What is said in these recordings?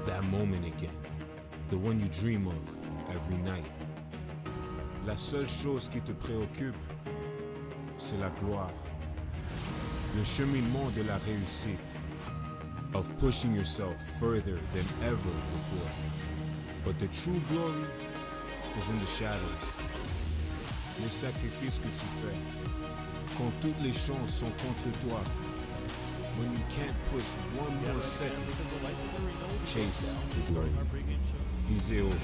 is that moment again, the one you dream of every night. La seule chose qui te préoccupe, c'est la gloire. Le cheminement de la réussite, of pushing yourself further than ever before. But the true glory is in the shadows. Les sacrifices que tu fais, quand toutes les chances sont contre toi. When you can't push one more second, chase the glory. Visez haut.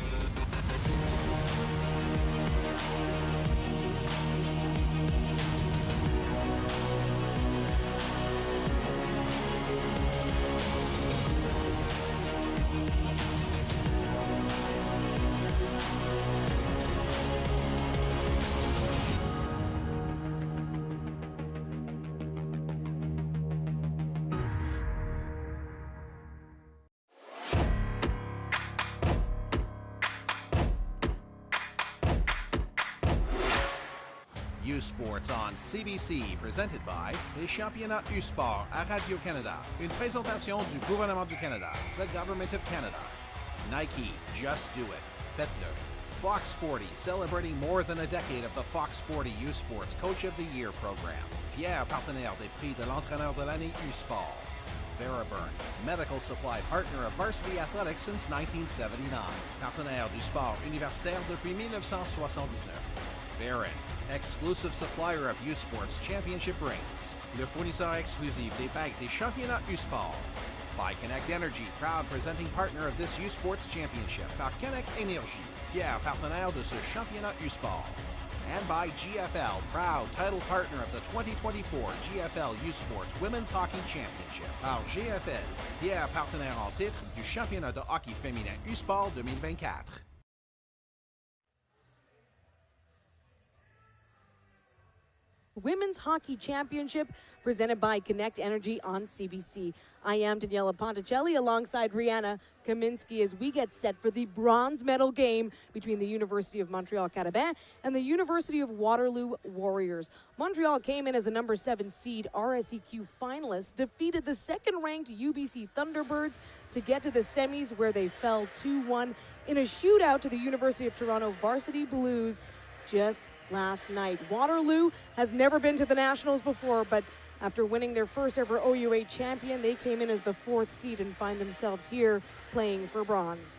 Sports on CBC, presented by les Championnats du Sport à Radio-Canada. Une présentation du gouvernement du Canada, the Government of Canada. Nike, just do it. Faites-le. Fox 40, celebrating more than a decade of the Fox 40 U Sports Coach of the Year program. Fier partenaire des prix de l'entraîneur de l'année U Sport. Veriburn, medical supply partner of varsity athletics since 1979. Partenaire du sport universitaire depuis 1979. Barron, exclusive supplier of U-Sports Championship rings. Le fournisseur exclusif des bagues des championnats U-Sport. By Connect Energy, proud presenting partner of this U-Sports Championship. Par Connect Énergie, fier partenaire de ce championnat U-Sport. And by GFL, proud title partner of the 2024 GFL U-Sports Women's Hockey Championship. Par GFL, fier partenaire en titre du championnat de hockey féminin U-Sport 2024. Women's Hockey Championship presented by Connect Energy on CBC. I am Daniela Ponticelli alongside Rihanna Kaminsky as we get set for the bronze medal game between the University of Montreal Carabin and the University of Waterloo Warriors. Montreal came in as the number 7 seed RSEQ finalists, defeated the second-ranked UBC Thunderbirds to get to the semis where they fell 2-1 in a shootout to the University of Toronto Varsity Blues just last night. Waterloo has never been to the Nationals before, but after winning their first ever OUA champion, they came in as the 4th seed and find themselves here playing for bronze.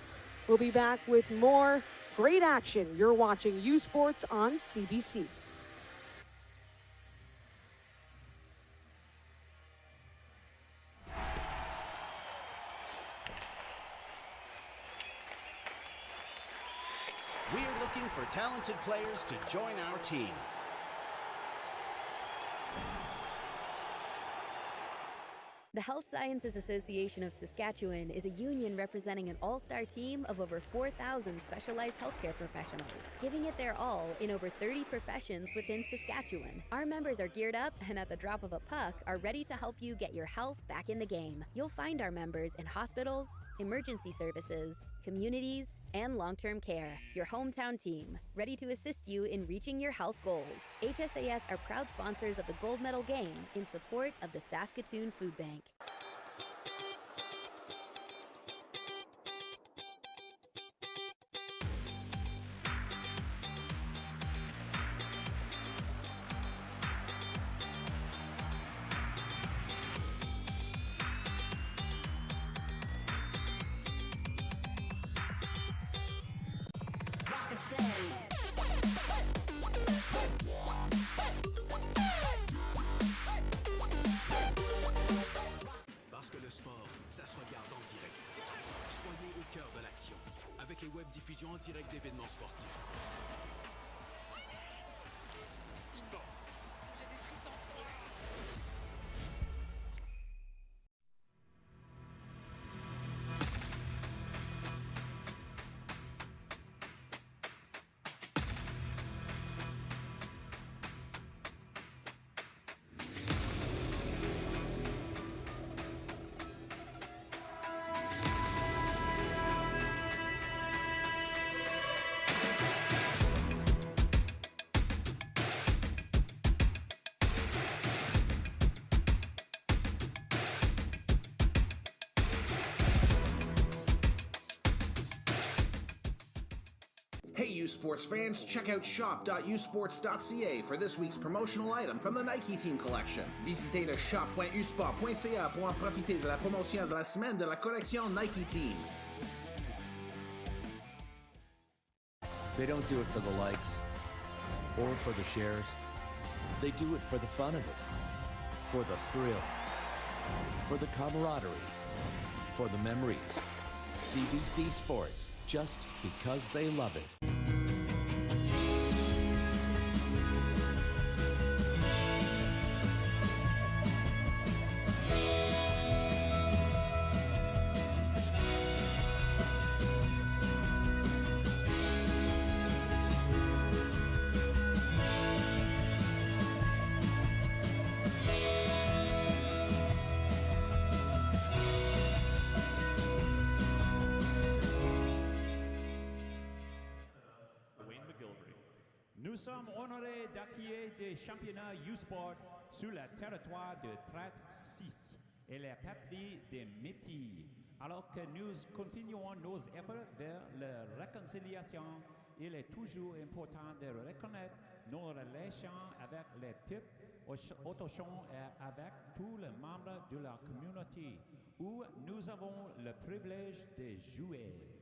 We'll be back with more great action. You're watching U Sports on CBC. We're looking for talented players to join our team. The Health Sciences Association of Saskatchewan is a union representing an all-star team of over 4,000 specialized healthcare professionals, giving it their all in over 30 professions within Saskatchewan. Our members are geared up and at the drop of a puck are ready to help you get your health back in the game. You'll find our members in hospitals, emergency services, communities, and long-term care. Your hometown team, ready to assist you in reaching your health goals. HSAS are proud sponsors of the gold medal game in support of the Saskatoon Food Bank. Parce que le sport, ça se regarde en direct. Soyez au cœur de l'action avec les web diffusions en direct d'événements sportifs. J'ai des frissons. Hey U Sports fans, check out shop.usports.ca for this week's promotional item from the Nike Team collection. Visitez le shop.usport.ca pour en profiter de la promotion de la semaine de la collection Nike Team. They don't do it for the likes or for the shares. They do it for the fun of it, for the thrill, for the camaraderie, for the memories. CBC Sports, just because they love it. Nous sommes honorés d'accueillir des championnats U-Sport sur le territoire de Traite 6 et la patrie des Métis. Alors que nous continuons nos efforts vers la réconciliation, il est toujours important de reconnaître nos relations avec les peuples autochtones et avec tous les membres de la communauté, où nous avons le privilège de jouer.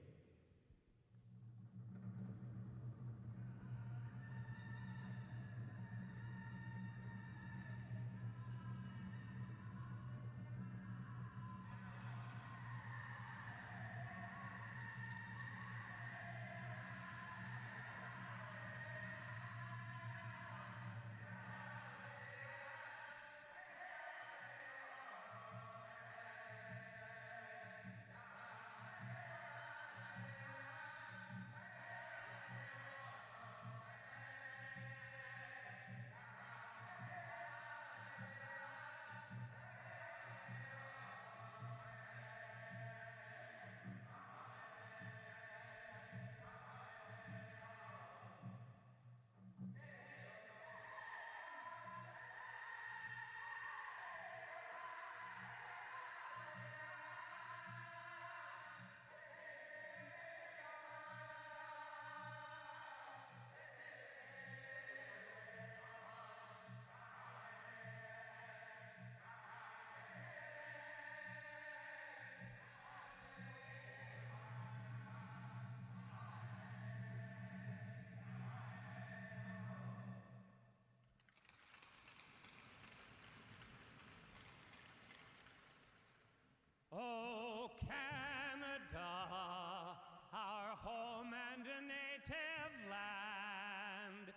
Oh, Canada, our home and a native land,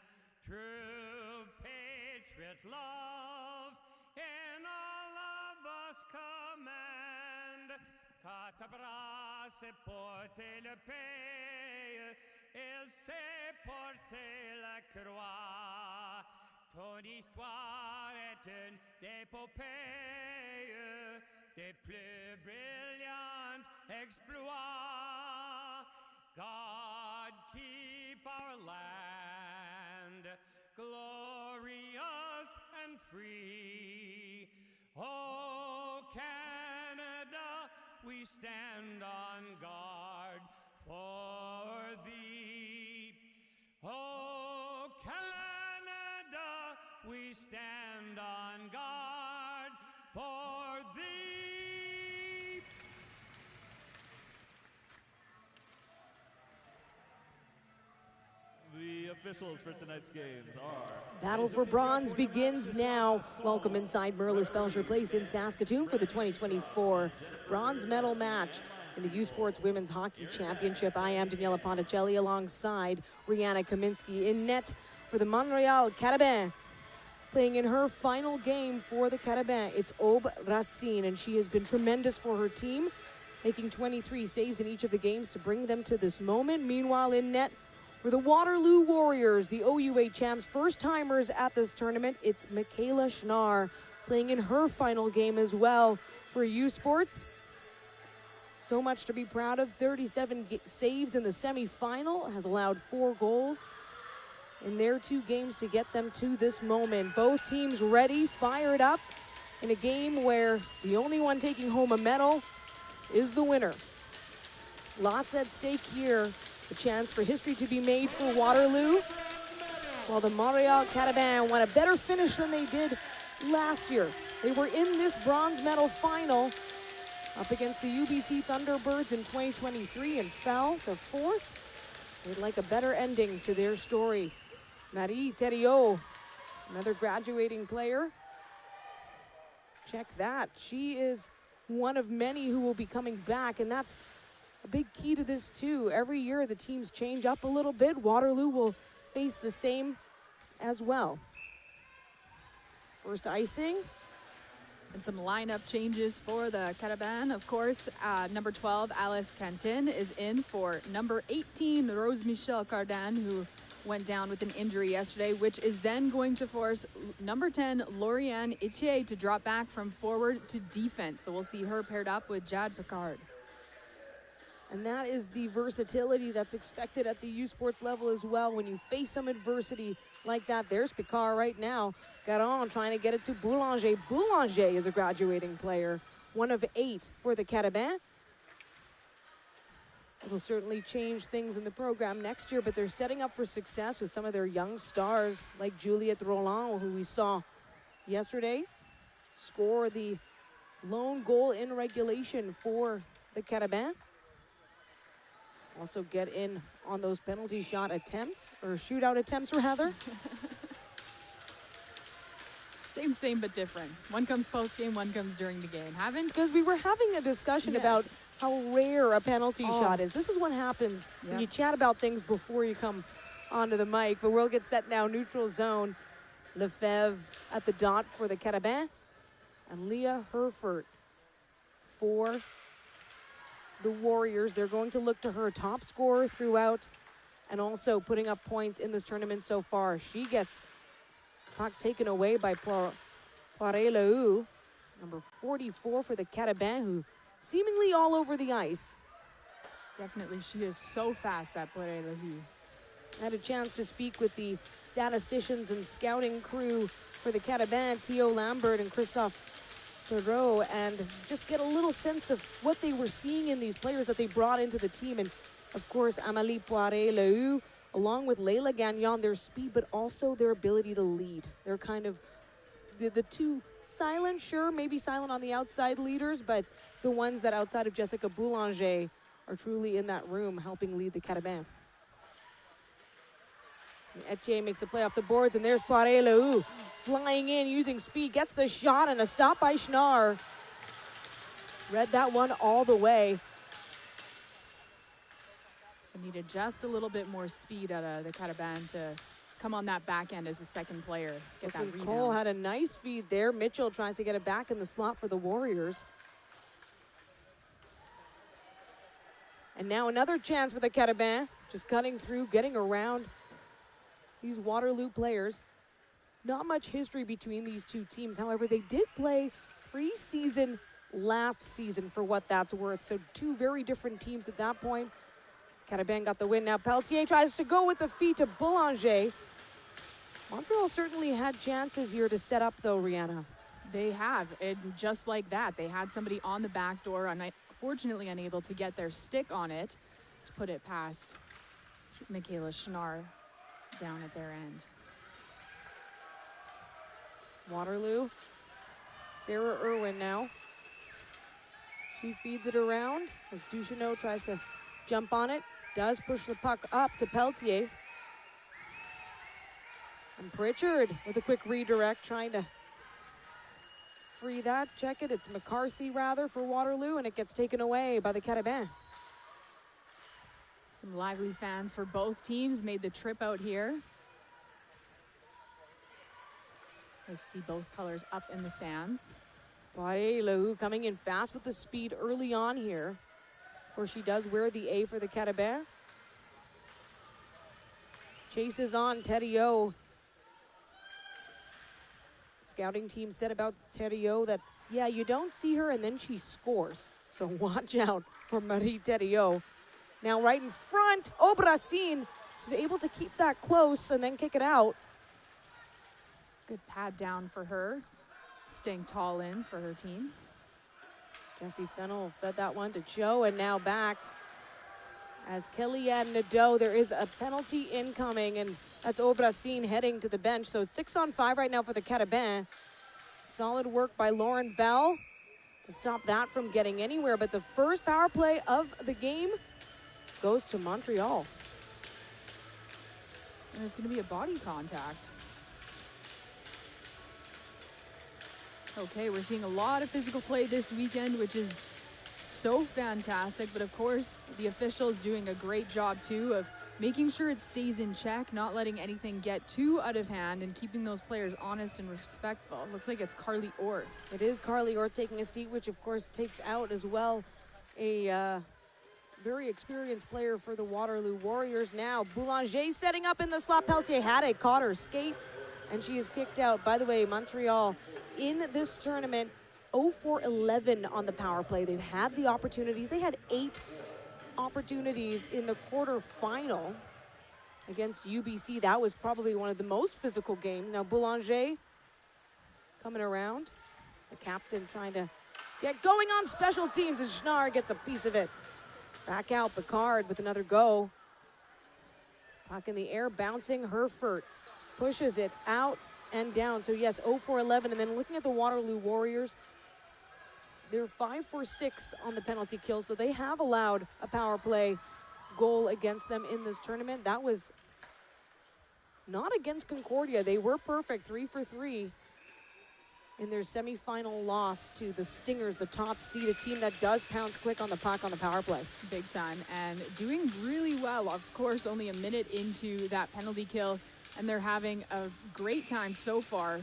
true patriot love in all of us command. Quatre bras, c'est porter le pays, il sait porter la croix. Ton histoire est une épopée des plus brilliants exploits. God keep our land glorious and free. Oh, Canada, we stand on guard for thee. Oh, Canada, we stand on guard for thee. The officials for tonight's games are... Battle for Bronze begins now. Welcome inside Merlis Belsher Place in Saskatoon for the 2024 bronze medal match in the U Sports Women's Hockey Championship. I am Daniela Ponticelli alongside Rihanna Kaminsky in net for the Montreal Carabins. Playing in her final game for the Carabins, it's Aube Racine, and she has been tremendous for her team, making 23 saves in each of the games to bring them to this moment. Meanwhile, in net for the Waterloo Warriors, the OUA champs, first-timers at this tournament, it's Michaela Schnarr playing in her final game as well for U Sports. So much to be proud of. 37 saves in the semifinal, has allowed 4 goals in their 2 games to get them to this moment. Both teams ready, fired up in a game where the only one taking home a medal is the winner. Lots at stake here A chance for history to be made for Waterloo. While the Montreal Carabins want a better finish than they did last year. They were in this bronze medal final up against the UBC Thunderbirds in 2023 and fell to 4th. They'd like a better ending to their story. Marie Thériault, another graduating player. Check that. She is one of many who will be coming back, and that's a big key to this too. Every year the teams change up a little bit. Waterloo will face the same as well. First icing. And some lineup changes for the Carabins. Of course, number 12, Alice Cantin, is in for number 18, Rose Michelle Cardin, who went down with an injury yesterday, which is then going to force number 10, Lauriane Etier, to drop back from forward to defense. So we'll see her paired up with Jade Picard. And that is the versatility that's expected at the U Sports level as well. When you face some adversity like that, there's Picard right now. Garon trying to get it to Boulanger. Boulanger is a graduating player, one of 8 for the Carabins. It'll certainly change things in the program next year, but they're setting up for success with some of their young stars like Juliette Roland, who we saw yesterday score the lone goal in regulation for the Carabins. Also get in on those penalty shot attempts, or shootout attempts rather. Same but different. One comes post-game, one comes during the game. Because we were having a discussion about how rare a penalty shot is. This is what happens when you chat about things before you come onto the mic. But we'll get set now, neutral zone. Lefebvre at the dot for the Carabins. And Leah Herford for the Warriors. They're going to look to her, top scorer throughout and also putting up points in this tournament so far. She gets puck taken away by Pointe-Claire, number 44 for the Carabins, who seemingly all over the ice. Definitely, she is so fast, that Pointe-Claire. I had a chance to speak with the statisticians and scouting crew for the Carabins, Theo Lambert and Christophe Perreault, and just get a little sense of what they were seeing in these players that they brought into the team. And of course, Amélie Poiré-Lehoux, along with Leila Gagnon, their speed, but also their ability to lead. They're kind of the two silent, sure, maybe silent on the outside leaders, but the ones that outside of Jessica Boulanger are truly in that room helping lead the Carabins. Etier makes a play off the boards, and there's Poiré-Lehoux flying in, using speed, gets the shot, and a stop by Schnarr. Read that one all the way. So needed just a little bit more speed out of the Carabins to come on that back end as a second player, get that rebound. Cole had a nice feed there. Mitchell tries to get it back in the slot for the Warriors. And now another chance for the Carabins, just cutting through, getting around these Waterloo players. Not much history between these two teams. However, they did play preseason last season for what that's worth. So two very different teams at that point. Carabins got the win. Now Pelletier tries to go with the feet to Boulanger. Montreal certainly had chances here to set up though, Rihanna. They have, and just like that, they had somebody on the back door, unfortunately unable to get their stick on it to put it past Michaela Schnarr down at their end. Waterloo, Sarah Irwin now. She feeds it around as Duchesneau tries to jump on it. Does push the puck up to Pelletier. And Pritchard with a quick redirect, trying to free that. Check it. It's McCarthy, rather, for Waterloo, and it gets taken away by the Carabins. Some lively fans for both teams made the trip out here. Nice to see both colors up in the stands. Poiré-Lehoux coming in fast with the speed early on here. Of course, she does wear the A for the Carabins. Chases on Thériault. Scouting team said about Thériault that, yeah, you don't see her and then she scores. So watch out for Marie Thériault. Now right in front, Obracine. She's able to keep that close and then kick it out. Good pad down for her. Staying tall in for her team. Jessie Fennell fed that one to Joe, and now back As Kellyanne Nadeau, there is a penalty incoming, and that's Obracine heading to the bench. So it's 6-on-5 right now for the Carabins. Solid work by Lauren Bell to stop that from getting anywhere. But the first power play of the game goes to Montreal. And it's going to be a body contact. Okay, we're seeing a lot of physical play this weekend, which is so fantastic. But of course, the officials doing a great job too of making sure it stays in check, not letting anything get too out of hand, and keeping those players honest and respectful. It looks like it's Carly Orth. It is Carly Orth taking a seat, which of course takes out as well a very experienced player for the Waterloo Warriors. Now Boulanger setting up in the slot. Pelletier had a caught her skate, and she is kicked out. By the way, Montreal in this tournament 0-for-11 on the power play. They've had the opportunities. They had 8 opportunities in the quarterfinal against UBC. That was probably one of the most physical games. Now Boulanger coming around. The captain trying to get going on special teams, and Schnarr gets a piece of it. Back out, Picard with another go. Puck in the air, bouncing. Herfurt pushes it out and down. So yes, 0-for-11. And then looking at the Waterloo Warriors, they're 5-for-6 on the penalty kill, so they have allowed a power play goal against them in this tournament. That was not against Concordia. They were perfect, 3-for-3 in their semifinal loss to the Stingers, the top seed, a team that does pounce quick on the puck on the power play. Big time, and doing really well. Of course, only a minute into that penalty kill, and they're having a great time so far,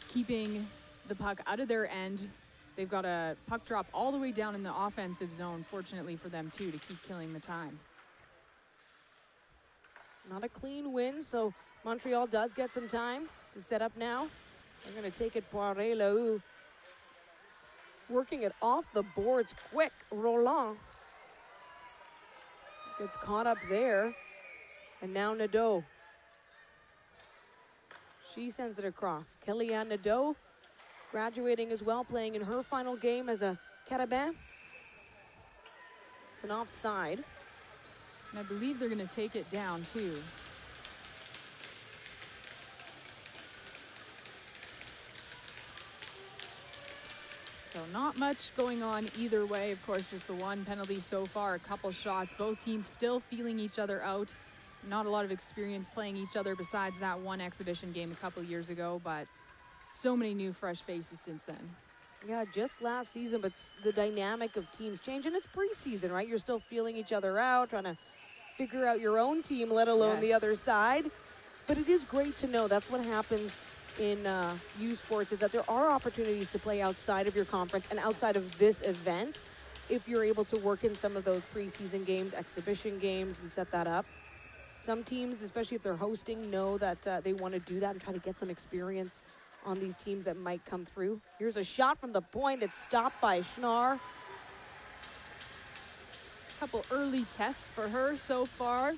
keeping the puck out of their end. They've got a puck drop all the way down in the offensive zone, fortunately for them too, to keep killing the time. Not a clean win, so Montreal does get some time to set up now. They're going to take it. Poiré-Lahou working it off the boards quick. Roland gets caught up there. And now Nadeau. She sends it across. Kellyanne Nadeau graduating as well, playing in her final game as a Carabin. It's an offside. And I believe they're going to take it down too. So not much going on either way. Of course, just the one penalty so far, a couple shots. Both teams still feeling each other out. Not a lot of experience playing each other besides that one exhibition game a couple years ago, but so many new fresh faces since then. Yeah, just last season, but the dynamic of teams change, and it's preseason, right? You're still feeling each other out, trying to figure out your own team, let alone the other side. But it is great to know that's what happens in U Sports, is that there are opportunities to play outside of your conference and outside of this event if you're able to work in some of those preseason games, exhibition games, and set that up. Some teams, especially if they're hosting, know that they want to do that and try to get some experience on these teams that might come through. Here's a shot from the point. It's stopped by Schnarr. Couple early tests for her so far.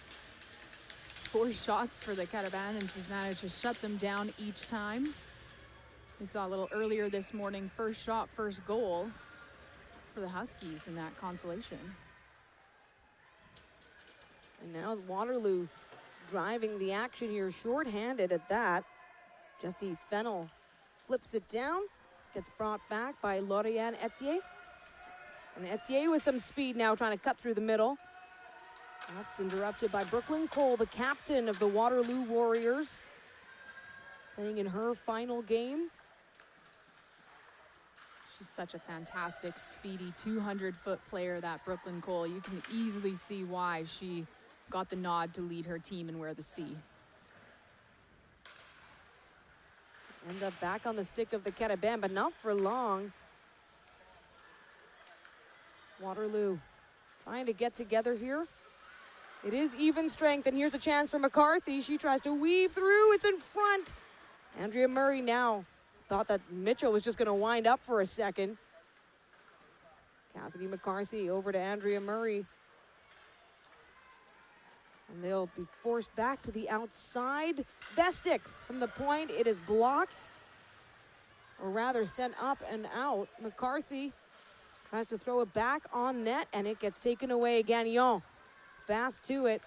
4 shots for the Carabin, and she's managed to shut them down each time. We saw a little earlier this morning, first shot, first goal for the Huskies in that consolation. And now Waterloo driving the action here, shorthanded at that. Jessie Fennell flips it down, gets brought back by Lauriane Etier. And Etier with some speed now, trying to cut through the middle. That's interrupted by Brooklyn Cole, the captain of the Waterloo Warriors, playing in her final game. She's such a fantastic, speedy, 200-foot player, that Brooklyn Cole. You can easily see why she got the nod to lead her team and wear the C. Ends up back on the stick of the Carabin, but not for long. Waterloo trying to get together here. It is even strength, and here's a chance for McCarthy. She tries to weave through. It's in front. Andrea Murray now thought that Mitchell was just going to wind up for a second. Cassidy McCarthy over to Andrea Murray. And they'll be forced back to the outside. Bestick from the point. It is blocked, or rather sent up and out. McCarthy tries to throw it back on net, and it gets taken away. Gagnon fast to it.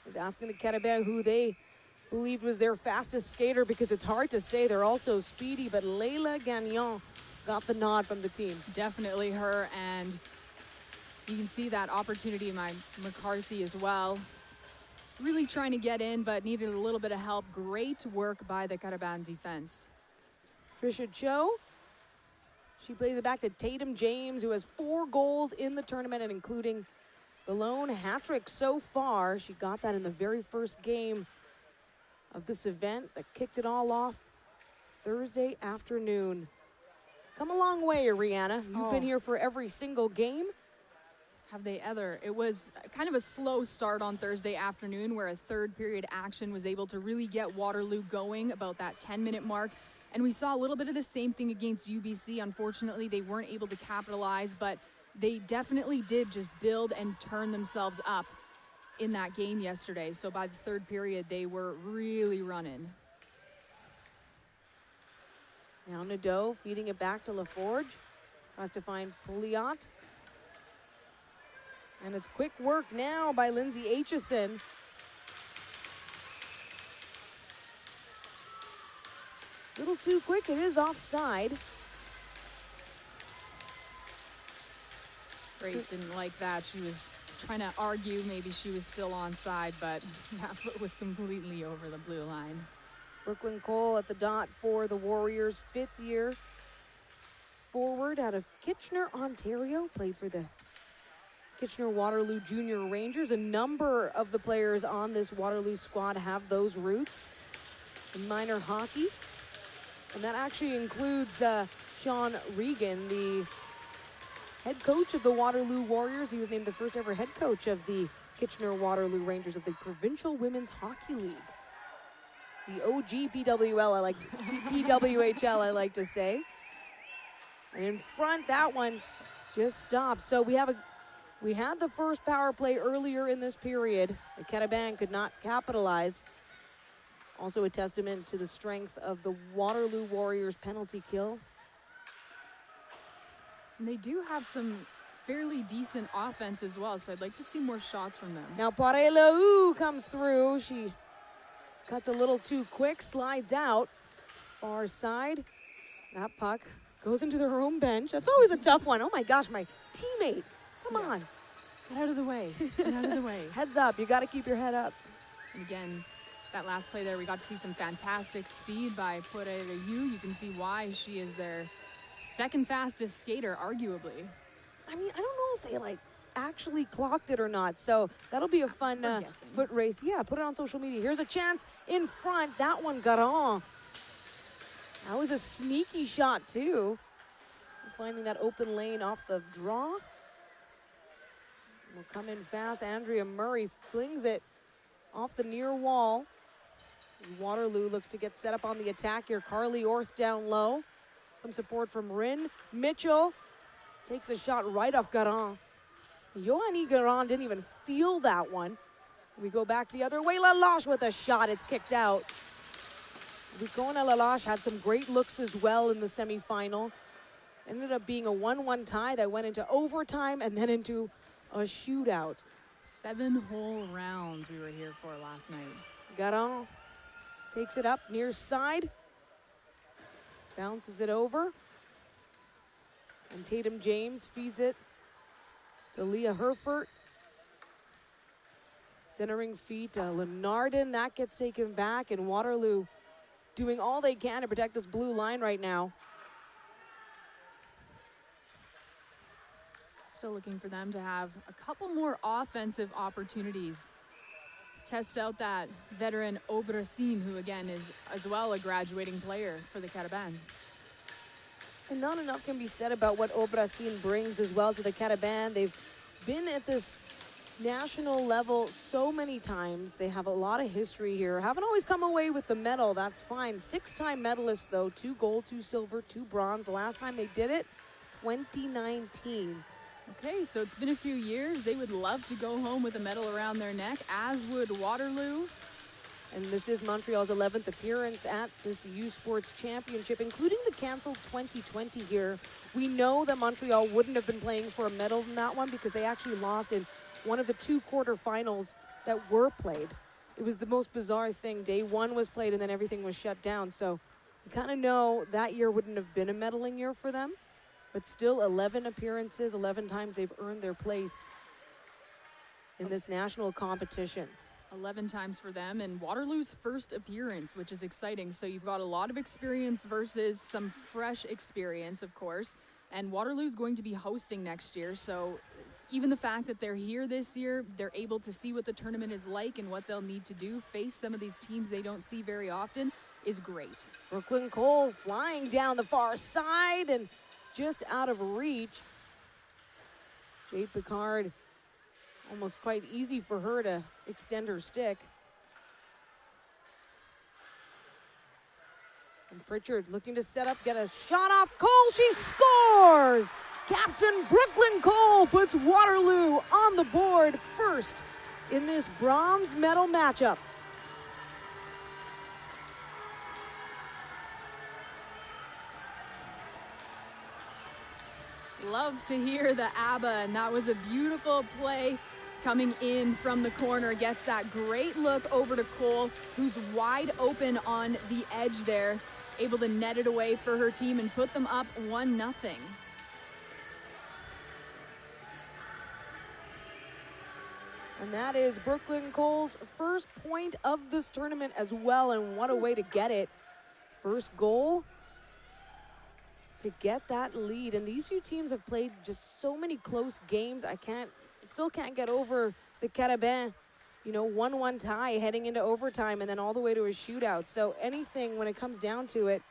Is asking the Carabin who they believed was their fastest skater, because it's hard to say. They're also speedy, but Layla Gagnon got the nod from the team. Definitely her, and you can see that opportunity in McCarthy as well. Really trying to get in, but needed a little bit of help. Great work by the Carabin defense. Trisha Cho, she plays it back to Tatum James, who has 4 goals in the tournament, and including the lone hat trick so far. She got that in the very first game of this event that kicked it all off Thursday afternoon. Come a long way, Ariana. You've been here for every single game. Have they ever? It was kind of a slow start on Thursday afternoon, where a third period action was able to really get Waterloo going about that 10-minute mark. And we saw a little bit of the same thing against UBC. Unfortunately, they weren't able to capitalize, but they definitely did just build and turn themselves up in that game yesterday. So by the third period, they were really running. Now Nadeau feeding it back to LaForge. Tries to find Pouliot. And it's quick work now by Lindsay Aitchison. Little too quick, it is offside. Great, didn't like that. She was trying to argue maybe she was still onside, but that foot was completely over the blue line. Brooklyn Cole at the dot for the Warriors, 5th year forward out of Kitchener, Ontario. Played for the Kitchener-Waterloo Junior Rangers. A number of the players on this Waterloo squad have those roots in minor hockey. And that actually includes Sean Regan, the head coach of the Waterloo Warriors. He was named the first ever head coach of the Kitchener-Waterloo Rangers of the Provincial Women's Hockey League. The OG PWHL, I like to say. And in front, that one just stopped. So we had the first power play earlier in this period. The Carabin could not capitalize. Also a testament to the strength of the Waterloo Warriors penalty kill. And they do have some fairly decent offense as well, so I'd like to see more shots from them. Now Parelaou comes through. She cuts a little too quick, slides out. Far side. That puck goes into their own bench. That's always a tough one. Oh my gosh, my teammate. Come on. Get out of the way. Get out of the way. Heads up. You got to keep your head up. And again, that last play there, we got to see some fantastic speed by Parelaou. You can see why she is their second fastest skater, arguably. I mean, I don't know if they actually clocked it or not. So that'll be a fun foot race. Yeah, put it on social media. Here's a chance in front. That one got on. That was a sneaky shot too. Finding that open lane off the draw. Will come in fast. Andrea Murray flings it off the near wall. Waterloo looks to get set up on the attack here. Carly Orth down low. Some support from Rin. Mitchell takes the shot right off Garan. Yoani Garan didn't even feel that one. We go back the other way. Lalache with a shot. It's kicked out. Ricona Lalache had some great looks as well in the semifinal. Ended up being a 1-1 tie that went into overtime and then into a shootout. 7 whole rounds we were here for last night. Garan takes it up near side. Bounces it over. And Tatum James feeds it to Leah Herfert. Centering feed to Lenardin. That gets taken back, and Waterloo doing all they can to protect this blue line right now. Still looking for them to have a couple more offensive opportunities. Test out that veteran Obracine, who again is as well a graduating player for the Carabin. And not enough can be said about what Obracine brings as well to the Carabin. They've been at this national level so many times. They have a lot of history here. Haven't always come away with the medal. That's fine. 6-time medalists, though. 2 gold, 2 silver, 2 bronze. The last time they did it, 2019. Okay, so it's been a few years. They would love to go home with a medal around their neck, as would Waterloo. And this is Montreal's 11th appearance at this U Sports Championship, including the canceled 2020 here. We know that Montreal wouldn't have been playing for a medal in that one because they actually lost in one of the 2 quarterfinals that were played. It was the most bizarre thing. Day 1 was played and then everything was shut down. So you kind of know that year wouldn't have been a medaling year for them, but still 11 appearances, 11 times they've earned their place in this national competition. 11 times for them, and Waterloo's first appearance, which is exciting. So you've got a lot of experience versus some fresh experience, of course. And Waterloo's going to be hosting next year. So even the fact that they're here this year, they're able to see what the tournament is like and what they'll need to do, face some of these teams they don't see very often, is great. Brooklyn Cole flying down the far side and just out of reach. Jade Picard, almost quite easy for her to extend her stick. And Pritchard looking to set up, get a shot off Cole. She scores! Captain Brooklyn Cole puts Waterloo on the board first in this bronze medal matchup. Love to hear the ABBA, and that was a beautiful play coming in from the corner. Gets that great look over to Cole, who's wide open on the edge there, able to net it away for her team and put them up 1-0. And that is Brooklyn Cole's first point of this tournament as well, and what a way to get it. First goal to get that lead. And these two teams have played just so many close games. Still can't get over the Carabin, 1-1 tie heading into overtime and then all the way to a shootout. So anything, when it comes down to it,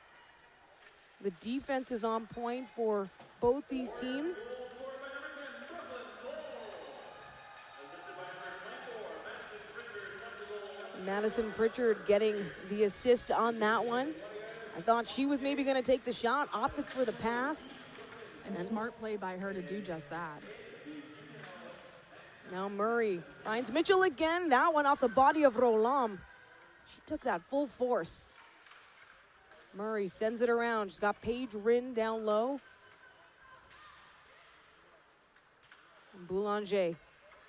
the defense is on point for both these teams. Madison Pritchard getting the assist on that one. I thought she was maybe going to take the shot, opted for the pass. And smart play by her to do just that. Now Murray finds Mitchell again. That one off the body of Roland. She took that full force. Murray sends it around. She's got Paige Rinn down low. And Boulanger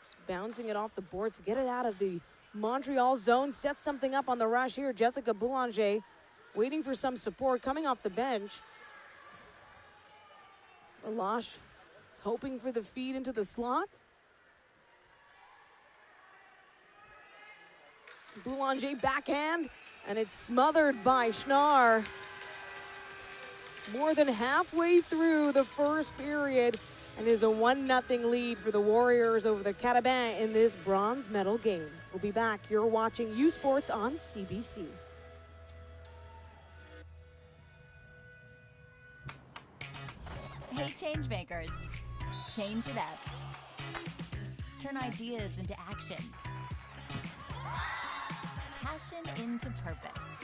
just bouncing it off the boards to get it out of the Montreal zone. Sets something up on the rush here. Jessica Boulanger waiting for some support coming off the bench. Alash is hoping for the feed into the slot. Boulanger backhand, and it's smothered by Schnarr. More than halfway through the first period, and is a 1-0 lead for the Warriors over the Carabin in this bronze medal game. We'll be back. You're watching U Sports on CBC. Hey, change makers. Change it up. Turn ideas into action. Passion into purpose.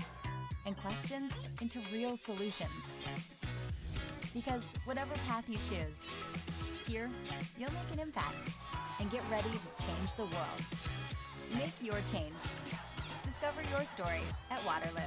And questions into real solutions. Because whatever path you choose, here you'll make an impact and get ready to change the world. Make your change. Discover your story at Waterloo.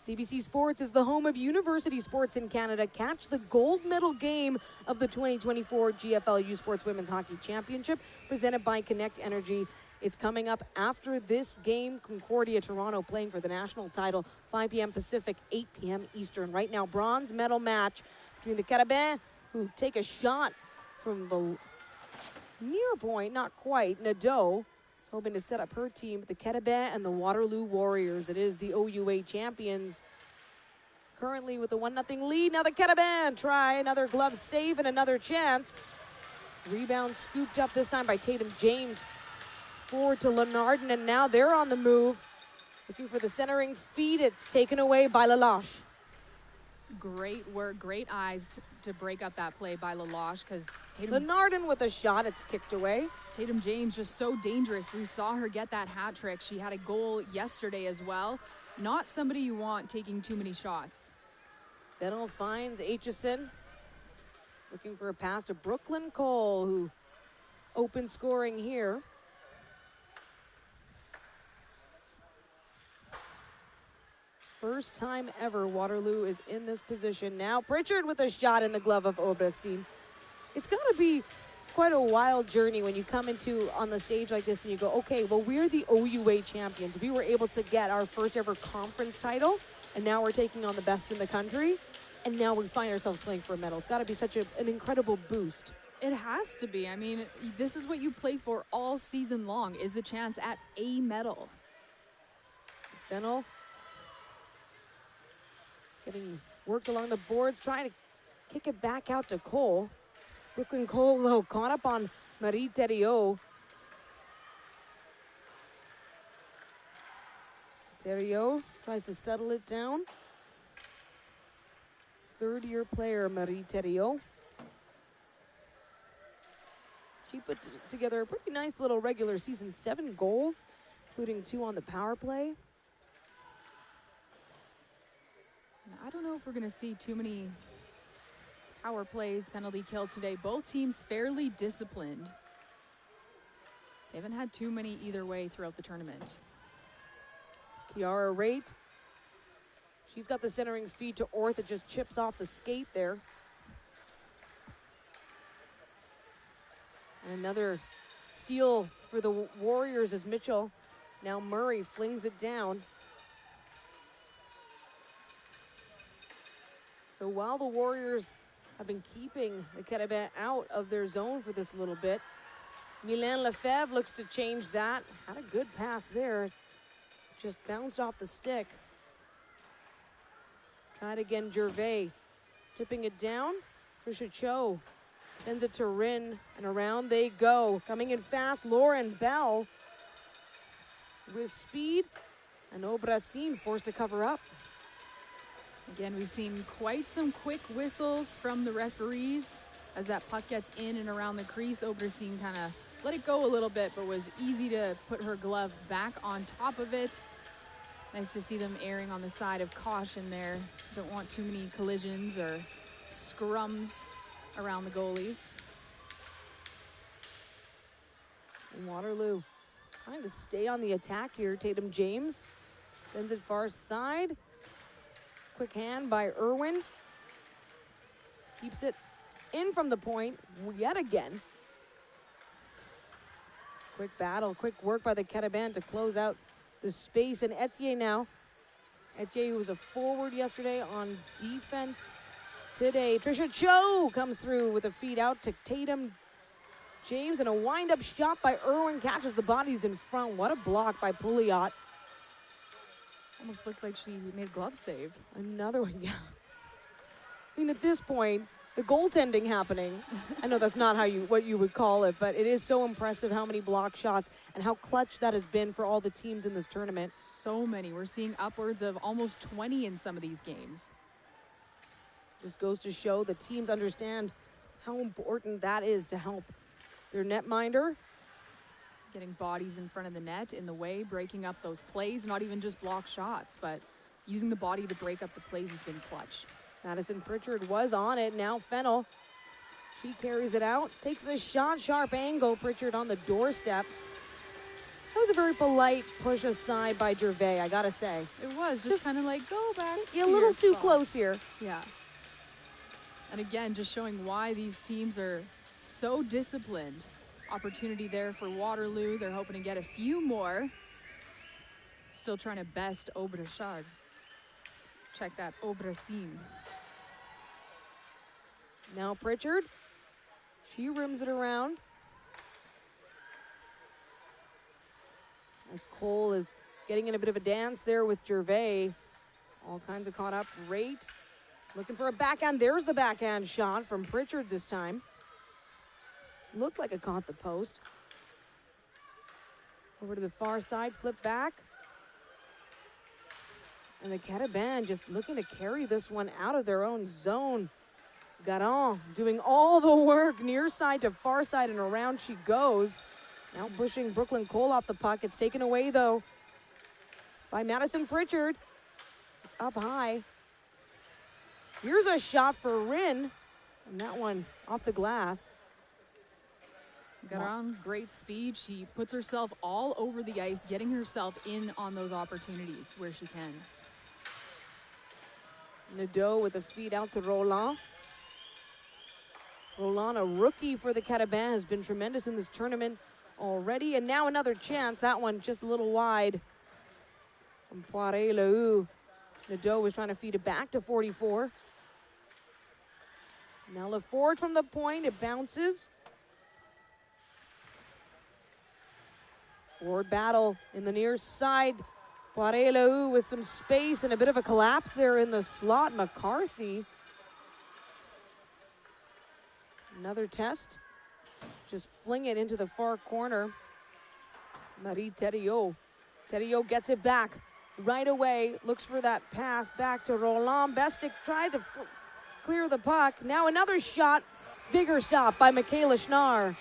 CBC Sports is the home of university sports in Canada. Catch the gold medal game of the 2024 GFL U Sports Women's Hockey Championship, presented by Connect Energy. It's coming up after this game. Concordia, Toronto playing for the national title, 5 p.m. Pacific, 8 p.m. Eastern. Right now, bronze medal match between the Carabin, who take a shot from the near point, not quite. Nadeau is hoping to set up her team, the Carabin and the Waterloo Warriors. It is the OUA champions, currently with a 1-0 lead. Now the Carabin try another glove save and another chance. Rebound scooped up this time by Tatum James. Forward to Lenardin, and now they're on the move. Looking for the centering feed. It's taken away by Lalache. Great work, great eyes to break up that play by Laloche, because Lenardin with a shot, it's kicked away. Tatum James just so dangerous. We saw her get that hat trick. She had a goal yesterday as well. Not somebody you want taking too many shots. Fennell finds Aitchison. Looking for a pass to Brooklyn Cole, who open scoring here. First time ever Waterloo is in this position. Now Pritchard with a shot in the glove of Obrasin. It's going to be quite a wild journey when you come on the stage like this and you go, okay, well, we're the OUA champions. We were able to get our first ever conference title, and now we're taking on the best in the country, and now we find ourselves playing for a medal. It's got to be such an incredible boost. It has to be. I mean, this is what you play for all season long, is the chance at a medal. Fennell getting worked along the boards, trying to kick it back out to Cole. Brooklyn Cole, though, caught up on Marie Thériault. Thériault tries to settle it down. Third-year player, Marie Thériault. She put together a pretty nice little regular season, 7 goals, including 2 on the power play. I don't know if we're going to see too many power plays, penalty kills today. Both teams fairly disciplined. They haven't had too many either way throughout the tournament. Kiara Raitt. She's got the centering feed to Orth. It just chips off the skate there. And another steal for the Warriors as Mitchell. Now Murray flings it down. So while the Warriors have been keeping the Carabin out of their zone for this little bit, Mylène Lefebvre looks to change that. Had a good pass there. Just bounced off the stick. Tried again, Gervais. Tipping it down. Trisha Cho sends it to Rin, and around they go. Coming in fast, Lauren Bell with speed, and Obrasin forced to cover up. Again, we've seen quite some quick whistles from the referees as that puck gets in and around the crease. Obrasin kind of let it go a little bit, but was easy to put her glove back on top of it. Nice to see them erring on the side of caution there. Don't want too many collisions or scrums around the goalies. Waterloo trying to stay on the attack here. Tatum James sends it far side. Quick hand by Irwin. Keeps it in from the point yet again. Quick battle, quick work by the Carabin to close out the space. And Etier now. Etier, who was a forward yesterday, on defense today. Trisha Cho comes through with a feed out to Tatum James, and a wind-up shot by Irwin catches the bodies in front. What a block by Pouliot. Almost looked like she made a glove save. Another one, yeah. I mean, at this point, the goaltending happening, I know that's not what you would call it, but it is so impressive how many block shots and how clutch that has been for all the teams in this tournament. So many. We're seeing upwards of almost 20 in some of these games. This goes to show the teams understand how important that is to help their netminder. Getting bodies in front of the net, in the way, breaking up those plays, not even just block shots, but using the body to break up the plays has been clutch. Madison Pritchard was on it. Now Fennell, she carries it out, takes the shot, sharp angle. Pritchard on the doorstep. That was a very polite push aside by Gervais, I gotta say. It was just kind of like, go back. You're a little too close here. Yeah. And again, just showing why these teams are so disciplined. Opportunity there for Waterloo. They're hoping to get a few more. Still trying to best Aubrechard. Check that, Obrasin. Now Pritchard. She rims it around. As Cole is getting in a bit of a dance there with Gervais. All kinds of caught up. Raitt looking for a backhand. There's the backhand shot from Pritchard this time. Looked like it caught the post. Over to the far side, flip back. And the Cataban just looking to carry this one out of their own zone. Garon doing all the work, near side to far side, and around she goes. Now pushing Brooklyn Cole off the puck. It's taken away, though, by Madison Pritchard. It's up high. Here's a shot for Rin, and that one off the glass. Garon, great speed. She puts herself all over the ice, getting herself in on those opportunities where she can. Nadeau with a feed out to Roland. Roland, a rookie for the Cataban, has been tremendous in this tournament already. And now another chance. That one just a little wide from Poirier-Lehoux. Nadeau was trying to feed it back to 44. Now LaForge from the point. It bounces. Forward battle in the near side. Poirier-Lehoux with some space and a bit of a collapse there in the slot. McCarthy. Another test. Just fling it into the far corner. Marie Thériault. Thériault gets it back right away. Looks for that pass back to Roland. Bestick tried to clear the puck. Now another shot. Bigger stop by Michaela Schnarr.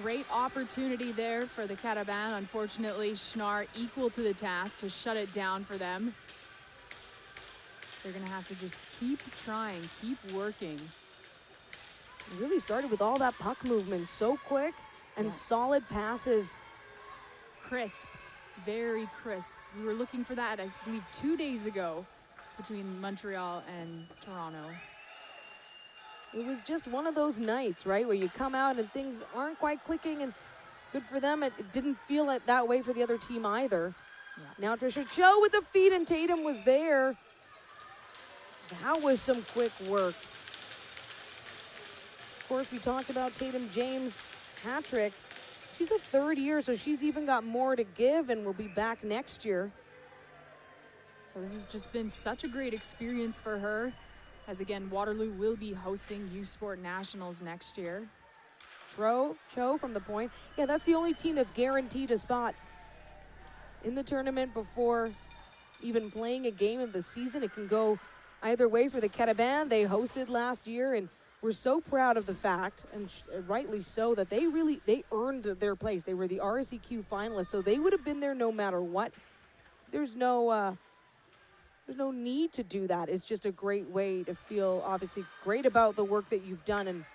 Great opportunity there for the Cataban. Unfortunately, Schnarr equal to the task to shut it down for them. They're going to have to just keep trying, keep working. It really started with all that puck movement. So quick and solid passes. Crisp, very crisp. We were looking for that, I believe, 2 days ago between Montreal and Toronto. It was just one of those nights, right, where you come out and things aren't quite clicking, and good for them. It didn't feel it that way for the other team either. Yeah. Now Trisha Cho with the feed, and Tatum was there. That was some quick work. Of course, we talked about Tatum James' hat trick. She's a third year, so she's even got more to give and will be back next year. So this has just been such a great experience for her. As again, Waterloo will be hosting U Sport Nationals next year. Cho from the point. Yeah, that's the only team that's guaranteed a spot in the tournament before even playing a game of the season. It can go either way for the Cataban. They hosted last year, and we're so proud of the fact, and rightly so, that they earned their place. They were the RSEQ finalists, so they would have been there no matter what. There's no need to do that. It's just a great way to feel, obviously, great about the work that you've done and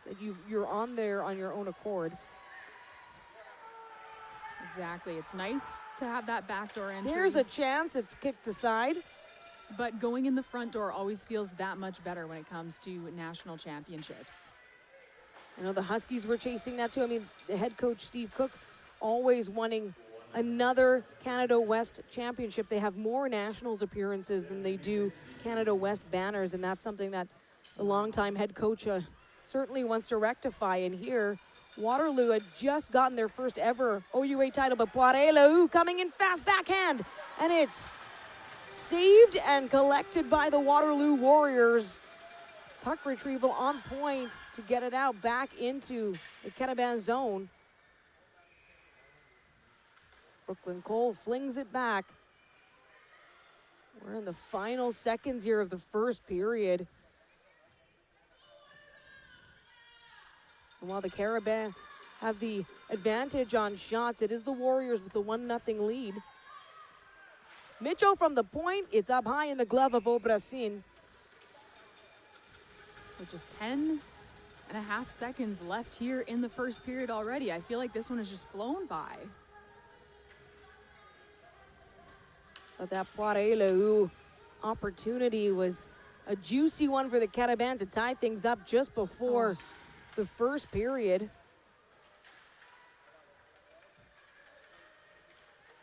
that you're on there on your own accord. Exactly. It's nice to have that backdoor entry. There's a chance. It's kicked aside. But going in the front door always feels that much better when it comes to national championships. I know the Huskies were chasing that too. I mean, the head coach, Steve Cook, always wanting another Canada West championship. They have more nationals appearances than they do Canada West banners, and that's something that the longtime head coach certainly wants to rectify. And here, Waterloo had just gotten their first ever OUA title, but Poirier-Lehoux coming in fast backhand, and it's saved and collected by the Waterloo Warriors. Puck retrieval on point to get it out back into the Cataban zone. Brooklyn Cole flings it back. We're in the final seconds here of the first period. And while the Cataban have the advantage on shots, it is the Warriors with the 1-0 lead. Mitchell from the point. It's up high in the glove of Obrasin. With just 10.5 seconds left here in the first period already. I feel like this one has just flown by. But that Poirier-Lehoux opportunity was a juicy one for the Cataban to tie things up just before the first period.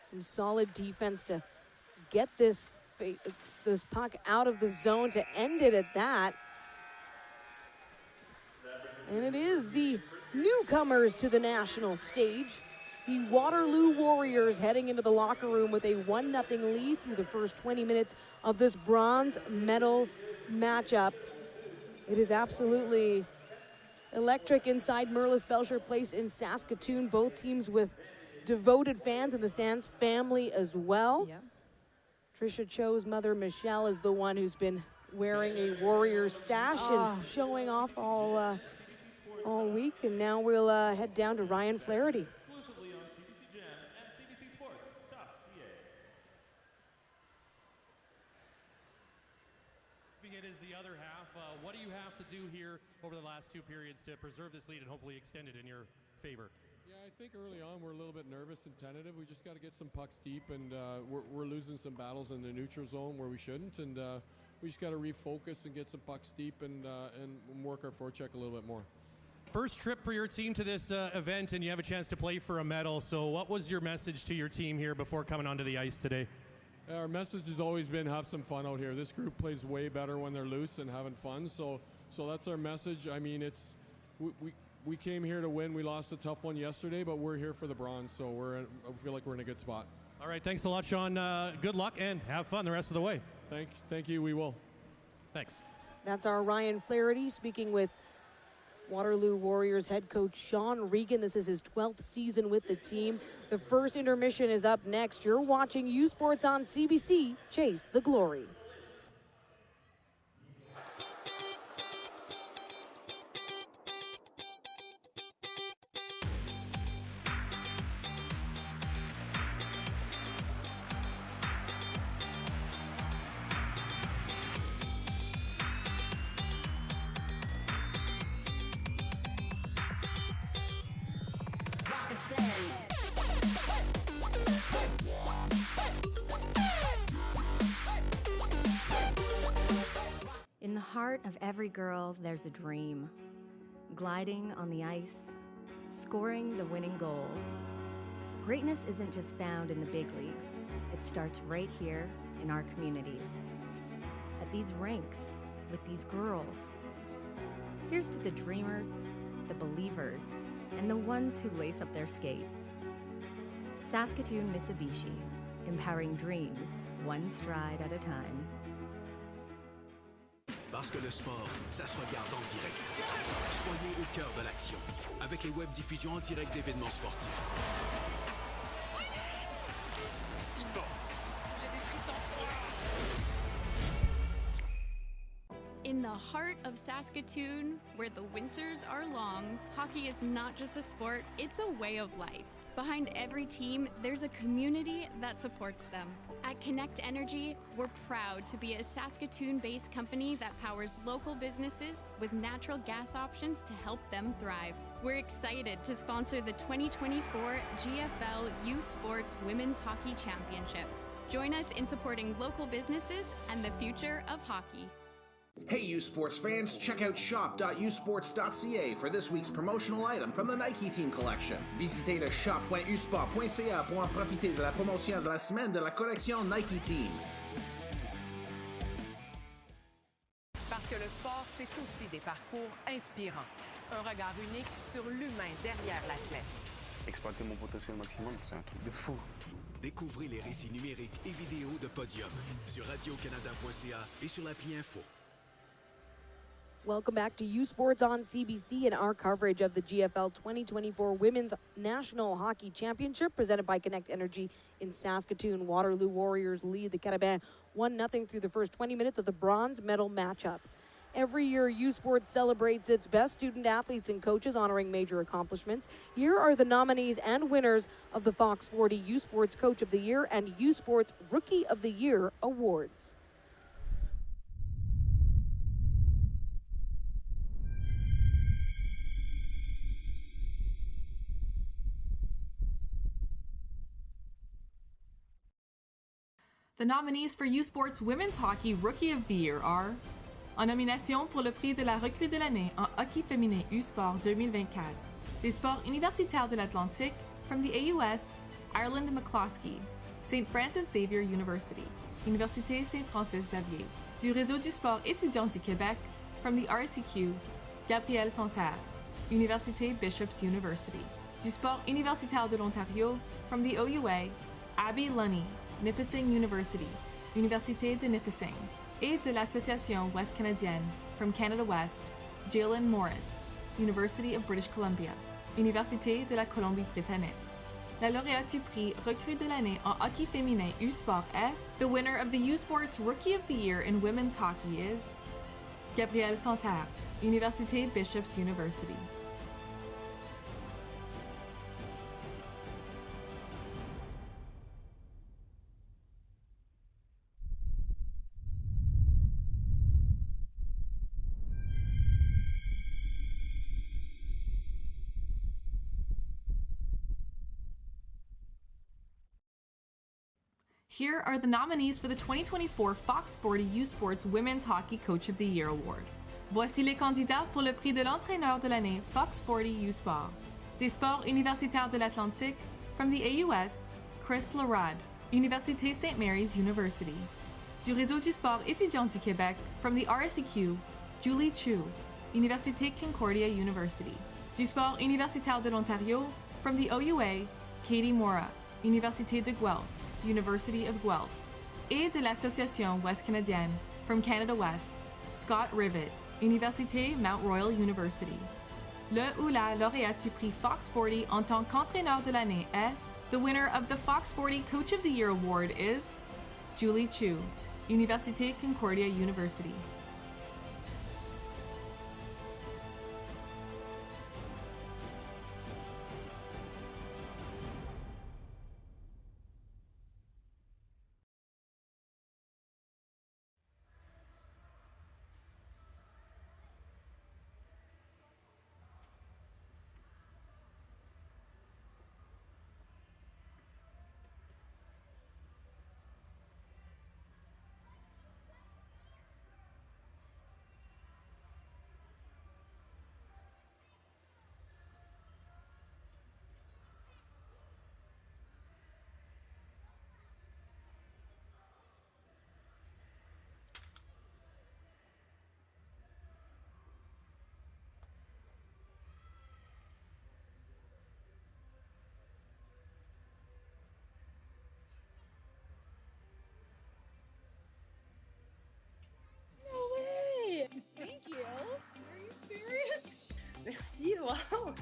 Some solid defense to get this puck out of the zone to end it at that. And it is the newcomers to the national stage, the Waterloo Warriors, heading into the locker room with a 1-0 lead through the first 20 minutes of this bronze medal matchup. It is absolutely electric inside Merlis Belsher Place in Saskatoon. Both teams with devoted fans in the stands, family as well. Yeah. Trisha Cho's mother, Michelle, is the one who's been wearing a Warriors sash and showing off all week. And now we'll head down to Ryan Flaherty. Exclusively on CBC Gem and CBCSports.ca. It is the other half. What do you have to do here over the last two periods to preserve this lead and hopefully extend it in your favor? Yeah, I think early on we're a little bit nervous and tentative. We just got to get some pucks deep, and we're losing some battles in the neutral zone where we shouldn't, and we just got to refocus and get some pucks deep and work our forecheck a little bit more. First trip for your team to this event, and you have a chance to play for a medal. So what was your message to your team here before coming onto the ice today? Our message has always been have some fun out here. This group plays way better when they're loose and having fun. So that's our message. I mean, we came here to win. We lost a tough one yesterday, but we're here for the bronze. So I feel like we're in a good spot. All right, thanks a lot, Sean. Good luck and have fun the rest of the way. Thanks. Thank you. We will. Thanks. That's our Ryan Flaherty speaking with Waterloo Warriors head coach Sean Regan. This is his 12th season with the team. The first intermission is up next. You're watching U Sports on CBC. Chase the glory. In the heart of every girl, there's a dream. Gliding on the ice, scoring the winning goal. Greatness isn't just found in the big leagues. It starts right here in our communities. At these rinks, with these girls. Here's to the dreamers, the believers, and the ones who lace up their skates. Saskatoon Mitsubishi, empowering dreams, one stride at a time. Parce que le sport, ça se regarde en direct. Soyez au cœur de l'action avec les web-diffusions en direct d'événements sportifs. Immense. J'ai des frissons. In the heart of Saskatoon, where the winters are long, hockey is not just a sport, it's a way of life. Behind every team, there's a community that supports them. At Connect Energy, we're proud to be a Saskatoon-based company that powers local businesses with natural gas options to help them thrive. We're excited to sponsor the 2024 GFL U Sports Women's Hockey Championship. Join us in supporting local businesses and the future of hockey. Hey U Sports fans, check out shop.usports.ca for this week's promotional item from the Nike Team Collection. Visitez le shop.usport.ca pour en profiter de la promotion de la semaine de la collection Nike Team. Parce que le sport, c'est aussi des parcours inspirants. Un regard unique sur l'humain derrière l'athlète. Exploiter mon potentiel maximum, c'est un truc de fou. Découvrez les récits numériques et vidéos de Podium sur radiocanada.ca et sur l'appli Info. Welcome back to U Sports on CBC and our coverage of the GFL 2024 Women's National Hockey Championship presented by Connect Energy in Saskatoon. Waterloo Warriors lead the Carabin 1-0 through the first 20 minutes of the bronze medal matchup. Every year, U Sports celebrates its best student athletes and coaches honoring major accomplishments. Here are the nominees and winners of the Fox 40 U Sports Coach of the Year and U Sports Rookie of the Year awards. The nominees for U Sports Women's Hockey Rookie of the Year are en nomination pour le prix de la recrue de l'année en hockey féminin U-Sport 2024 des sports universitaires de l'Atlantique from the AUS, Ireland McCloskey, St. Francis Xavier University, Université St. Francis Xavier, du Réseau du Sport étudiant du Québec from the RCQ, Gabrielle Santerre, Université Bishop's University, du Sport universitaire de l'Ontario from the OUA, Abby Lunny, Nipissing University, Université de Nipissing, et de l'Association Ouest Canadienne, from Canada West, Jalen Morris, University of British Columbia, Université de la Colombie-Britannique. La lauréate du prix recrue de l'année en hockey féminin U-Sport est The winner of the U Sports Rookie of the Year in women's hockey is Gabrielle Santerre, Université Bishops University. Here are the nominees for the 2024 Fox Sporty U Sports Women's Hockey Coach of the Year Award. Voici les candidats pour le prix de l'entraîneur de l'année Fox Sporty U Sport. Des sports universitaires de l'Atlantique, from the AUS, Chris Larade, Université St. Mary's University. Du réseau du sport étudiant du Québec, from the RSEQ, Julie Chu, Université Concordia University. Du sport universitaire de l'Ontario, from the OUA, Katie Mora, Université de Guelph, University of Guelph. Et de l'Association Ouest Canadienne, from Canada West, Scott Rivet, Université Mount Royal University. Le ou la lauréate du prix Fox Sporty en tant qu'entraîneur de l'année est, the winner of the Fox Sporty Coach of the Year Award is Julie Chu, Université Concordia University. Thank you. Are you serious? Merci, wow.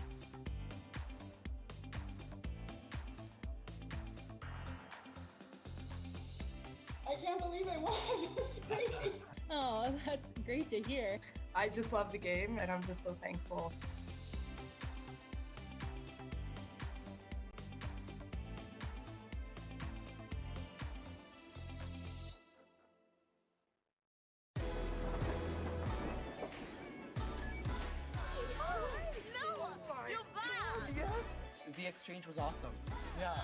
I can't believe I won. It's crazy. Oh, that's great to hear. I just love the game and I'm just so thankful. The exchange was awesome. Yeah.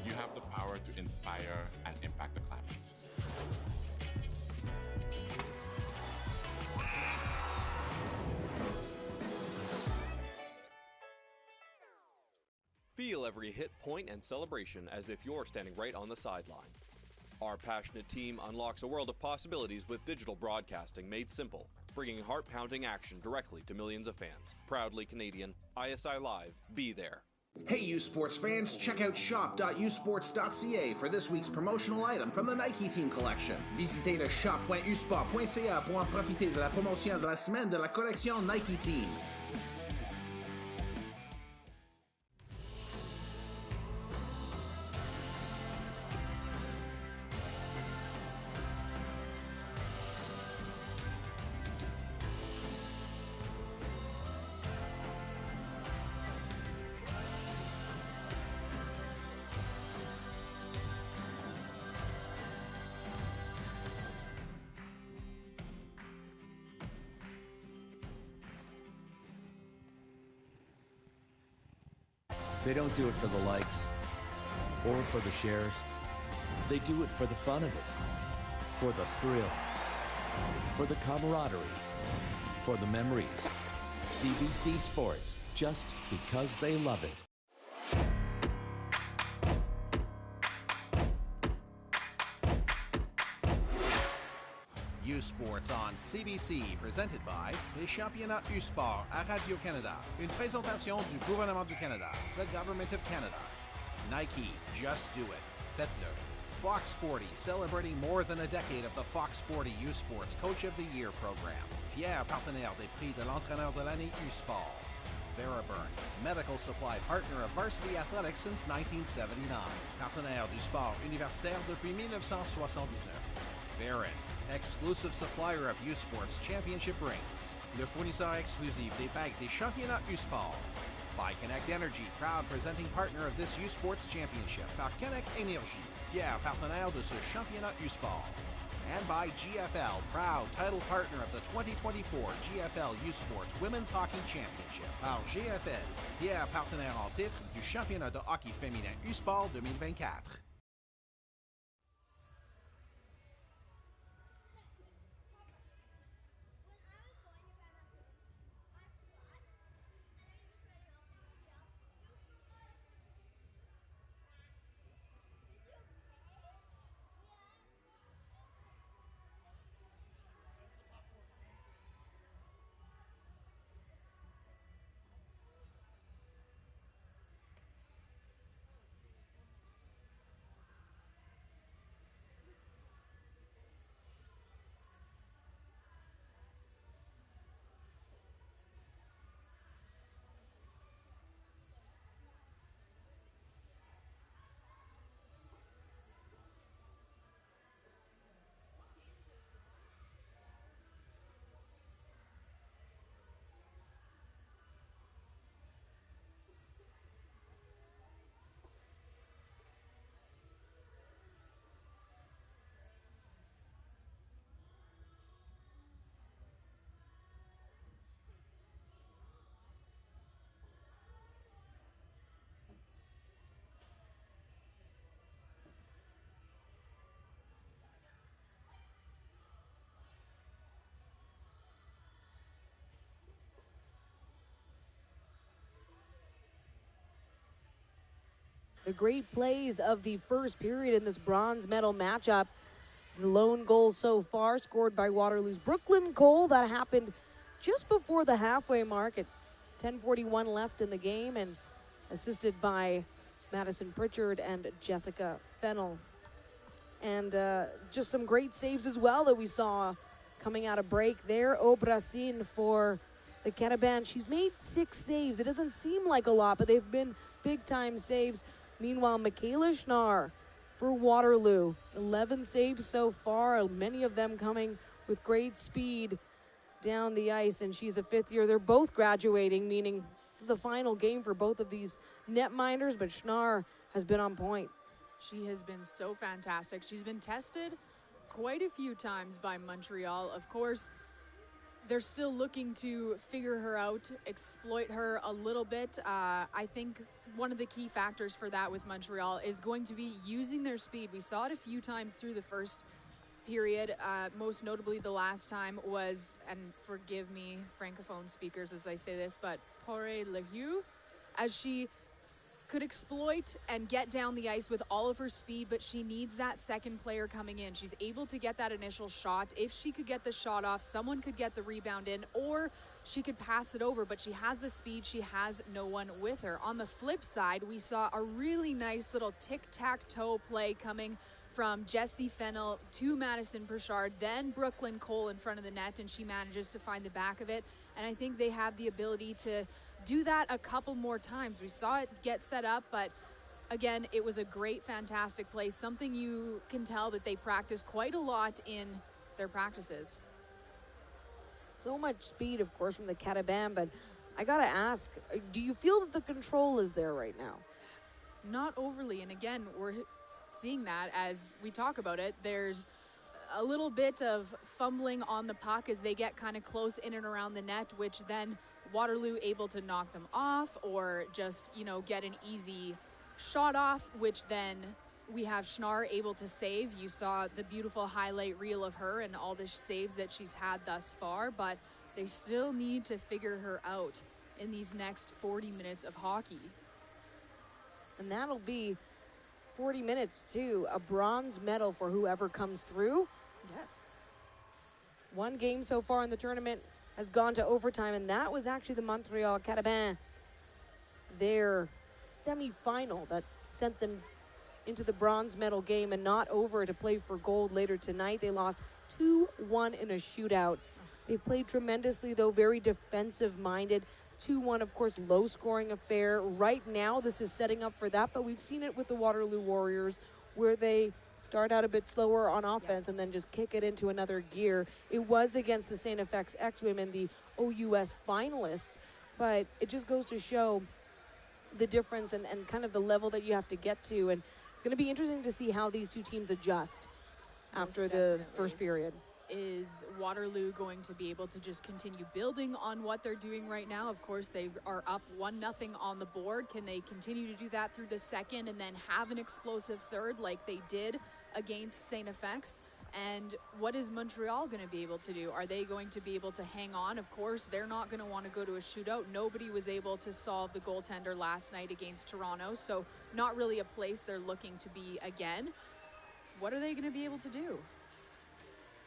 You have the power to inspire and impact the climate. Feel every hit, point, and celebration as if you're standing right on the sideline. Our passionate team unlocks a world of possibilities with digital broadcasting made simple, bringing heart-pounding action directly to millions of fans. Proudly Canadian, ISI Live, be there. Hey U Sports fans, check out shop.usports.ca for this week's promotional item from the Nike Team Collection. Visitez le shop.usport.ca pour en profiter de la promotion de la semaine de la collection Nike Team. They don't do it for the likes or for the shares. They do it for the fun of it, for the thrill, for the camaraderie, for the memories. CBC Sports, just because they love it. U Sports on CBC, presented by les championnats U Sport à Radio-Canada. Une présentation du gouvernement du Canada, the Government of Canada. Nike, just do it. Faites-le. Fox 40, celebrating more than a decade of the Fox 40 U Sports Coach of the Year program. Fier partenaire des prix de l'entraîneur de l'année U Sport. Veraburn, medical supply partner of varsity athletics since 1979. Partenaire du sport universitaire depuis 1979. Varen, exclusive supplier of U-Sports championship rings. Le fournisseur exclusif des bagues des championnats U-Sport. By Connect Energy, proud presenting partner of this U-Sports championship. Par Connect Énergie, fier partenaire de ce championnat U-Sport. And by GFL, proud title partner of the 2024 GFL U-Sports Women's Hockey Championship. Par GFL, fier partenaire en titre du championnat de hockey féminin U-Sport 2024. The great plays of the first period in this bronze medal matchup. The lone goal so far scored by Waterloo's Brooklyn Cole. That happened just before the halfway mark at 10:41 left in the game, and assisted by Madison Pritchard and Jessica Fennell. And just some great saves as well that we saw coming out of break there. Obrasin for the Cataban. She's made 6 saves. It doesn't seem like a lot, but they've been big-time saves. Meanwhile, Michaela Schnarr for Waterloo. 11 saves so far, many of them coming with great speed down the ice, and she's a 5th year. They're both graduating, meaning this is the final game for both of these netminders, but Schnarr has been on point. She has been so fantastic. She's been tested quite a few times by Montreal. Of course, they're still looking to figure her out, exploit her a little bit. I think one of the key factors for that with Montreal is going to be using their speed. We saw it a few times through the first period. Most notably the last time was, and forgive me, Francophone speakers as I say this, but Poré Lehieu, as she could exploit and get down the ice with all of her speed, but she needs that second player coming in. She's able to get that initial shot. If she could get the shot off, someone could get the rebound in, or she could pass it over, but she has the speed. She has no one with her. On the flip side, we saw a really nice little tic-tac-toe play coming from Jessie Fennell to Madison Pritchard, then Brooklyn Cole in front of the net, and she manages to find the back of it. And I think they have the ability to do that a couple more times. We saw it get set up, but again, it was a great, fantastic play. Something you can tell that they practice quite a lot in their practices. So much speed, of course, from the Cataban, but I gotta ask, do you feel that the control is there right now? Not overly, and again, we're seeing that as we talk about it. There's a little bit of fumbling on the puck as they get kind of close in and around the net, which then Waterloo able to knock them off or just, you know, get an easy shot off, which then we have Schnarr able to save. You saw the beautiful highlight reel of her and all the saves that she's had thus far, but they still need to figure her out in these next 40 minutes of hockey. And that'll be 40 minutes too. A bronze medal for whoever comes through. Yes. One game so far in the tournament has gone to overtime, and that was actually the Montreal Cataban, their semi-final that sent them into the bronze medal game and not over to play for gold later tonight. They lost 2-1 in a shootout. They played tremendously, though, very defensive-minded. 2-1, of course, low-scoring affair. Right now, this is setting up for that, but we've seen it with the Waterloo Warriors where they start out a bit slower on offense and then just kick it into another gear. It was against the St. FX X-Women, the OUS finalists, but it just goes to show the difference and kind of the level that you have to get to. And it's going to be interesting to see how these two teams adjust after the first period. Is Waterloo going to be able to just continue building on what they're doing right now? Of course, they are up 1-0 on the board. Can they continue to do that through the second and then have an explosive third like they did against St. FX? And what is Montreal going to be able to do? Are they going to be able to hang on? Of course, they're not going to want to go to a shootout. Nobody was able to solve the goaltender last night against Toronto, so not really a place they're looking to be again. What are they going to be able to do?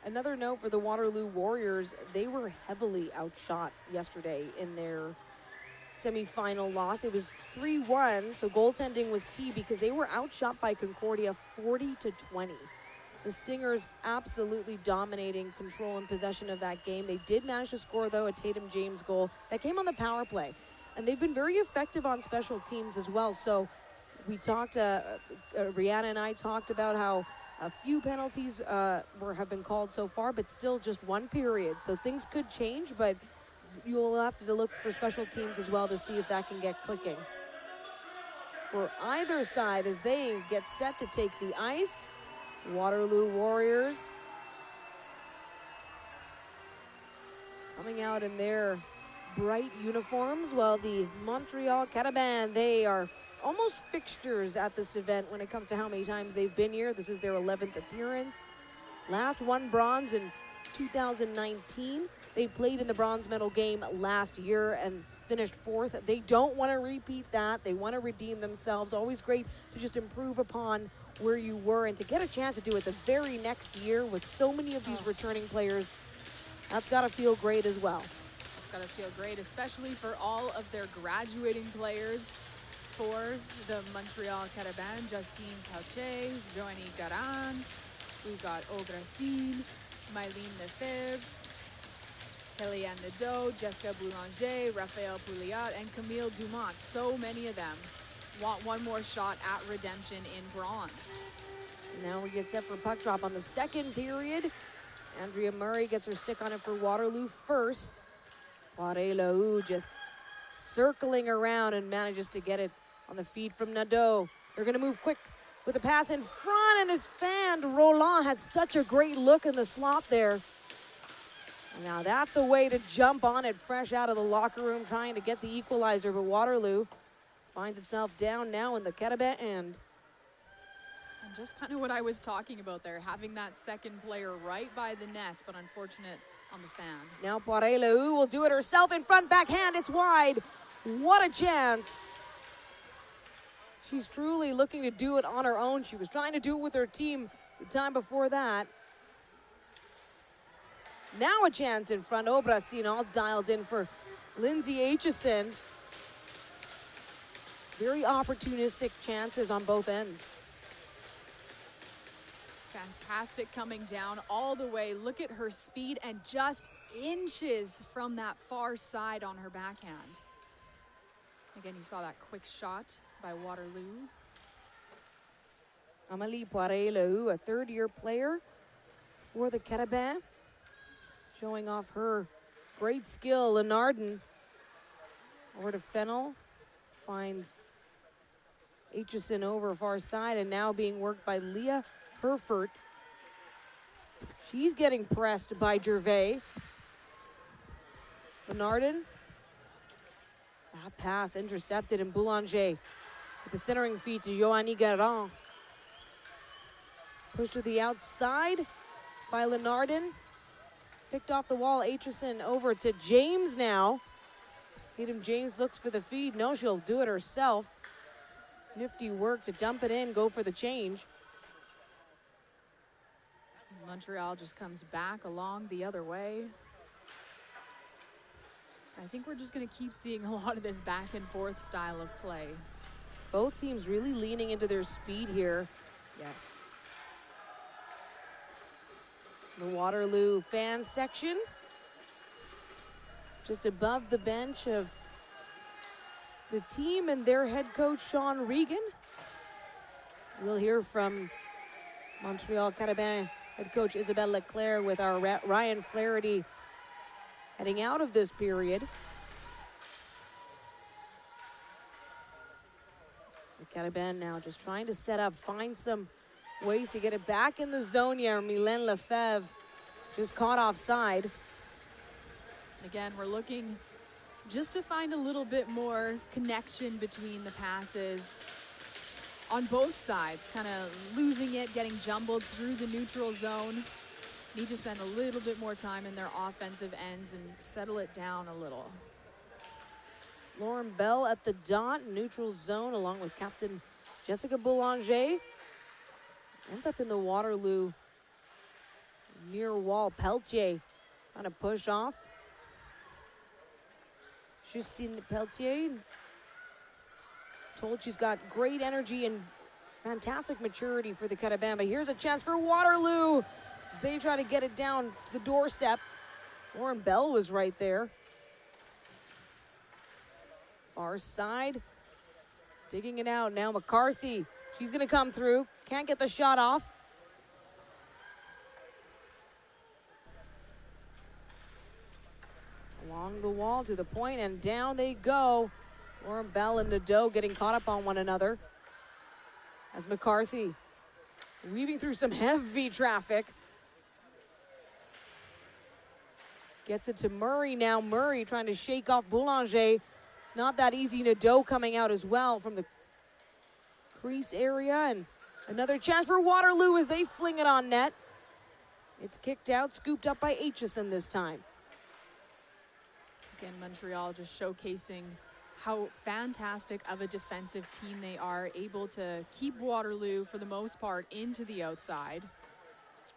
Another note for the Waterloo Warriors, they were heavily outshot yesterday in their semifinal loss. It was 3-1, so goaltending was key because they were outshot by Concordia 40-20. The Stingers absolutely dominating control and possession of that game. They did manage to score, though, a Tatum James goal that came on the power play. And they've been very effective on special teams as well. So we talked, Rihanna and I talked about how a few penalties have been called so far, but still just one period. So things could change, but you'll have to look for special teams as well to see if that can get clicking. For either side, as they get set to take the ice, Waterloo Warriors coming out in their bright uniforms, while the Montreal Carabin, they are almost fixtures at this event when it comes to how many times they've been here. This is their 11th appearance. Last won bronze in 2019. They played in the bronze medal game last year and finished 4th. They don't want to repeat that. They want to redeem themselves. Always great to just improve upon where you were and to get a chance to do it the very next year with so many of these returning players. That's got to feel great as well. It's got to feel great, especially for all of their graduating players for the Montreal Carabin. Justine Pauche, Joanie Garan, we've got Augracine, Mylene Lefebvre, Kellyanne Nadeau, Jessica Boulanger, Raphael Pouliot, and Camille Dumont. So many of them want one more shot at redemption in bronze. Now we get set for puck drop on the second period. Andrea Murray gets her stick on it for Waterloo first. Poirier-Lahou just circling around and manages to get it on the feed from Nadeau. They're going to move quick with a pass in front, and it's fanned. Roland had such a great look in the slot there. And now that's a way to jump on it fresh out of the locker room, trying to get the equalizer, but Waterloo finds itself down now in the Carabin end. And just kind of what I was talking about there, having that second player right by the net, but unfortunate on the fan. Now Poirier-Lahou will do it herself in front, backhand, it's wide. What a chance. She's truly looking to do it on her own. She was trying to do it with her team the time before that. Now a chance in front. Augracine all dialed in for Lindsay Aitchison. Very opportunistic chances on both ends. Fantastic coming down all the way. Look at her speed and just inches from that far side on her backhand. Again, you saw that quick shot by Waterloo. Amélie Poirier-Lahou, a third-year player for the Carabin, showing off her great skill. Lenardin over to Fennell, finds Aitchison over far side, and now being worked by Leah Herford. She's getting pressed by Gervais. Lenardin. That pass intercepted, and Boulanger with the centering feed to Joanie Garan. Pushed to the outside by Lenardin. Picked off the wall. Aitchison over to James now. Tatum James looks for the feed. No, she'll do it herself. Nifty work to dump it in, go for the change. Montreal just comes back along the other way. I think we're just going to keep seeing a lot of this back and forth style of play. Both teams really leaning into their speed here. Yes. The Waterloo fan section. Just above the bench of the team and their head coach, Sean Regan. We'll hear from Montreal Carabin head coach Isabelle Leclerc with our Ryan Flaherty heading out of this period. The Carabin now just trying to set up, find some ways to get it back in the zone here. Mylène Lefebvre just caught offside. Again, we're looking just to find a little bit more connection between the passes on both sides, kind of losing it, getting jumbled through the neutral zone. Need to spend a little bit more time in their offensive ends and settle it down a little. Lauren Bell at the dot, neutral zone, along with captain Jessica Boulanger. Ends up in the Waterloo near wall. Pelletier trying to push off. Justine Pelletier, told she's got great energy and fantastic maturity for the Carabin. But here's a chance for Waterloo as they try to get it down to the doorstep. Lauren Bell was right there. Far side, digging it out now. McCarthy, she's gonna come through. Can't get the shot off. Along the wall to the point, and down they go. Lauren Bell and Nadeau getting caught up on one another. As McCarthy weaving through some heavy traffic. Gets it to Murray now. Murray trying to shake off Boulanger. It's not that easy. Nadeau coming out as well from the crease area. And another chance for Waterloo as they fling it on net. It's kicked out, scooped up by Aitchison this time. Again, Montreal just showcasing how fantastic of a defensive team they are, able to keep Waterloo, for the most part, into the outside.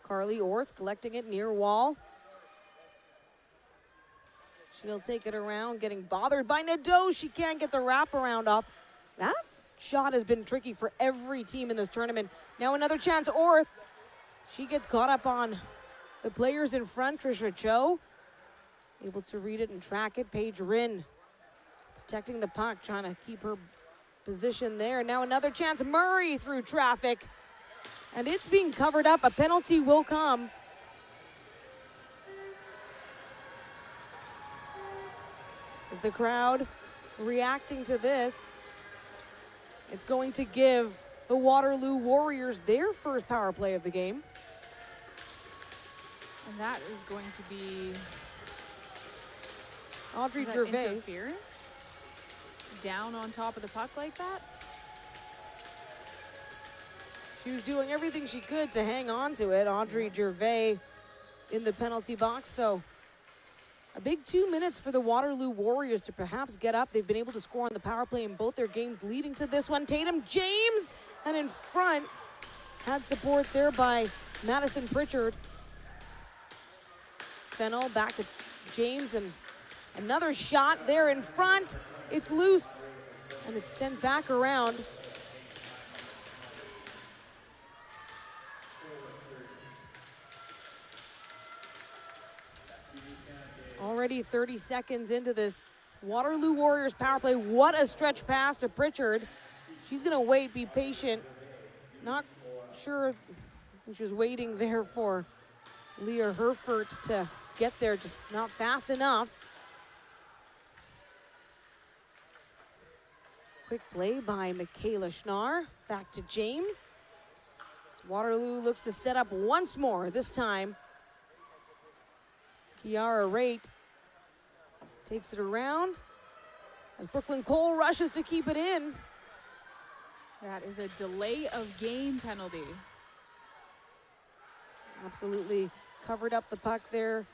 Carly Orth collecting it near wall. She'll take it around, getting bothered by Nadeau. She can't get the wraparound off. That shot has been tricky for every team in this tournament. Now another chance, Orth. She gets caught up on the players in front. Trisha Cho able to read it and track it. Paige Rinn protecting the puck, trying to keep her position there. Now another chance, Murray through traffic. And it's being covered up. A penalty will come. As the crowd reacting to this, it's going to give the Waterloo Warriors their first power play of the game. And that is going to be Audrey Gervais. Interference? Down on top of the puck like that? She was doing everything she could to hang on to it. Audrey Gervais in the penalty box. So a big 2 minutes for the Waterloo Warriors to perhaps get up. They've been able to score on the power play in both their games leading to this one. Tatum James, and in front, had support there by Madison Pritchard. Fennell back to James, and another shot there in front. It's loose, and it's sent back around. Already 30 seconds into this Waterloo Warriors power play. What a stretch pass to Pritchard. She's gonna wait, be patient. Not sure, I think she was waiting there for Leah Herfert to get there, just not fast enough. Quick play by Michaela Schnarr. Back to James. As Waterloo looks to set up once more, this time Kiara Raitt takes it around as Brooklyn Cole rushes to keep it in. That is a delay of game penalty. Absolutely covered up the puck there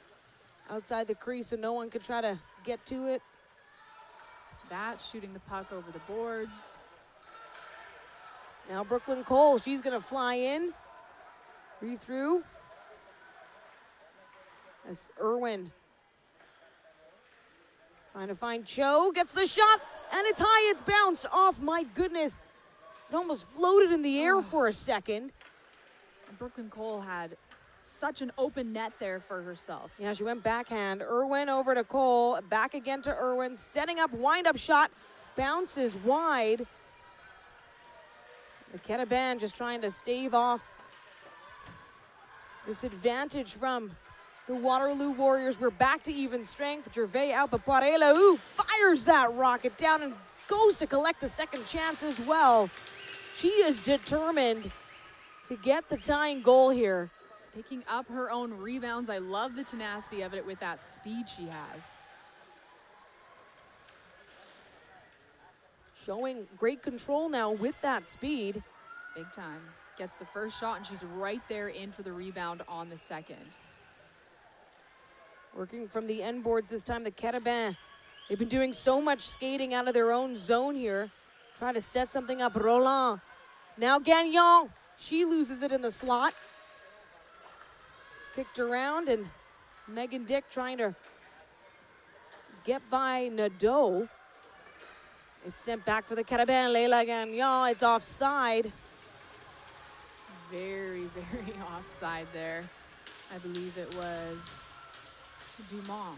outside the crease so no one could try to get to it. That shooting the puck over the boards. Now Brooklyn Cole, she's gonna fly in. Read through. As Irwin trying to find Cho, gets the shot, and it's high, it's bounced off. My goodness, it almost floated in the air for a second. Brooklyn Cole had such an open net there for herself. Yeah, she went backhand. Irwin over to Cole, back again to Irwin, setting up, wind-up shot. bounces wide. The Cataban just trying to stave off this advantage from the Waterloo Warriors. We're back to even strength. Gervais out, but Pointe-Claire fires that rocket down and goes to collect the second chance as well. She is determined to get the tying goal here. Picking up her own rebounds. I love the tenacity of it with that speed she has. Showing great control now with that speed. Big time. Gets the first shot and she's right there in for the rebound on the second. Working from the end boards this time, the Cataban. They've been doing so much skating out of their own zone here. Trying to set something up. Roland. Now Gagnon. She loses it in the slot. It's kicked around and Megan Dick trying to get by Nadeau. It's sent back for the Cataban. Leila Gagnon. It's offside. Very, very offside there. I believe it was Dumont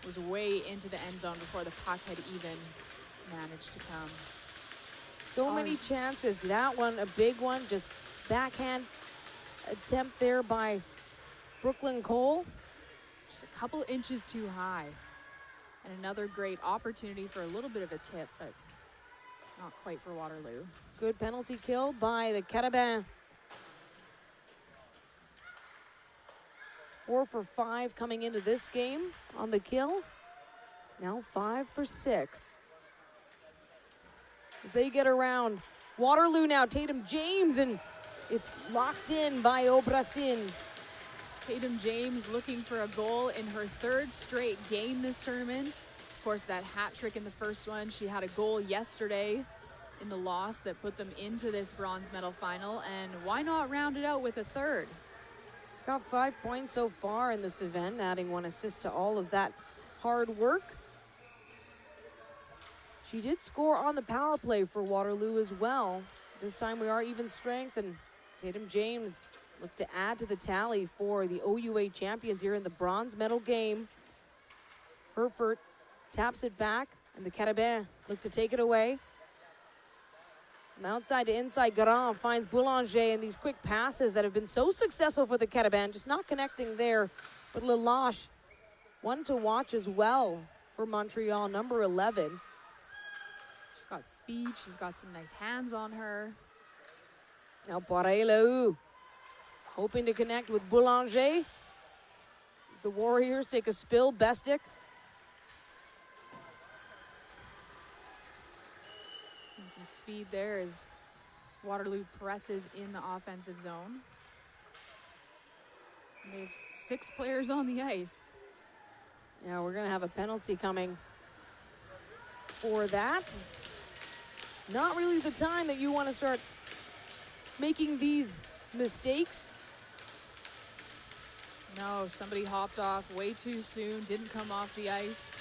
was way into the end zone before the puck had even managed to come. So many chances. That one, a big one, just backhand attempt there by Brooklyn Cole. Just a couple inches too high. And another great opportunity for a little bit of a tip, but not quite for Waterloo. Good penalty kill by the Cataban. 4 for 5 coming into this game on the kill. Now 5 for 6. As they get around Waterloo now, Tatum James, and it's locked in by Obrasin. Tatum James looking for a goal in her third straight game this tournament. Of course, that hat trick in the first one. She had a goal yesterday in the loss that put them into this bronze medal final. And why not round it out with a third? She's got 5 points so far in this event, adding 1 assist to all of that hard work. She did score on the power play for Waterloo as well. This time we are even strength, and Tatum James looked to add to the tally for the OUA champions here in the bronze medal game. Herford taps it back, and the Cataban look to take it away. From outside to inside, Garand finds Boulanger, and these quick passes that have been so successful for the Cataban, just not connecting there. But Lelache, one to watch as well for Montreal, number 11. She's got speed. She's got some nice hands on her. Now Pointe-Claire hoping to connect with Boulanger. As the Warriors take a spill, Bestick. And some speed there as Waterloo presses in the offensive zone. And they have 6 players on the ice. Yeah, we're gonna have a penalty coming for that. Not really the time that you want to start making these mistakes. No, somebody hopped off way too soon, didn't come off the ice.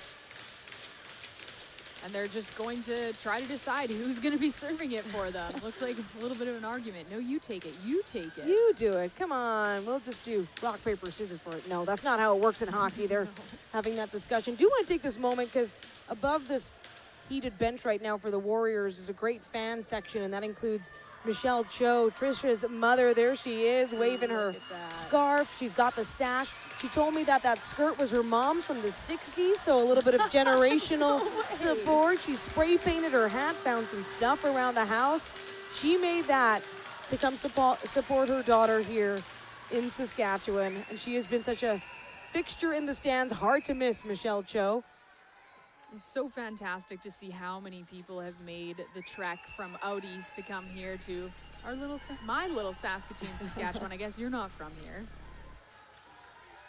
And they're just going to try to decide who's going to be serving it for them. Looks like a little bit of an argument. No, you take it. You take it. You do it. Come on. We'll just do rock, paper, scissors for it. No, that's not how it works in hockey. They're having that discussion. Do want to take this moment because above this heated bench right now for the Warriors is a great fan section, and that includes Michelle Cho, Trisha's mother. There she is, waving her scarf. She's got the sash. She told me that that skirt was her mom's from the 60s, so a little bit of generational support. She spray painted her hat, found some stuff around the house. She made that to come support her daughter here in Saskatchewan, and she has been such a fixture in the stands. Hard to miss, Michelle Cho. It's so fantastic to see how many people have made the trek from out east to come here to my little Saskatoon, Saskatchewan. I guess you're not from here.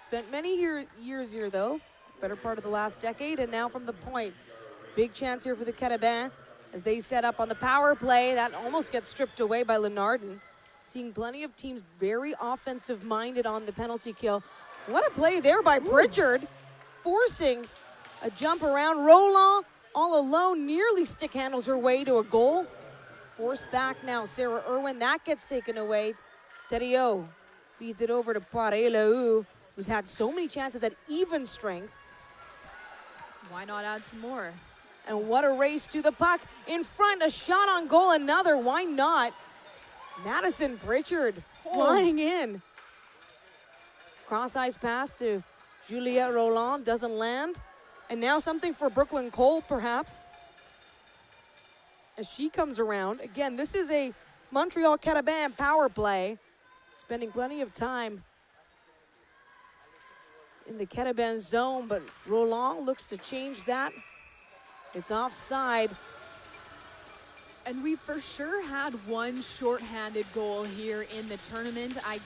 Spent many years here, though. Better part of the last decade, and now from the point. Big chance here for the Cataban as they set up on the power play. That almost gets stripped away by Lenardin. Seeing plenty of teams very offensive-minded on the penalty kill. What a play there by Pritchard, forcing a jump around. Roland all alone, nearly stick handles her way to a goal. Forced back now, Sarah Irwin. That gets taken away. Thériault feeds it over to Pointe-Claire, who's had so many chances at even strength. Why not add some more? And what a race to the puck. In front, a shot on goal, another. Why not? Madison Pritchard flying in. Cross-ice pass to Juliette Roland, doesn't land. And now something for Brooklyn Cole, perhaps. As she comes around. Again, this is a Montreal Carabin power play. Spending plenty of time in the Carabin zone, but Roland looks to change that. It's offside. And we for sure had one shorthanded goal here in the tournament. I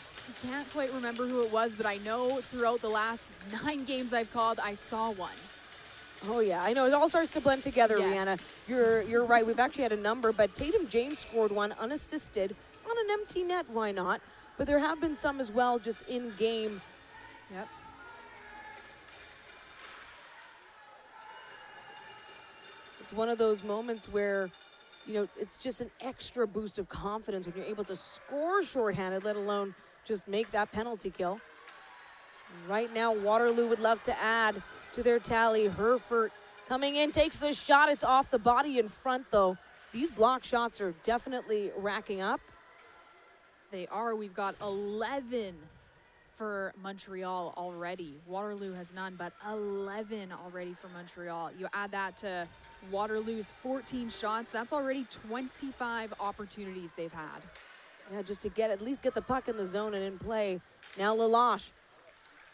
can't quite remember who it was, but I know throughout the last 9 games I've called, I saw one. Oh yeah, I know, it all starts to blend together, Yes. Rihanna. You're right, we've actually had a number, but Tatum James scored one unassisted on an empty net, why not? But there have been some as well just in game. Yep. It's one of those moments where, you know, it's just an extra boost of confidence when you're able to score shorthanded, let alone just make that penalty kill. Right now, Waterloo would love to add to their tally. Herford coming in, takes the shot. It's off the body in front, though. These block shots are definitely racking up. They are. We've got 11 for Montreal already. Waterloo has none, but 11 already for Montreal. You add that to Waterloo's 14 shots, that's already 25 opportunities they've had. Yeah, just to at least get the puck in the zone and in play. Now Lelache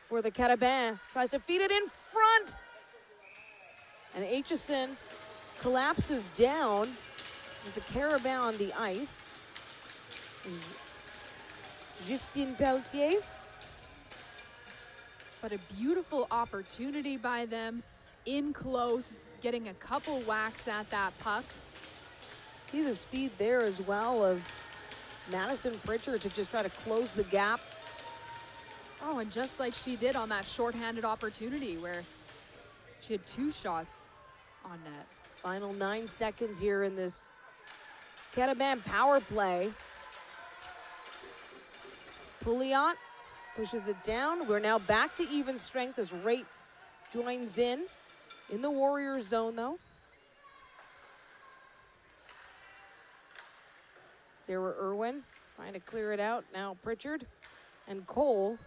for the Carabin. Tries to feed it in front. And Aitchison collapses down. There's a Carabin on the ice. Justine Pelletier. But a beautiful opportunity by them in close, getting a couple whacks at that puck. See the speed there as well of Madison Pritchard to just try to close the gap. Oh, and just like she did on that shorthanded opportunity where she had 2 shots on net. Final 9 seconds here in this Carabin power play. Pouliot pushes it down. We're now back to even strength as Rate joins in the Warriors zone, though. Sarah Irwin trying to clear it out. Now Pritchard and Cole.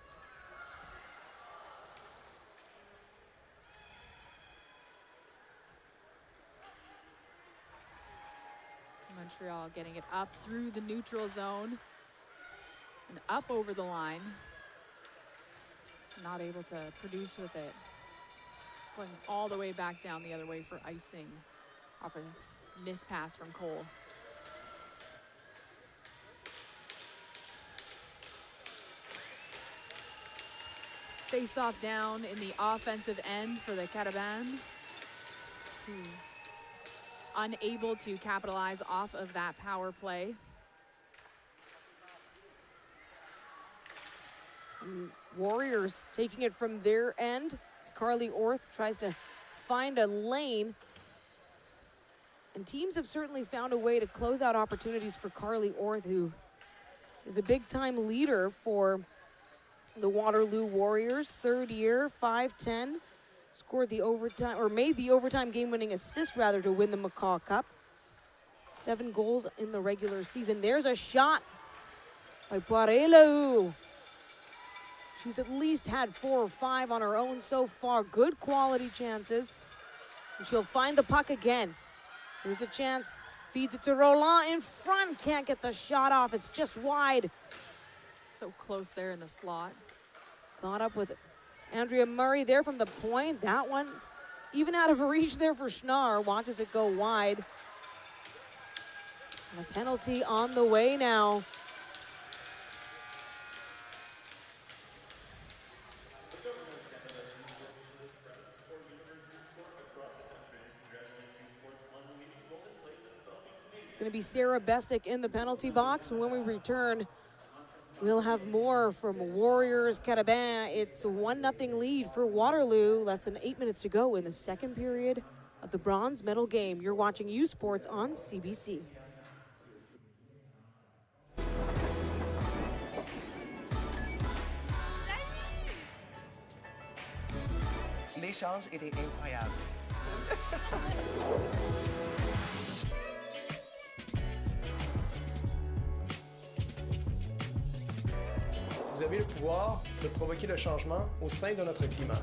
Montreal getting it up through the neutral zone and up over the line. Not able to produce with it. Going all the way back down the other way for icing off a missed pass from Cole. Face off down in the offensive end for the Carabin. Unable to capitalize off of that power play. Warriors taking it from their end. As Carly Orth tries to find a lane. And teams have certainly found a way to close out opportunities for Carly Orth, who is a big-time leader for the Waterloo Warriors. 3rd year, 5'10". Scored the overtime, or made the overtime game-winning assist, rather, to win the McCaw Cup. 7 goals in the regular season. There's a shot by Poirelou. She's at least had 4 or 5 on her own so far. Good quality chances. And she'll find the puck again. Here's a chance. Feeds it to Roland in front. Can't get the shot off. It's just wide. So close there in the slot. Caught up with Andrea Murray there from the point. That one even out of reach there for Schnarr. Watches it go wide. And a penalty on the way now. It's going to be Sarah Bestick in the penalty box. And when we return, we'll have more from Warriors Carabin. It's a 1-0 lead for Waterloo. Less than 8 minutes to go in the second period of the bronze medal game. You're watching U Sports on CBC. L'échange était incroyable. Vous avez le pouvoir de provoquer le changement au sein de notre climat.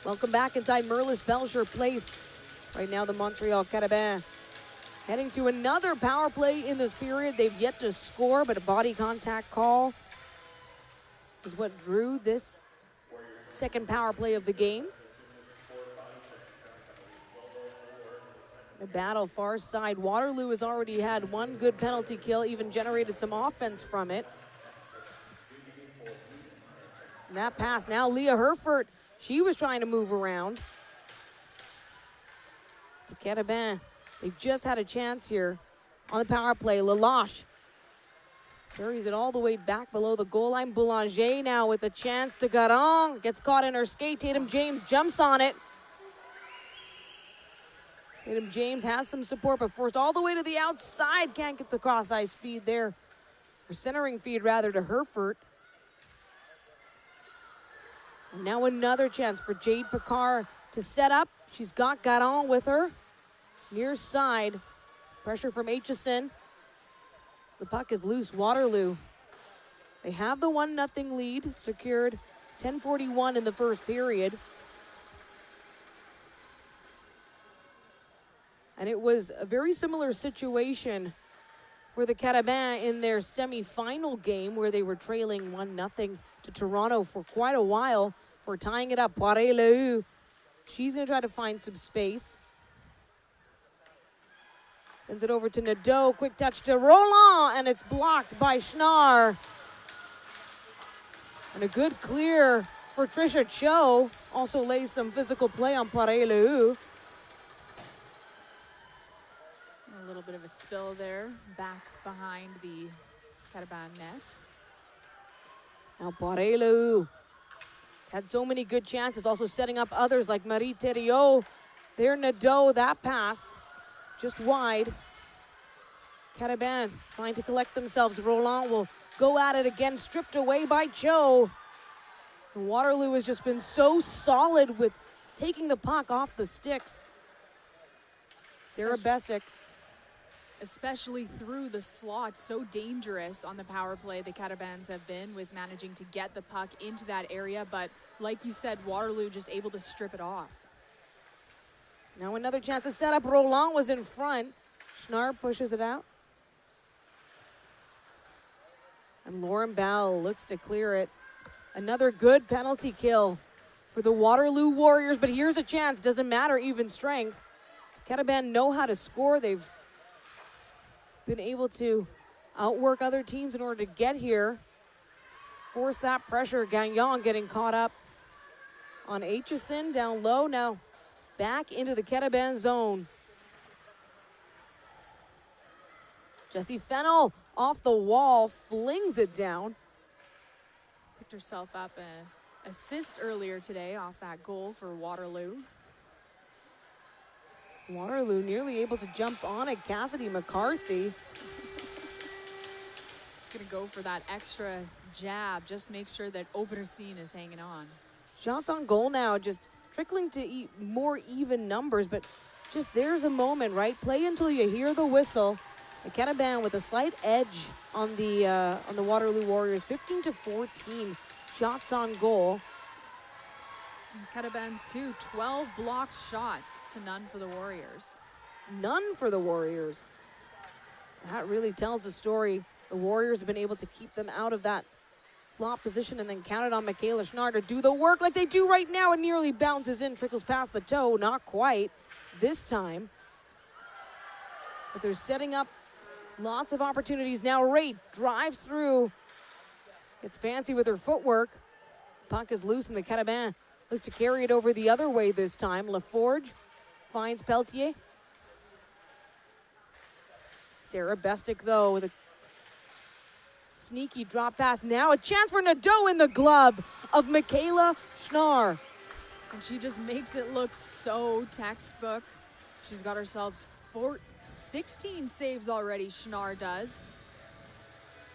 Welcome back inside Merlis Belsher Place. Right now, the Montreal Carabins heading to another power play in this period. They've yet to score, but a body contact call is what drew this second power play of the game. The battle far side. Waterloo has already had one good penalty kill, even generated some offense from it. And that pass now, Leah Herford. She was trying to move around. The Carabins, they just had a chance here on the power play. Lalache carries it all the way back below the goal line. Boulanger now with a chance to Garon. Gets caught in her skate. Tatum James jumps on it. Tatum James has some support, but forced all the way to the outside. Can't get the cross-ice feed there. Or centering feed, rather, to Herford. And now another chance for Jade Picard to set up. She's got Garon with her. Near side. Pressure from Aitchison. As the puck is loose, Waterloo. They have the 1-0 lead, secured 10:41 in the first period. And it was a very similar situation for the Carabins in their semi-final game where they were trailing 1-0 to Toronto for quite a while for tying it up. Pointe-Claire, she's going to try to find some space. Sends it over to Nadeau. Quick touch to Roland, and it's blocked by Schnarr. And a good clear for Trisha Cho. Also lays some physical play on Pointe-Claire. A little bit of a spill there, back behind the Carabin net. Now Pointe-Claire has had so many good chances, also setting up others like Marie Thériault. There Nadeau, that pass just wide. Carabin trying to collect themselves. Roland will go at it again, stripped away by Cho. And Waterloo has just been so solid with taking the puck off the sticks. Sarah Bestick. Especially through the slot, so dangerous on the power play the Carabins have been with managing to get the puck into that area, but like you said, Waterloo just able to strip it off. Now another chance to set up. Roland was in front. Schnarr pushes it out. And Lauren Bell looks to clear it. Another good penalty kill for the Waterloo Warriors, but here's a chance. Doesn't matter, even strength. Carabin know how to score. They've been able to outwork other teams in order to get here. Force that pressure. Gagnon getting caught up on Aitchison down low. Now back into the Carabin zone. Jessie Fennell off the wall, flings it down. Picked herself up an assist earlier today off that goal for Waterloo. Waterloo nearly able to jump on it. Cassidy McCarthy. Gonna go for that extra jab. Just make sure that Oberstein is hanging on. Shots on goal now, just trickling to more even numbers, but just there's a moment, right? Play until you hear the whistle. The Carabin with a slight edge on the Waterloo Warriors, 15-14 shots on goal. Carabins too, 12 blocked shots to none for the Warriors. None for the Warriors. That really tells the story. The Warriors have been able to keep them out of that slot position and then counted on Michaela Schnarr to do the work like they do right now, and nearly bounces in, trickles past the toe. Not quite this time. But they're setting up Lots of opportunities now. Rate drives through. Gets fancy with her footwork. Puck is loose in the Carabin. Look to carry it over the other way this time. LaForge finds Pelletier. Sarah Bestick, though, with a sneaky drop pass. Now a chance for Nadeau in the glove of Michaela Schnarr. And she just makes it look so textbook. She's got herself 16 saves already, Schnarr does.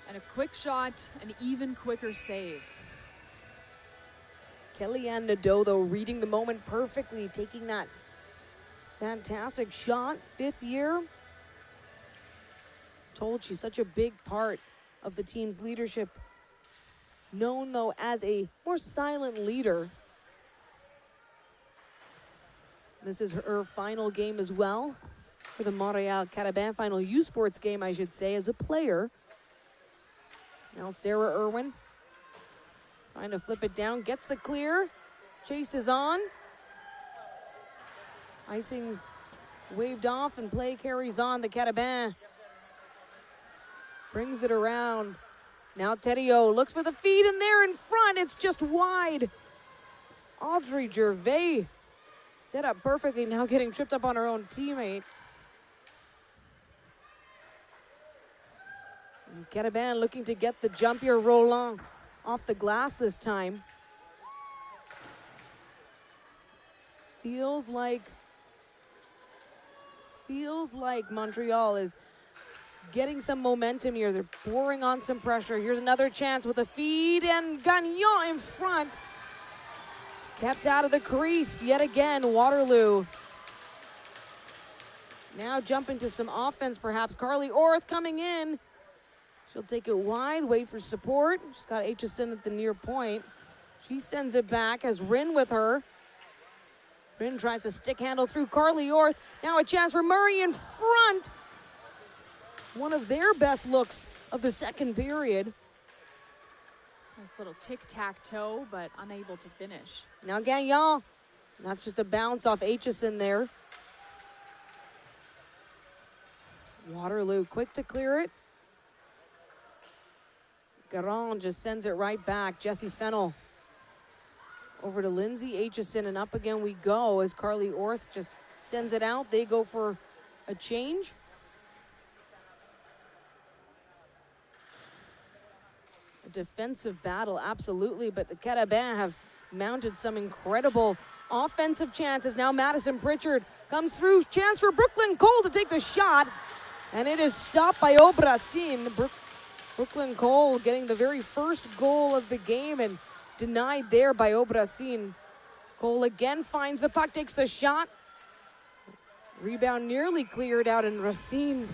And a quick shot, an even quicker save. Kellyanne Nadeau, though, reading the moment perfectly, taking that fantastic shot, 5th year. Told she's such a big part of the team's leadership. Known, though, as a more silent leader. This is her final game as well for the Montreal Carabin, final U Sports game, I should say, as a player. Now Sarah Irwin trying to flip it down, gets the clear, chases on. Icing waved off and play carries on. The Carabin brings it around. Now Thériault looks for the feed, and there in front, it's just wide. Audrey Gervais set up perfectly, now getting tripped up on her own teammate. And Carabin looking to get the jump here. Roland off the glass this time. Feels like Montreal is getting some momentum here. They're pouring on some pressure. Here's another chance with a feed, and Gagnon in front. It's kept out of the crease yet again. Waterloo now jumping to some offense perhaps. Carly Orth coming in. She'll take it wide, wait for support. She's got Aitchison at the near point. She sends it back, has Rynn with her. Rynn tries to stick handle through Carly Orth. Now a chance for Murray in front. One of their best looks of the second period. Nice little tic-tac-toe, but unable to finish. Now Gagnon. That's just a bounce off Aitchison there. Waterloo quick to clear it. Garon just sends it right back. Jessie Fennell over to Lindsay Aitchison, and up again we go as Carly Orth just sends it out. They go for a change. A defensive battle, absolutely, but the Carabin have mounted some incredible offensive chances. Now Madison Pritchard comes through. Chance for Brooklyn Cole to take the shot, and it is stopped by Aubracine. Brooklyn Cole getting the very first goal of the game and denied there by Aubracine. Cole again finds the puck, takes the shot. Rebound nearly cleared out, and Racine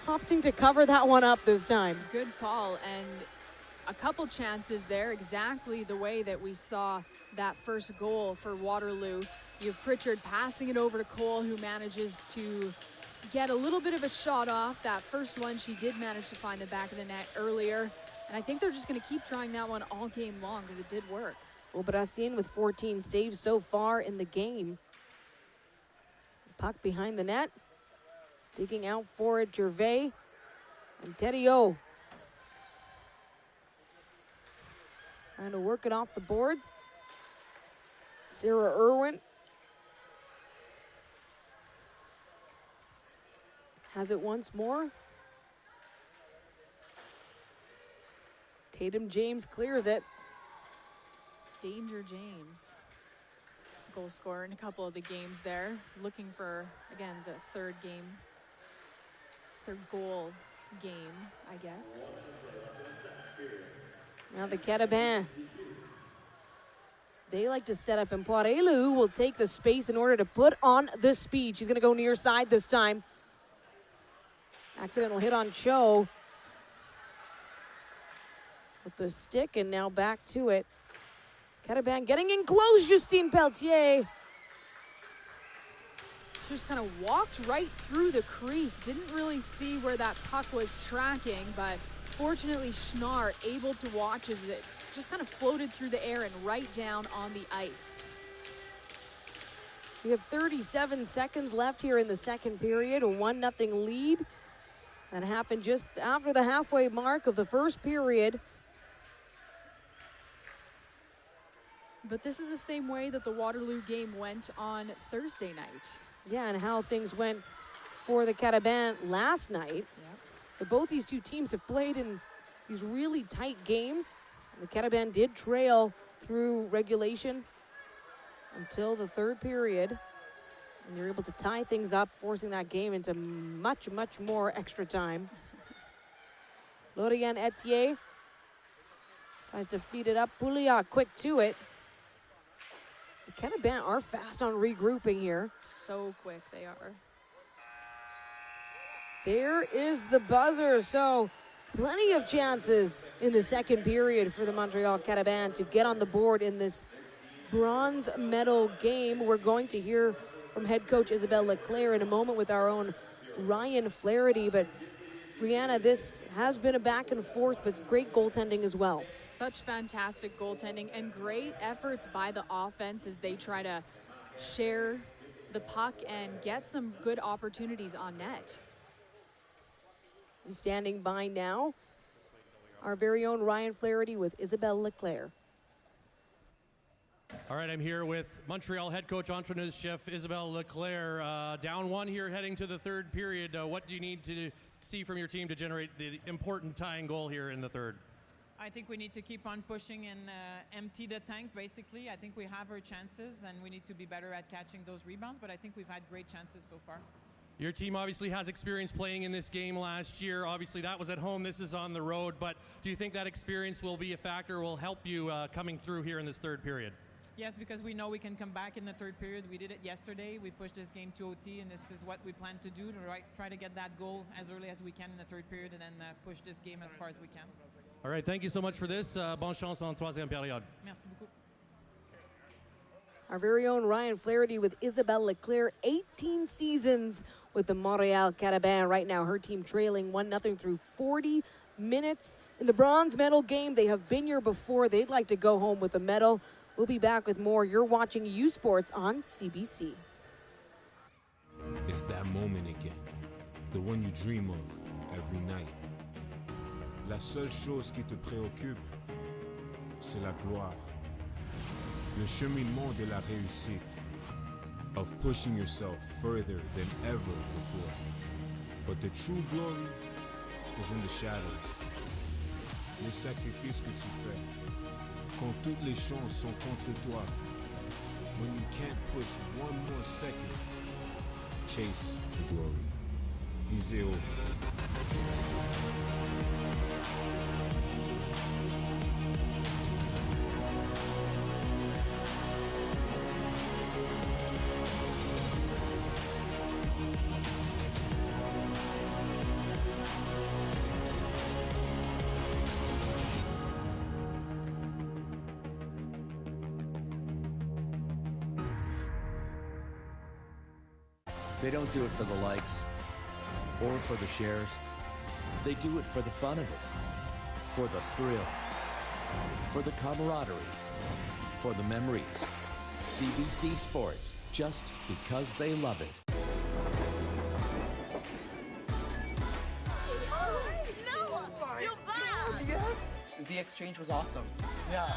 opting to cover that one up this time. Good call, and a couple chances there, exactly the way that we saw that first goal for Waterloo. You have Pritchard passing it over to Cole, who manages to get a little bit of a shot off. That first one, she did manage to find the back of the net earlier. And I think they're just going to keep trying that one all game long because it did work. Aubracine with 14 saves so far in the game. Puck behind the net. Digging out for it, Gervais. And Thériault trying to work it off the boards. Sarah Irwin has it once more. Tatum James clears it. Danger James, goal scorer in a couple of the games there. Looking for, again, the third goal game, I guess. Now the Carabin. They like to set up, and Poirelou will take the space in order to put on the speed. She's going to go near side this time. Accidental hit on Cho with the stick, and now back to it. Carabin getting in close, Justine Pelletier. Just kind of walked right through the crease. Didn't really see where that puck was tracking, but fortunately Schnarr able to watch as it just kind of floated through the air and right down on the ice. We have 37 seconds left here in the second period, a 1-0 lead That happened just after the halfway mark of the first period. But this is the same way that the Waterloo game went on Thursday night. Yeah, and how things went for the Carabin last night. Yep. So both these two teams have played in these really tight games. The Carabin did trail through regulation until the third period. And they're able to tie things up, forcing that game into much, much more extra time. Lauriane Etier tries to feed it up. Pouliot quick to it. The Carabin are fast on regrouping here. So quick they are. There is the buzzer. So plenty of chances in the second period for the Montreal Carabin to get on the board in this bronze medal game. We're going to hear from head coach Isabelle Leclerc in a moment with our own Ryan Flaherty. But Rihanna, this has been a back and forth, but great goaltending as well. Such fantastic goaltending and great efforts by the offense as they try to share the puck and get some good opportunities on net. And standing by now, our very own Ryan Flaherty with Isabelle Leclerc. All right, I'm here with Montreal head coach, entraîneuse-chef Isabelle Leclerc. Down one here heading to the third period. What do you need to see from your team to generate the important tying goal here in the third? I think we need to keep on pushing and empty the tank, basically. I think we have our chances, and we need to be better at catching those rebounds, but I think we've had great chances so far. Your team obviously has experience playing in this game last year. Obviously, that was at home. This is on the road. But do you think that experience will be a factor, will help you coming through here in this third period? Yes, because we know we can come back in the third period. We did it yesterday. We pushed this game to OT, and this is what we plan to do, to try to get that goal as early as we can in the third period and then push this game as far as we can. All right, thank you so much for this. Bonne chance en troisième période. Merci beaucoup. Our very own Ryan Flaherty with Isabelle Leclerc, 18 seasons with the Montreal Carabin. Right now, her team trailing 1-0 through 40 minutes. In the bronze medal game, they have been here before. They'd like to go home with a medal. We'll be back with more. You're watching U Sports on CBC. It's that moment again, the one you dream of every night. La seule chose qui te préoccupe, c'est la gloire. Le cheminement de la réussite, of pushing yourself further than ever before. But the true glory is in the shadows. Les sacrifices que tu fais, quand toutes les chances sont contre toi. When you can't push one more second, chase the glory. Visez haut. They don't do it for the likes or for the shares. They do it for the fun of it, for the thrill, for the camaraderie, for the memories. CBC Sports, just because they love it. The exchange was awesome. Yeah.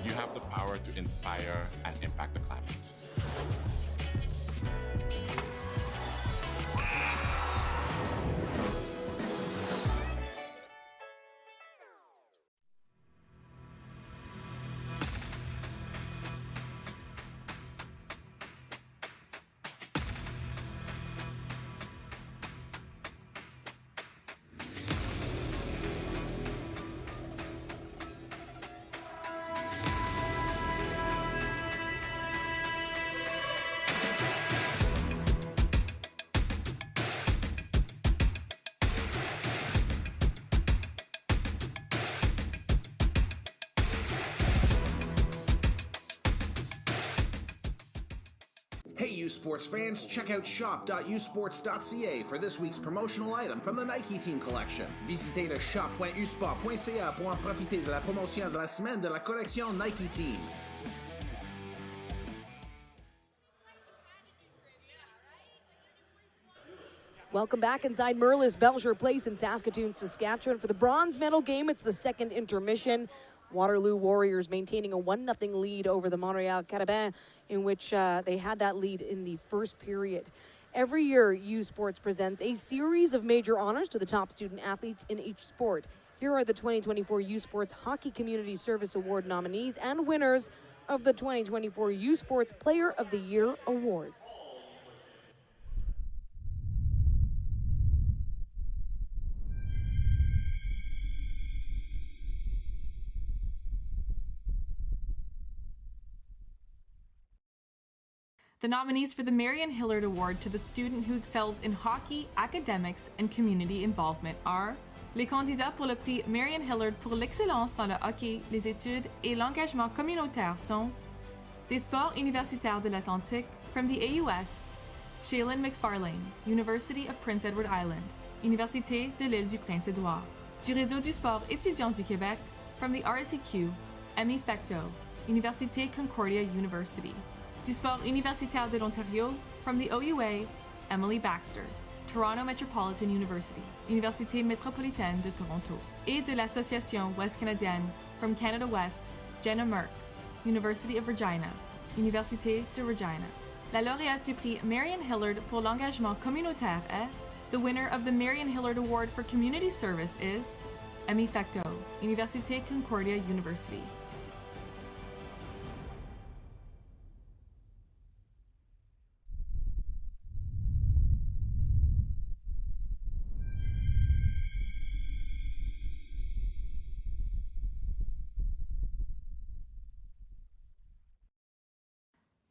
You have the power to inspire and impact the climate. Hey U Sports fans, check out shop.usports.ca for this week's promotional item from the Nike Team Collection. Visitez le shop.usport.ca pour en profiter de la promotion de la semaine de la collection Nike Team. Welcome back inside Merlis Belsher Place in Saskatoon, Saskatchewan. For the bronze medal game, it's the second intermission. Waterloo Warriors maintaining a 1-0 lead over the Montreal Carabins, in which they had that lead in the first period. Every year, U Sports presents a series of major honors to the top student athletes in each sport. Here are the 2024 U Sports Hockey Community Service Award nominees and winners of the 2024 U Sports Player of the Year Awards. The nominees for the Marion Hillard Award to the student who excels in hockey, academics, and community involvement are les candidats pour le prix Marion Hillard pour l'excellence dans le hockey, les études et l'engagement communautaire sont des sports universitaires de l'Atlantique from the AUS, Shaylin McFarlane, University of Prince Edward Island, Université de l'Île du Prince-Édouard. Du réseau du sport étudiant du Québec from the RSEQ, Emmy Fecteau, Université Concordia University. Du sport universitaire de l'Ontario from the OUA, Emily Baxter, Toronto Metropolitan University, Université métropolitaine de Toronto. Et de l'Association Ouest Canadienne from Canada West, Jenna Merck, University of Regina, Université de Regina. La lauréate du prix Marion Hillard pour l'engagement communautaire est the winner of the Marion Hillard Award for Community Service is Emmy Fecteau, Université Concordia University.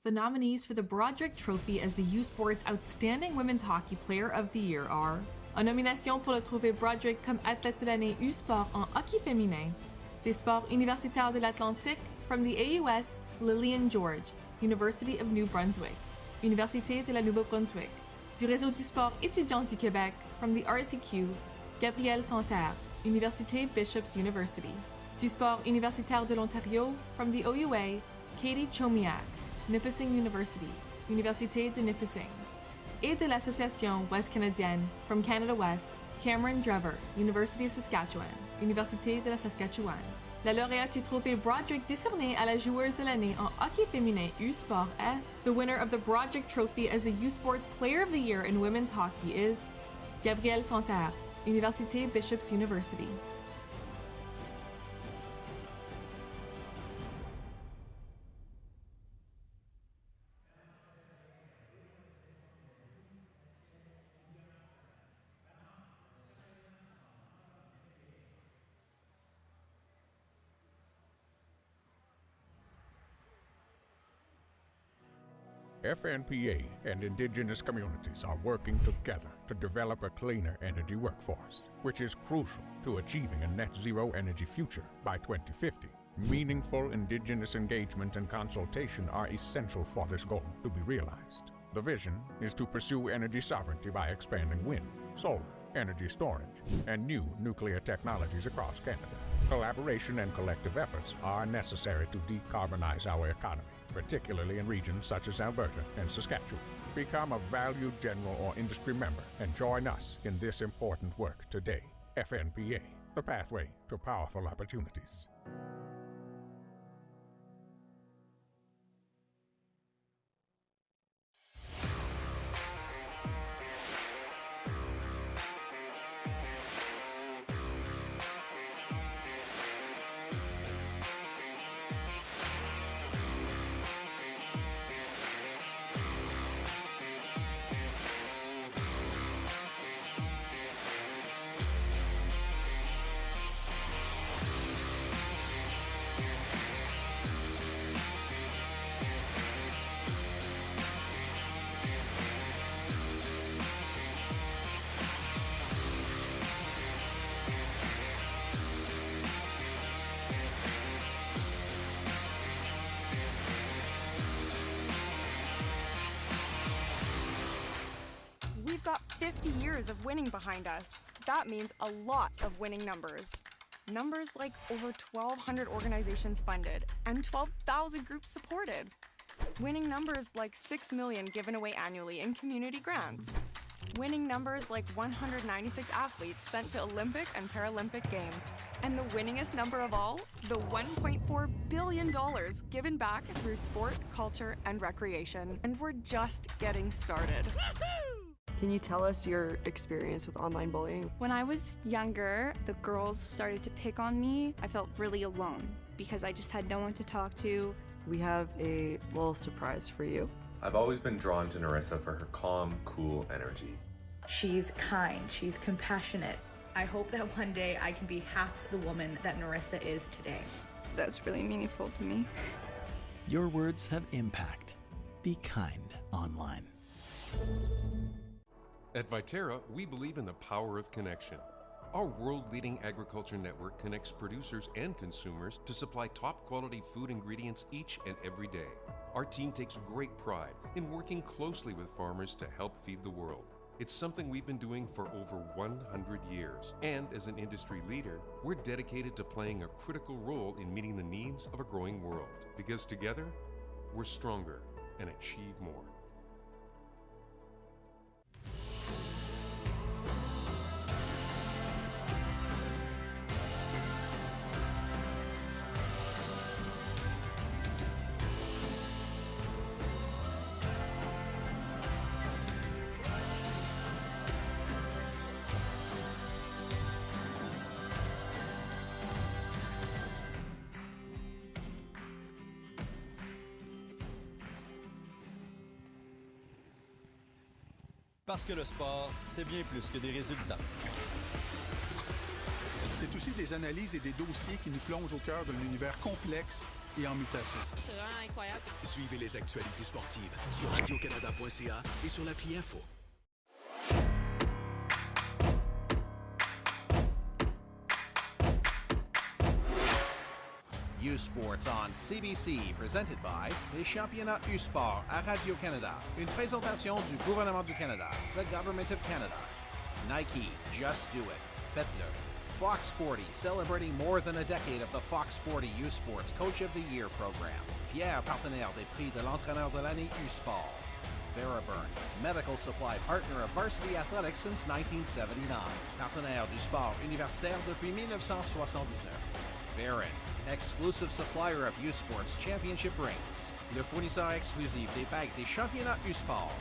The nominees for the Broderick Trophy as the U Sports Outstanding Women's Hockey Player of the Year are en nomination pour le trophée Broderick comme athlète de l'année U Sport en hockey féminin, des sports universitaires de l'Atlantique from the AUS, Lillian George, University of New Brunswick, Université de la Nouveau-Brunswick, du réseau du sport étudiant du Québec from the RSEQ, Gabrielle Santerre, Université Bishop's University, du sport universitaire de l'Ontario from the OUA, Katie Chomiak, Nipissing University, Université de Nipissing. Et de l'Association Ouest Canadienne from Canada West, Cameron Drever, University of Saskatchewan, Université de la Saskatchewan. La lauréate du trophée Broderick décerné à la joueuse de l'année en hockey féminin U-Sport est the winner of the Broderick Trophy as the U-Sports Player of the Year in women's hockey is Gabrielle Santerre, Université Bishop's University. FNPA and Indigenous communities are working together to develop a cleaner energy workforce, which is crucial to achieving a net zero energy future by 2050. Meaningful Indigenous engagement and consultation are essential for this goal to be realized. The vision is to pursue energy sovereignty by expanding wind, solar, energy storage, and new nuclear technologies across Canada. Collaboration and collective efforts are necessary to decarbonize our economy, particularly in regions such as Alberta and Saskatchewan. Become a valued general or industry member and join us in this important work today. FNPA, the pathway to powerful opportunities. We've got 50 years of winning behind us. That means a lot of winning numbers. Numbers like over 1,200 organizations funded and 12,000 groups supported. Winning numbers like $6 million given away annually in community grants. winning numbers like 196 athletes sent to Olympic and Paralympic Games. And the winningest number of all, the $1.4 billion given back through sport, culture, and recreation. And we're just getting started. Can you tell us your experience with online bullying? When I was younger, the girls started to pick on me. I felt really alone because I just had no one to talk to. We have a little surprise for you. I've always been drawn to Narissa for her calm, cool energy. She's kind, she's compassionate. I hope that one day I can be half the woman that Narissa is today. That's really meaningful to me. Your words have impact. Be kind online. At Viterra, we believe in the power of connection. Our world-leading agriculture network connects producers and consumers to supply top-quality food ingredients each and every day. Our team takes great pride in working closely with farmers to help feed the world. It's something we've been doing for over 100 years. And as an industry leader, we're dedicated to playing a critical role in meeting the needs of a growing world. Because together, we're stronger and achieve more. Parce que le sport, c'est bien plus que des résultats. C'est aussi des analyses et des dossiers qui nous plongent au cœur d'un univers complexe et en mutation. C'est vraiment incroyable. Suivez les actualités sportives sur radiocanada.ca et sur l'appli Info. U Sports on CBC, presented by les Championnats U Sport à Radio-Canada. Une présentation du gouvernement du Canada, the Government of Canada. Nike, just do it. Faites-le. Fox 40, celebrating more than a decade of the Fox 40 U Sports Coach of the Year program. Fier partenaire des prix de l'entraîneur de l'année U Sport. Veraburn, medical supply partner of varsity athletics since 1979. Partenaire du sport universitaire depuis 1979. Varin, exclusive supplier of U Sports Championship rings. Le fournisseur exclusif des bagues des championnats U Sport.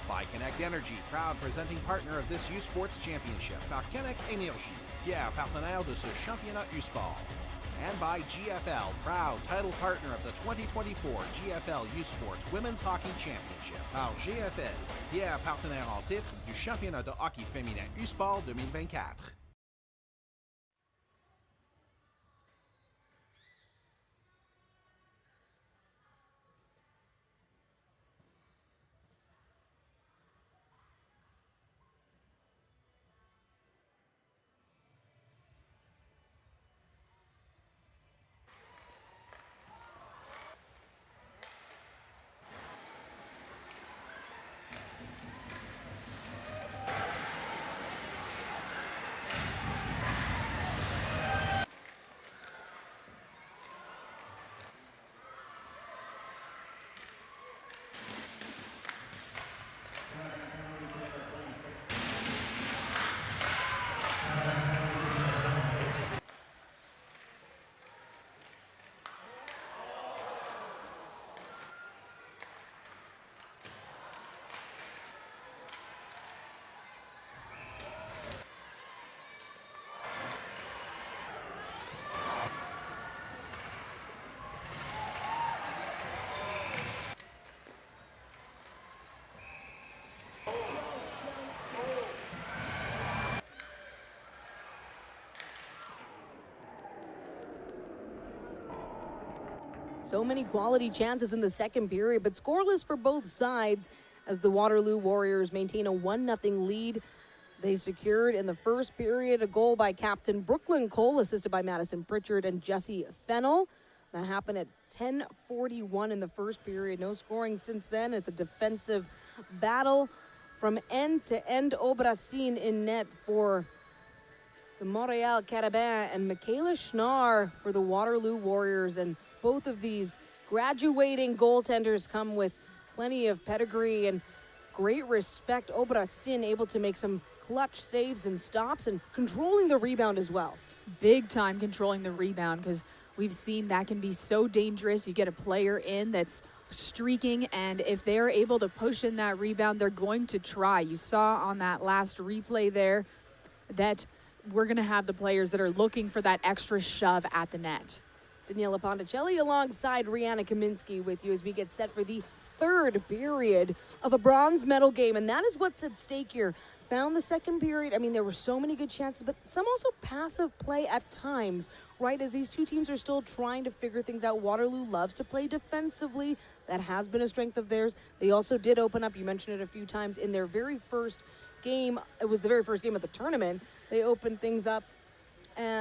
By Connect Energy, proud presenting partner of this U Sports Championship. Par Connect Énergie, fier partenaire de ce championnat U Sport. And by GFL, proud title partner of the 2024 GFL U Sports Women's Hockey Championship. Par GFL, fier partenaire en titre du championnat de hockey féminin U Sport 2024. So many quality chances in the second period, but scoreless for both sides as the Waterloo Warriors maintain a 1-0 lead. They secured in the first period a goal by captain Brooklyn Cole, assisted by Madison Pritchard and Jesse Fennell. That happened at 10:41 in the first period. No scoring since then. It's a defensive battle from end to end. Obracin in net for the Montreal Carabins and Michaela Schnarr for the Waterloo Warriors. And both of these graduating goaltenders come with plenty of pedigree and great respect. Obrasin able to make some clutch saves and stops and controlling the rebound as well. Big time controlling the rebound, because we've seen that can be so dangerous. You get a player in that's streaking, and if they're able to push in that rebound, they're going to try. You saw on that last replay there that we're going to have the players that are looking for that extra shove at the net. Daniela Ponticelli alongside Rihanna Kaminsky with you as we get set for the third period of a bronze medal game, and that is what's at stake here. Found the second period. I mean, there were so many good chances, but some also passive play at times, right? As these two teams are still trying to figure things out. Waterloo loves to play defensively. That has been a strength of theirs. They also did open up, you mentioned it a few times, in their very first game. It was the very first game of the tournament. They opened things up.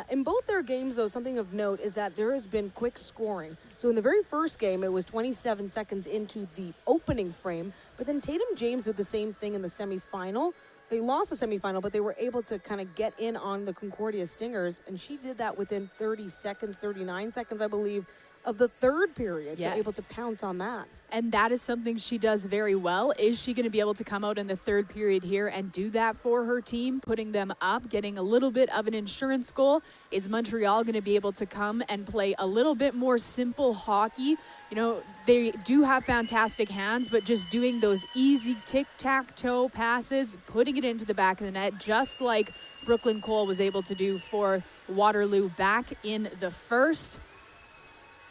In both their games, though, something of note is that there has been quick scoring. So in the very first game, it was 27 seconds into the opening frame, but then Tatum James did the same thing in the semifinal. They lost the semifinal, but they were able to kind of get in on the Concordia Stingers, and she did that within 30 seconds, 39 seconds, I believe, of the third period. Yes. So able to pounce on that. And that is something she does very well. Is she going to be able to come out in the third period here and do that for her team, putting them up, getting a little bit of an insurance goal? Is Montreal going to be able to come and play a little bit more simple hockey? You know, they do have fantastic hands, but just doing those easy tic-tac-toe passes, putting it into the back of the net, just like Brooklyn Cole was able to do for Waterloo back in the first.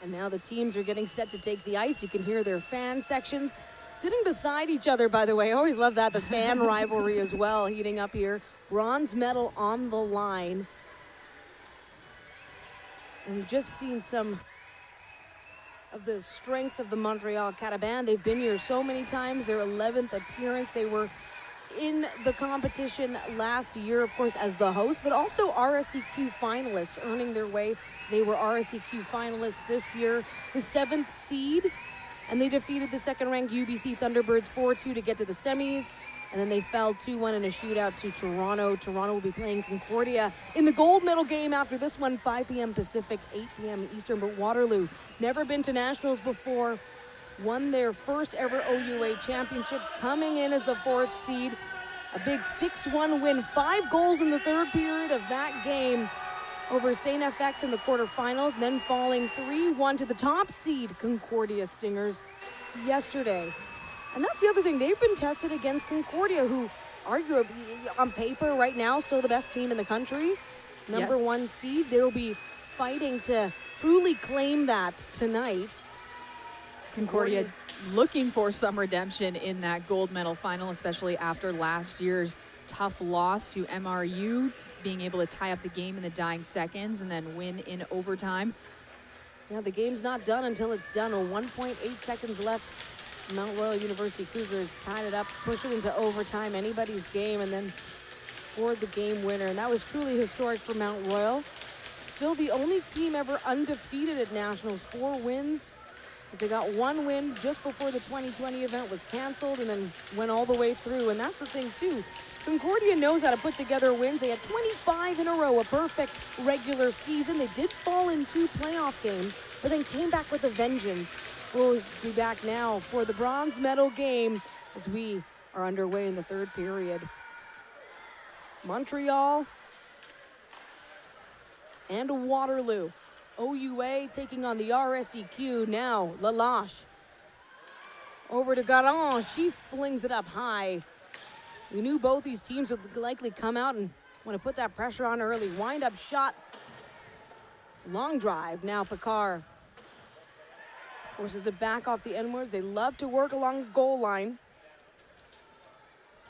And now the teams are getting set to take the ice. You can hear their fan sections sitting beside each other, by the way. I always love that, the fan rivalry as well, heating up here. Bronze medal on the line. And just seen some of the strength of the Montreal Carabins. They've been here so many times. Their 11th appearance. They were in the competition last year, of course, as the host, but also RSEQ finalists, earning their way. They were RSEQ finalists this year, the 7th seed, and they defeated the second-ranked UBC Thunderbirds 4-2 to get to the semis, and then they fell 2-1 in a shootout to Toronto. Toronto will be playing Concordia in the gold medal game after this one, 5 p.m. Pacific, 8 p.m. Eastern, but Waterloo, never been to nationals before, won their first ever OUA championship, coming in as the 4th seed. A big 6-1 win, 5 goals in the third period of that game over St. FX in the quarterfinals, then falling 3-1 to the top seed Concordia Stingers yesterday. And that's the other thing, they've been tested against Concordia, who arguably on paper right now still the best team in the country, number 1 seed. They'll be fighting to truly claim that tonight. Concordia looking for some redemption in that gold medal final, especially after last year's tough loss to MRU, being able to tie up the game in the dying seconds and then win in overtime. Yeah, the game's not done until it's done. 1.8 seconds left. Mount Royal University Cougars tied it up, pushed it into overtime, anybody's game, and then scored the game winner. And that was truly historic for Mount Royal. Still the only team ever undefeated at Nationals, 4 wins. They got 1 win just before the 2020 event was canceled and then went all the way through. And that's the thing, too. Concordia knows how to put together wins. They had 25 in a row, a perfect regular season. They did fall in 2 playoff games, but then came back with a vengeance. We'll be back now for the bronze medal game as we are underway in the third period. Montreal and Waterloo. OUA taking on the RSEQ. Now Lalache over to Garan. She flings it up high. We knew both these teams would likely come out and want to put that pressure on early. Wind up shot. Long drive. Now Picard forces it back off the N-words. They love to work along the goal line.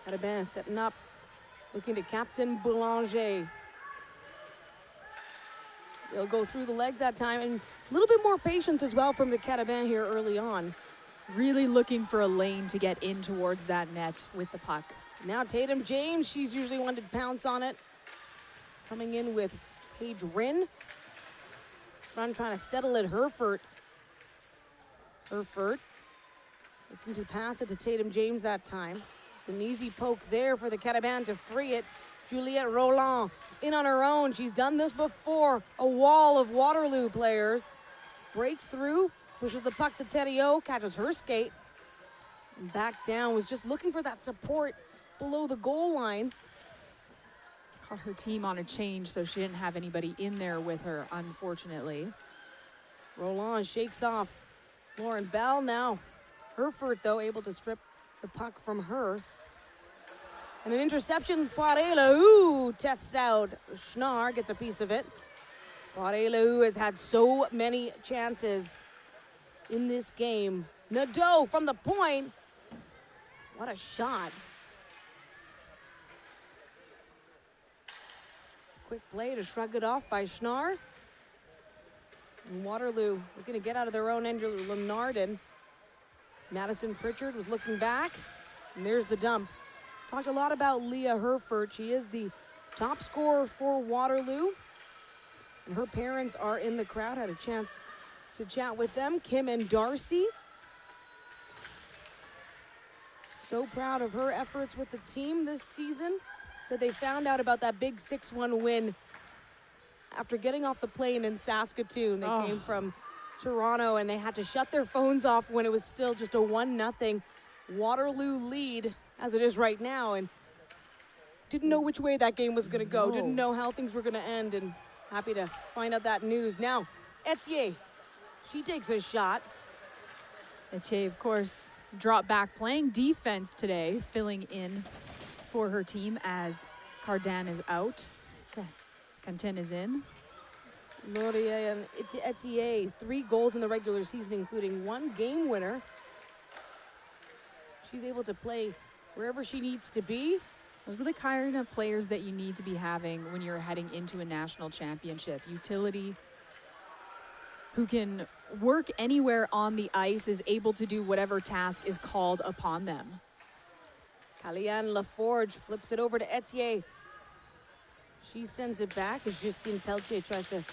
Carabin setting up. Looking to Captain Boulanger. They'll go through the legs that time, and a little bit more patience as well from the Carabin here early on. Really looking for a lane to get in towards that net with the puck. Now Tatum James, she's usually one to pounce on it. Coming in with Paige Rinn. Trying to settle it, Herford. Looking to pass it to Tatum James that time. It's an easy poke there for the Carabin to free it. Juliette Roland in on her own. She's done this before. A wall of Waterloo players. Breaks through, pushes the puck to Thériault, catches her skate. And back down, was just looking for that support below the goal line. Caught her team on a change, so she didn't have anybody in there with her, unfortunately. Roland shakes off Lauren Bell now. Herford, though, able to strip the puck from her. And an interception, Pointe-Claire tests out. Schnarr gets a piece of it. Pointe-Claire has had so many chances in this game. Nadeau from the point. What a shot. Quick play to shrug it off by Schnarr. And Waterloo looking to get out of their own end. Lenardin. Madison Pritchard was looking back. And there's the dump. Talked a lot about Leah Herford. She is the top scorer for Waterloo. And her parents are in the crowd. Had a chance to chat with them, Kim and Darcy. So proud of her efforts with the team this season. Said they found out about that big 6-1 win after getting off the plane in Saskatoon. They came from Toronto and they had to shut their phones off when it was still just a 1-0 Waterloo lead, as it is right now, and didn't know which way that game was going to go. Didn't know how things were going to end, and happy to find out that news. Now, Etier, she takes a shot. Etier, of course, dropped back playing defense today, filling in for her team as Cardan is out. Cantin is in. Laurier and Etier, 3 goals in the regular season, including 1 game winner. She's able to play wherever she needs to be. Those are the kind of players that you need to be having when you're heading into a national championship. Utility, who can work anywhere on the ice, is able to do whatever task is called upon them. Caliane Laforge flips it over to Etier. She sends it back as Justine Pelletier tries to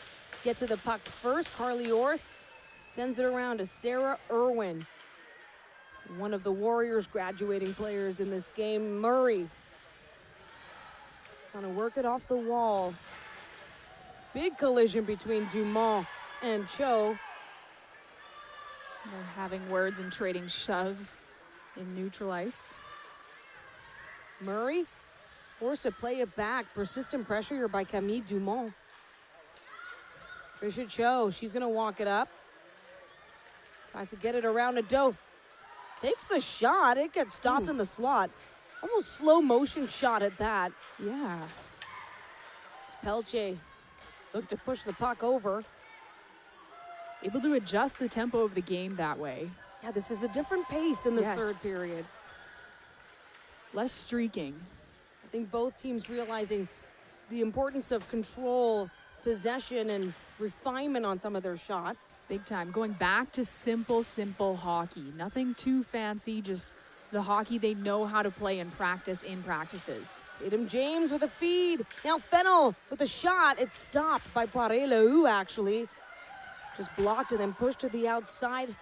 get to the puck first. Carly Orth sends it around to Sarah Irwin. One of the Warriors graduating players in this game. Murray trying to work it off the wall. Big collision between Dumont and Cho. They're having words and trading shoves in neutral ice. Murray forced to play it back. Persistent pressure here by Camille Dumont. Trisha Cho, she's going to walk it up. Tries to get it around to Dof. Takes the shot. It gets stopped in the slot. Almost slow motion shot at that. Yeah. Pelche looked to push the puck over. Able to adjust the tempo of the game that way. Yeah, this is a different pace in this third period. Less streaking. I think both teams realizing the importance of control, possession, and refinement on some of their shots. Big time. Going back to simple hockey. Nothing too fancy, just the hockey they know how to play and practice in practices. Tatum James with a feed. Now Fennell with a shot. It's stopped by Pointe-Claire, actually. Just blocked and then pushed to the outside.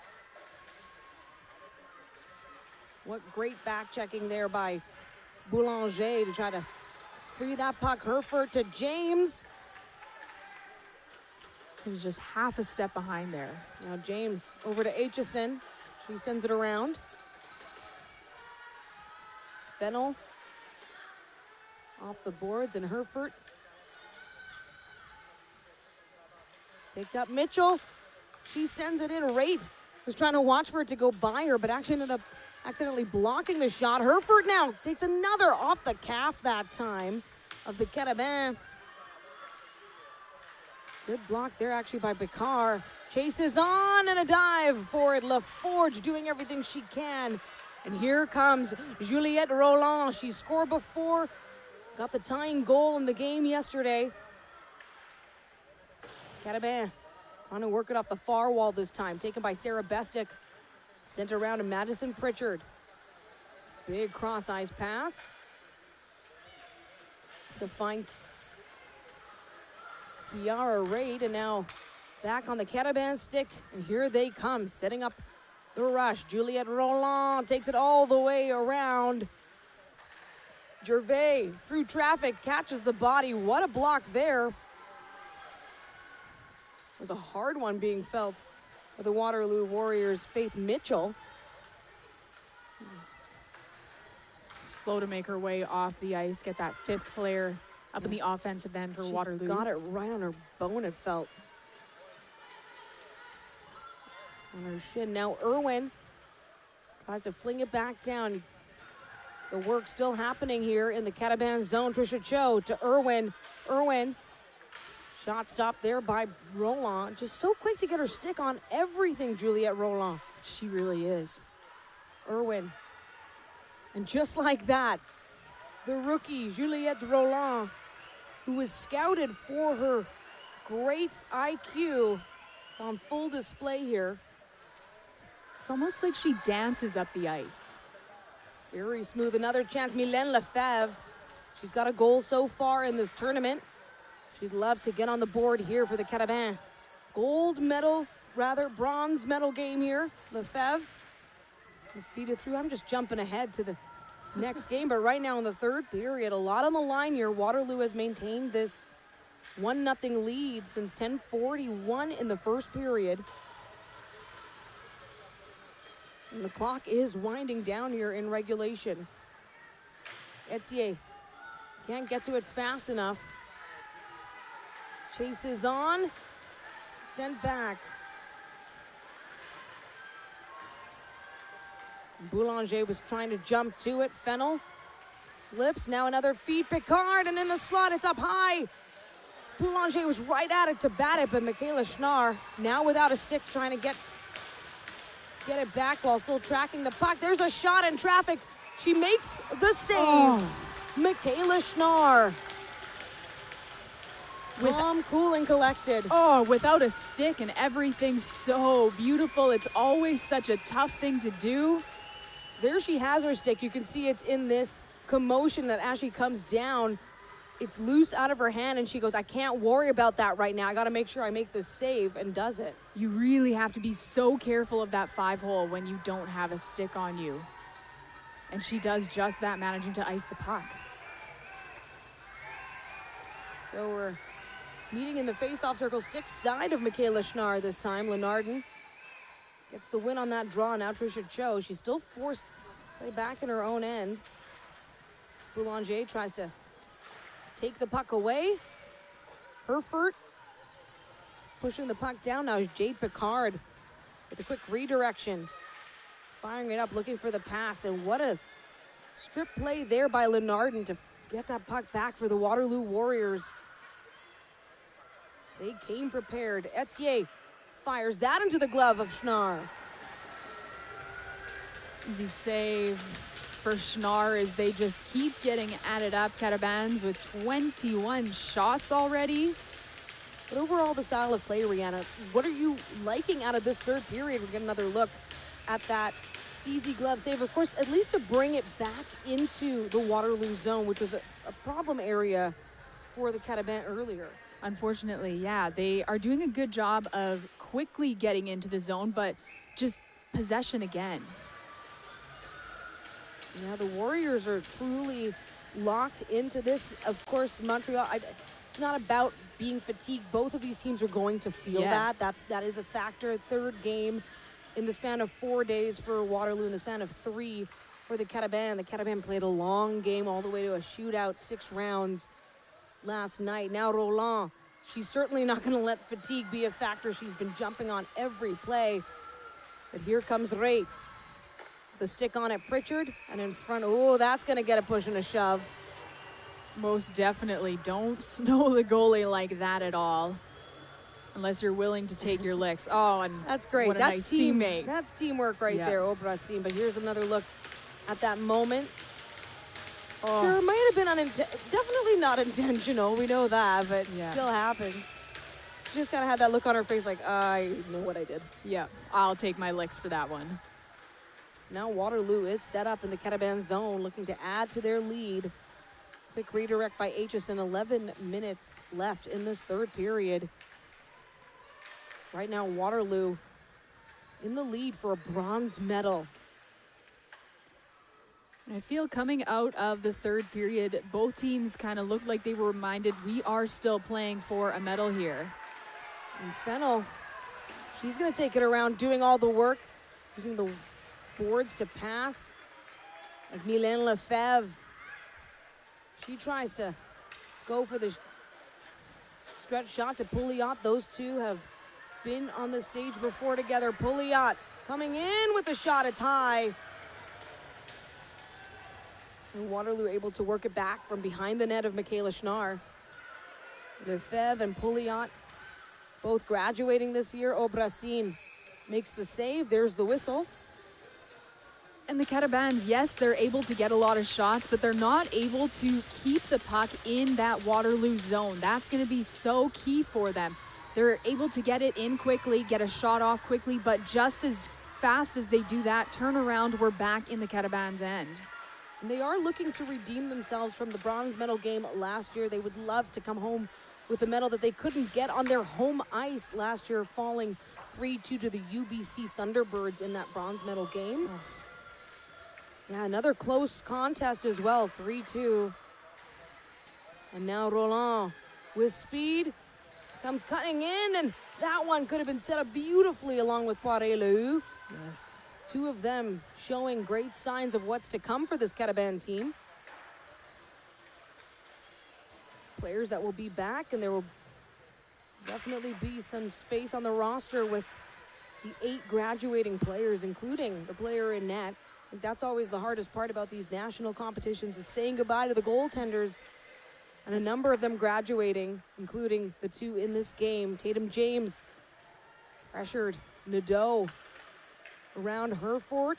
What great back checking there by Boulanger to try to free that puck. Herford to James. He was just half a step behind there. Now James over to Aitchison. She sends it around. Fennell off the boards, and Herford picked up Mitchell. She sends it in. Raitt was trying to watch for it to go by her, but actually ended up accidentally blocking the shot. Herford now takes another off the calf that time of the Carabin. Good block there actually by Picard. Chases on and a dive for it. Laforge doing everything she can. And here comes Juliette Roland. She scored before, got the tying goal in the game yesterday. Carabin trying to work it off the far wall this time. Taken by Sarah Bestick. Sent around to Madison Pritchard. Big cross-ice pass to find Kiara Raitt, and now back on the Carabin stick, and here they come, setting up the rush. Juliette Roland takes it all the way around. Gervais, through traffic, catches the body. What a block there. It was a hard one being felt for the Waterloo Warriors' Faith Mitchell. slow to make her way off the ice, get that fifth player up in the offensive end for Waterloo. Got it right on her bone, it felt. On her shin. Now Irwin tries to fling it back down. The work still happening here in the Cataban zone. Trisha Cho to Irwin. Irwin. Shot stopped there by Roland. Just so quick to get her stick on everything, Juliette Roland. She really is. Irwin. And just like that, the rookie, Juliette Roland, who was scouted for her great IQ, it's on full display here. It's almost like she dances up the ice. Very smooth. Another chance, Mylène Lefebvre. She's got a goal so far in this tournament. She'd love to get on the board here for the Cataban. Bronze medal game here. Lefebvre. Feed it through. I'm just jumping ahead to the next game, but right now in the third period, a lot on the line here. Waterloo has maintained this 1-0 lead since 10:41 in the first period. And the clock is winding down here in regulation. Etier can't get to it fast enough. Chase is on. Sent back. Boulanger was trying to jump to it. Fennel slips. Now another feed. Picard, and in the slot, it's up high. Boulanger was right at it to bat it, but Michaela Schnarr, now without a stick, trying to get it back while still tracking the puck. There's a shot in traffic. She makes the save. Michaela Schnarr. Calm, cool, and collected. Oh, without a stick, and everything's so beautiful. It's always such a tough thing to do. There she has her stick. You can see it's in this commotion that as she comes down, it's loose out of her hand, and she goes, I can't worry about that right now. I got to make sure I make this save, and does it. You really have to be so careful of that 5-hole when you don't have a stick on you. And she does just that, managing to ice the puck. So we're meeting in the face-off circle, stick side of Michaela Schnarr this time. Lenardin gets the win on that draw. Now Trisha Cho, she's still forced way back in her own end. Boulanger tries to take the puck away. Herford pushing the puck down. Now Jade Picard with a quick redirection. Firing it up, looking for the pass. And what a strip play there by Lenardin to get that puck back for the Waterloo Warriors. They came prepared. Etier fires that into the glove of Schnarr. Easy save for Schnarr as they just keep getting added up. Catabans with 21 shots already. But overall, the style of play, Rihanna, what are you liking out of this third period? We'll get another look at that easy glove save. Of course, at least to bring it back into the Waterloo zone, which was a problem area for the Cataban earlier. Unfortunately, yeah, they are doing a good job of quickly getting into the zone, but just possession again. Yeah, the Warriors are truly locked into this. Of course, Montreal, it's not about being fatigued. Both of these teams are going to feel that. That is a factor. Third game in the span of 4 days for Waterloo, in the span of 3 for the Cataban. The Cataban played a long game all the way to a shootout, 6 rounds last night. Now Roland, she's certainly not going to let fatigue be a factor. She's been jumping on every play. But here comes Ray. The stick on it, Pritchard, and in front, oh, that's going to get a push and a shove. Most definitely. Don't snow the goalie like that at all, unless you're willing to take your licks. Oh, and that's great. What a nice teammate. That's teamwork right there, Obrasim. But here's another look at that moment. Oh. Sure, might have been definitely not intentional. We know that, but still happens. She just kind of had that look on her face like, I know what I did. Yeah, I'll take my licks for that one. Now Waterloo is set up in the Cataban zone, looking to add to their lead. Quick redirect by Aitchison. 11 minutes left in this third period. Right now, Waterloo in the lead for a bronze medal. I feel coming out of the third period, both teams kind of looked like they were reminded we are still playing for a medal here. And Fennel, she's going to take it around, doing all the work, using the boards to pass. as Mylène Lefebvre, she tries to go for the stretch shot to Pouliot. Those two have been on the stage before together. Pouliot coming in with the shot. It's high. And Waterloo able to work it back from behind the net of Michaela Schnarr. Lefebvre and Pouliot both graduating this year. Obracine makes the save. There's the whistle. And the Carabins, yes, they're able to get a lot of shots, but they're not able to keep the puck in that Waterloo zone. That's going to be so key for them. They're able to get it in quickly, get a shot off quickly, but just as fast as they do that, turn around, we're back in the Carabins' end. And they are looking to redeem themselves from the bronze medal game last year. They would love to come home with a medal that they couldn't get on their home ice last year, falling 3-2 to the UBC Thunderbirds in that bronze medal game. Oh. Yeah, another close contest as well, 3-2. And now Roland with speed comes cutting in, and that one could have been set up beautifully along with Poirier-Lehou. Yes. Two of them showing great signs of what's to come for this Carabin team. Players that will be back, and there will definitely be some space on the roster with the 8 graduating players, including the player in net. I think that's always the hardest part about these national competitions, is saying goodbye to the goaltenders. And a number of them graduating, including the 2 in this game. Tatum James pressured Nadeau around Herford.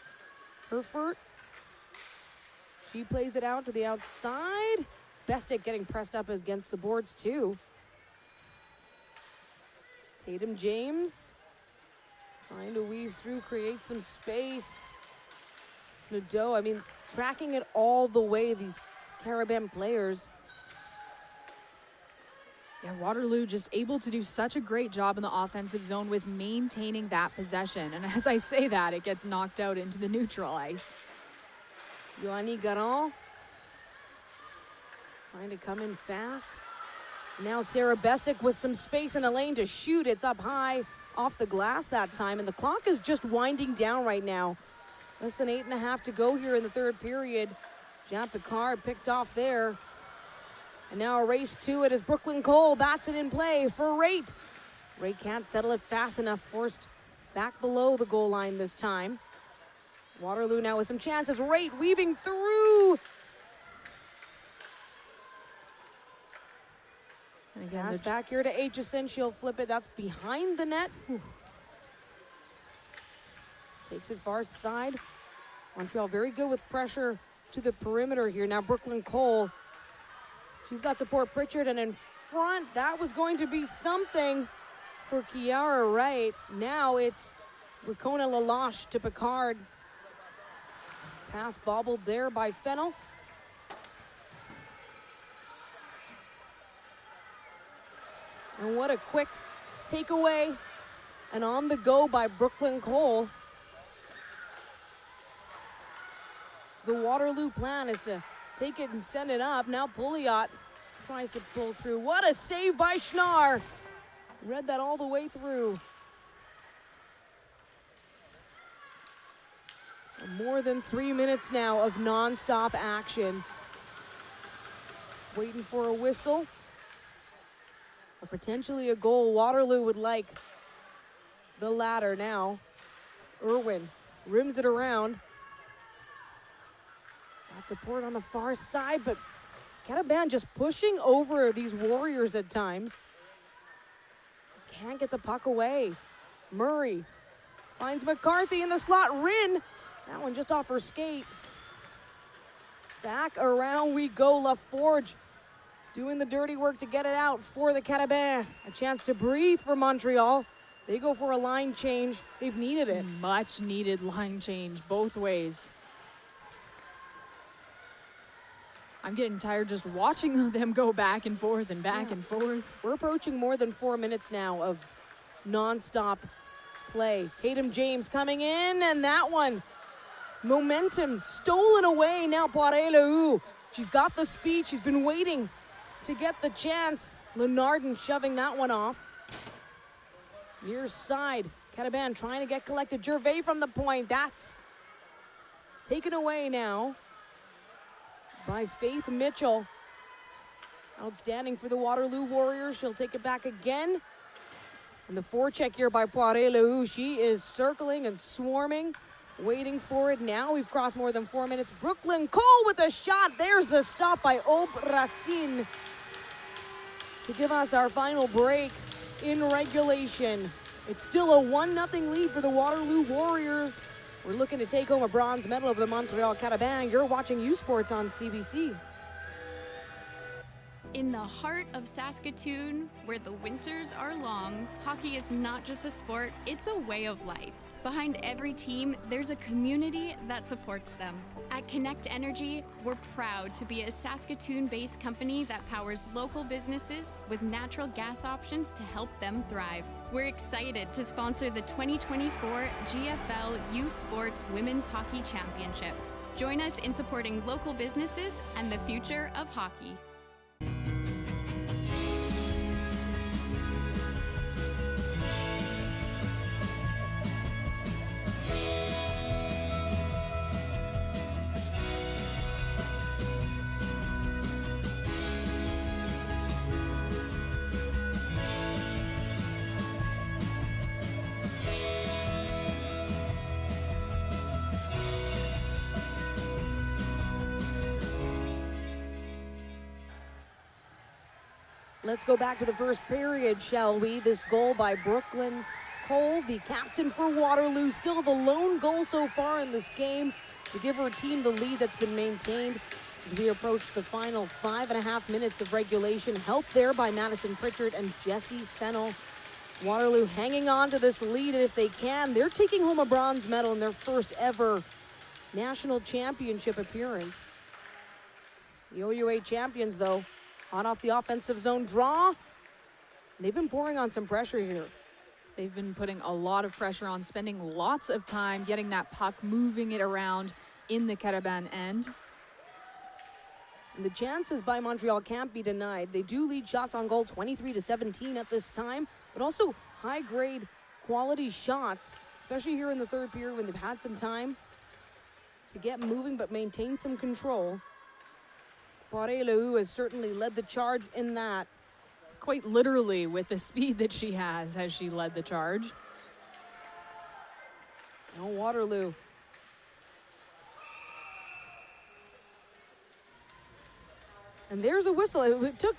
She plays it out to the outside. Bestic getting pressed up against the boards too. Tatum James trying to weave through, create some space. Nadeau, I mean, tracking it all the way, these Carabin players. Yeah, Waterloo just able to do such a great job in the offensive zone with maintaining that possession. And as I say that, it gets knocked out into the neutral ice. Yoanni Garan trying to come in fast. Now Sarah Bestic with some space in a lane to shoot. It's up high off the glass that time, and the clock is just winding down right now. Less than 8.5 to go here in the third period. Jean Picard picked off there. And now a race to it as Brooklyn Cole bats it in play for Raitt. Raitt can't settle it fast enough, forced back below the goal line this time. Waterloo now with some chances. Raitt weaving through. And again, pass back here to Aitchison. She'll flip it. That's behind the net. Whew. Takes it far side. Montreal very good with pressure to the perimeter here. Now Brooklyn Cole. She's got support Pritchard, and in front, that was going to be something for Kiara Wright. Now it's Ricona Lalache to Picard. Pass bobbled there by Fennell. And what a quick takeaway and on the go by Brooklyn Cole. So the Waterloo plan is to take it and send it up. Now Pouliot tries to pull through. What a save by Schnarr. Read that all the way through. More than 3 minutes now of non-stop action. Waiting for a whistle. Or potentially a goal. Waterloo would like the latter now. Irwin rims it around. Got support on the far side, but Carabin just pushing over these Warriors at times. Can't get the puck away. Murray finds McCarthy in the slot. Rin, that one just off her skate. Back around we go. LaForge doing the dirty work to get it out for the Carabin. A chance to breathe for Montreal. They go for a line change. They've needed it. Much needed line change both ways. I'm getting tired just watching them go back and forth and back and forth. We're approaching more than 4 minutes now of nonstop play. Tatum James coming in, and that one, momentum stolen away. Now Poirier-Lehou. She's got the speed. She's been waiting to get the chance. Lenardin shoving that one off. Near side. Carabin trying to get collected. Gervais from the point. That's taken away now. by Faith Mitchell. Outstanding for the Waterloo Warriors. She'll take it back again. And the forecheck here by Pointe-Claire. She is circling and swarming, waiting for it. Now we've crossed more than 4 minutes. Brooklyn Cole with a shot. There's the stop by Aube Racine to give us our final break in regulation. It's still a 1-0 lead for the Waterloo Warriors. We're looking to take home a bronze medal of the Montreal Carabin. You're watching U Sports on CBC. In the heart of Saskatoon, where the winters are long, hockey is not just a sport, it's a way of life. Behind every team, there's a community that supports them. At Connect Energy, we're proud to be a Saskatoon-based company that powers local businesses with natural gas options to help them thrive. We're excited to sponsor the 2024 GFL U Sports Women's Hockey Championship. Join us in supporting local businesses and the future of hockey. Let's go back to the first period, shall we? This goal by Brooklyn Cole, the captain for Waterloo, still the lone goal so far in this game to give her team the lead that's been maintained as we approach the final 5.5 minutes of regulation. Helped there by Madison Pritchard and Jessie Fennell. Waterloo hanging on to this lead, and if they can, they're taking home a bronze medal in their first ever national championship appearance. The OUA champions, though, hot off the offensive zone draw. They've been pouring on some pressure here. They've been putting a lot of pressure on, spending lots of time getting that puck, moving it around in the Carabin end. And the chances by Montreal can't be denied. They do lead shots on goal 23-17 at this time, but also high-grade quality shots, especially here in the third period when they've had some time to get moving but maintain some control. Poirier-Lehoux has certainly led the charge in that. Quite literally with the speed that she has she led the charge. Now Waterloo. And there's a whistle. It took,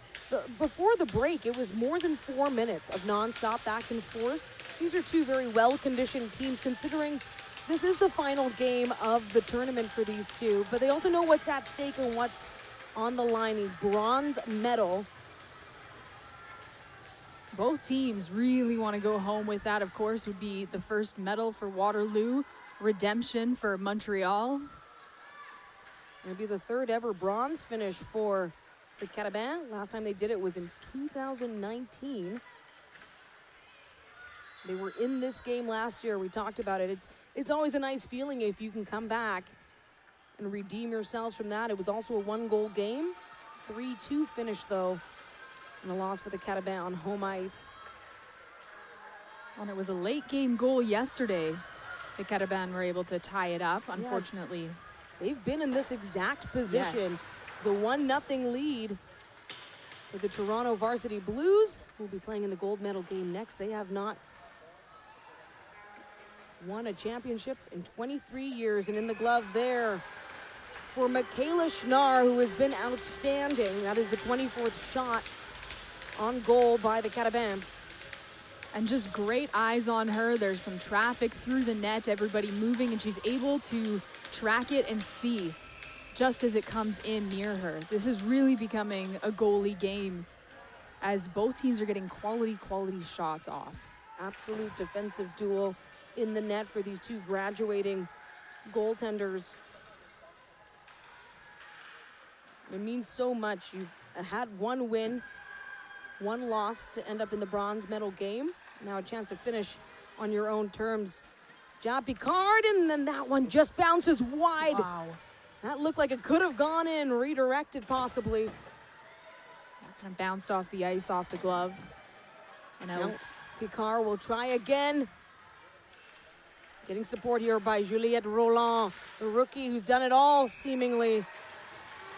before the break, it was more than 4 minutes of nonstop back and forth. These are two very well-conditioned teams, considering this is the final game of the tournament for these two. But they also know what's at stake and what's on the line. A bronze medal. Both teams really want to go home with that. Of course, would be the first medal for Waterloo, redemption for Montreal. It'll be the third ever bronze finish for the Carabin. Last time they did it was in 2019. They were in this game last year. We talked about it. It's always a nice feeling if you can come back and redeem yourselves from that. It was also a 1-goal game. 3-2 finish, though, and a loss for the Carabin on home ice. And it was a late game goal yesterday. The Carabin were able to tie it up, unfortunately. Yeah. They've been in this exact position. Yes. It's a 1-0 lead for the Toronto Varsity Blues, who will be playing in the gold medal game next. They have not won a championship in 23 years. And in the glove there for Michaela Schnarr, who has been outstanding. That is the 24th shot on goal by the Carabin. And just great eyes on her. There's some traffic through the net, everybody moving, and she's able to track it and see just as it comes in near her. This is really becoming a goalie game as both teams are getting quality shots off. Absolute defensive duel in the net for these two graduating goaltenders. It means so much. You've had one win, one loss to end up in the bronze medal game. Now a chance to finish on your own terms. John Picard, and then that one just bounces wide. Wow. That looked like it could have gone in, redirected possibly. That kind of bounced off the ice, off the glove, and out. Now, Picard will try again. Getting support here by Juliette Roland, the rookie who's done it all, seemingly.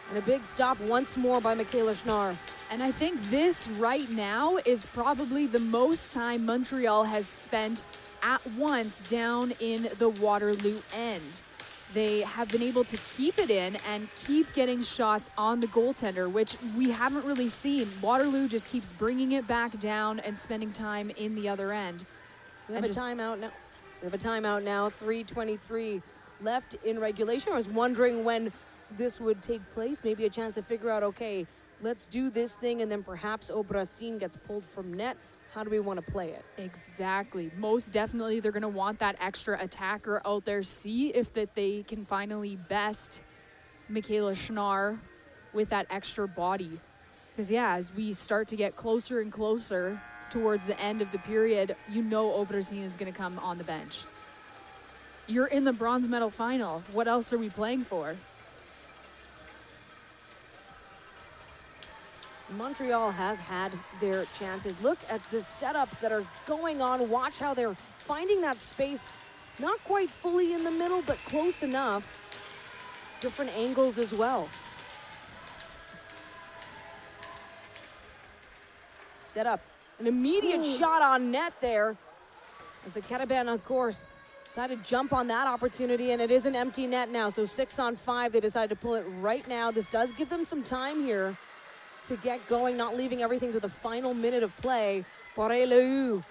And a big stop once more by Michaela Schnarr. And I think this right now is probably the most time Montreal has spent at once down in the Waterloo end. They have been able to keep it in and keep getting shots on the goaltender, which we haven't really seen. Waterloo just keeps bringing it back down and spending time in the other end. We have a timeout now. We have a timeout now. 3:23 left in regulation. I was wondering when this would take place. Maybe a chance to figure out, okay, let's do this thing, and then perhaps Obrassin gets pulled from net. How do we want to play it? Exactly. Most definitely, they're going to want that extra attacker out there. See if that they can finally best Michaela Schnarr with that extra body. Because, yeah, as we start to get closer and closer towards the end of the period, you know Obrassin is going to come on the bench. You're in the bronze medal final. What else are we playing for? Montreal has had their chances. Look at the setups that are going on. Watch how they're finding that space. Not quite fully in the middle, but close enough. Different angles as well. Set up. An immediate shot on net there. As the Carabin, of course, tried to jump on that opportunity, and it is an empty net now. So 6-on-5, they decided to pull it right now. This does give them some time here to get going, not leaving everything to the final minute of play. Pointe-Claire,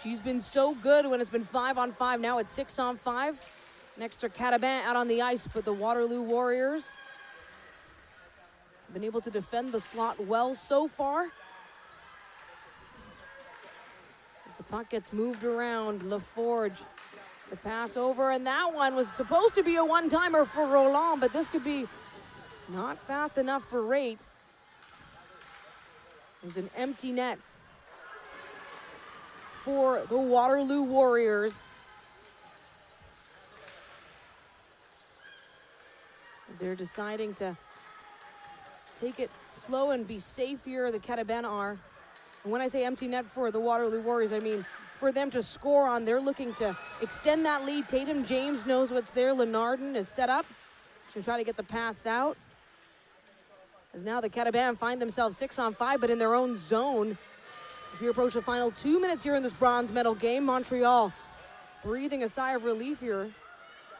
she's been so good when it's been 5-on-5. Now it's 6-on-5. Next to Carabin out on the ice, but the Waterloo Warriors have been able to defend the slot well so far. As the puck gets moved around, LaForge, the pass over, and that one was supposed to be a one-timer for Roland, but this could be not fast enough for Rate. There's an empty net for the Waterloo Warriors. They're deciding to take it slow and be safe here, the Carabin are. And when I say empty net for the Waterloo Warriors, I mean for them to score on. They're looking to extend that lead. Tatum James knows what's there. Lenardin is set up. She'll try to get the pass out. As now the Carabin find themselves 6-on-5, but in their own zone. As we approach the final 2 minutes here in this bronze medal game, Montreal breathing a sigh of relief here.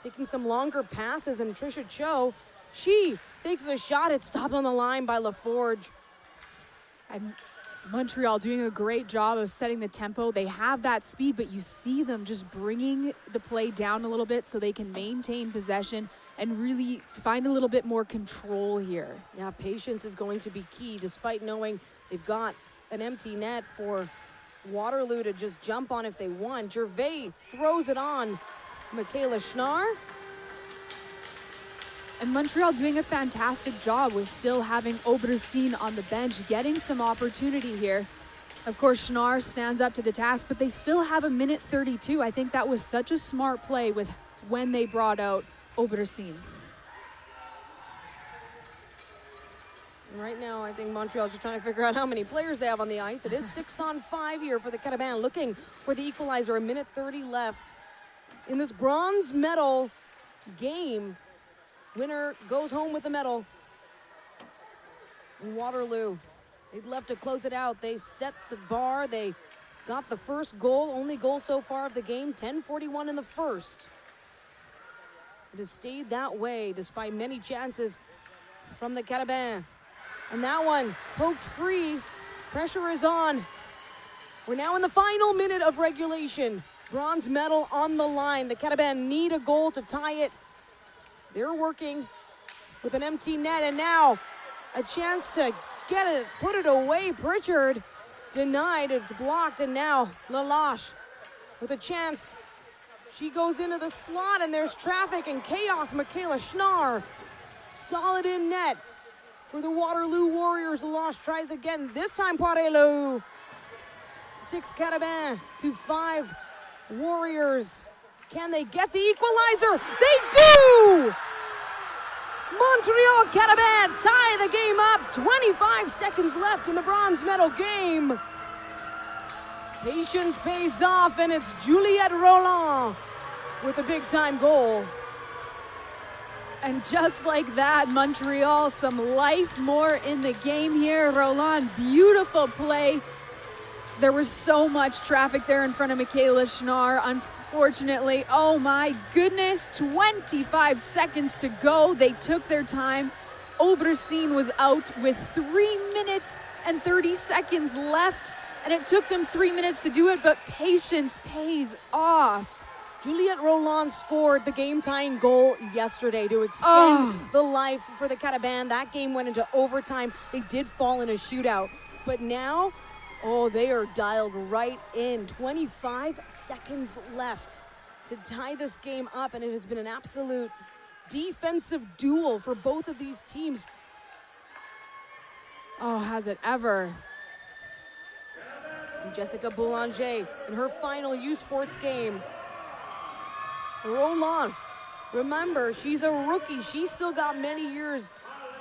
Taking some longer passes, and Trisha Cho, she takes a shot. It's stopped on the line by LaForge. And Montreal doing a great job of setting the tempo. They have that speed, but you see them just bringing the play down a little bit so they can maintain possession and really find a little bit more control here. Yeah, patience is going to be key, despite knowing they've got an empty net for Waterloo to just jump on if they want. Gervais throws it on Michaela Schnarr. And Montreal doing a fantastic job with still having Obrassin on the bench, getting some opportunity here. Of course, Schnarr stands up to the task, but they still have a minute 32. I think that was such a smart play with when they brought out Obrassin. Right now, I think Montreal's just trying to figure out how many players they have on the ice. It is 6-on-5 here for the Carabin, looking for the equalizer. A minute 30 left in this bronze medal game. Winner goes home with the medal. Waterloo, they'd love to close it out. They set the bar. They got the first goal, only goal so far of the game, 10:41 in the first. It has stayed that way despite many chances from the Carabin. And that one poked free. Pressure is on. We're now in the final minute of regulation. Bronze medal on the line. The Carabin need a goal to tie it. They're working with an empty net, and now a chance to get it, put it away. Pritchard denied, it's blocked, and now Lalache with a chance. She goes into the slot, and there's traffic and chaos. Michaela Schnarr, solid in net for the Waterloo Warriors. Lalache tries again, this time Pointe-Claire. 6 Carabin to 5 Warriors. Can they get the equalizer? They do! Montreal Carabin tie the game up. 25 seconds left in the bronze medal game. Patience pays off, and it's Juliette Roland with a big-time goal. And just like that, Montreal, some life more in the game here. Roland, beautiful play. There was so much traffic there in front of Michaela Schnarr. Unfortunately, oh my goodness, 25 seconds to go. They took their time. Obrasine was out with 3 minutes and 30 seconds left, and it took them 3 minutes to do it, but patience pays off. Juliette Roland scored the game-tying goal yesterday to extend the life for the Cataban. That game went into overtime. They did fall in a shootout, but now, they are dialed right in. 25 seconds left to tie this game up, and it has been an absolute defensive duel for both of these teams. Oh, has it ever? And Jessica Boulanger in her final U Sports game. Roland, remember, she's a rookie. She's still got many years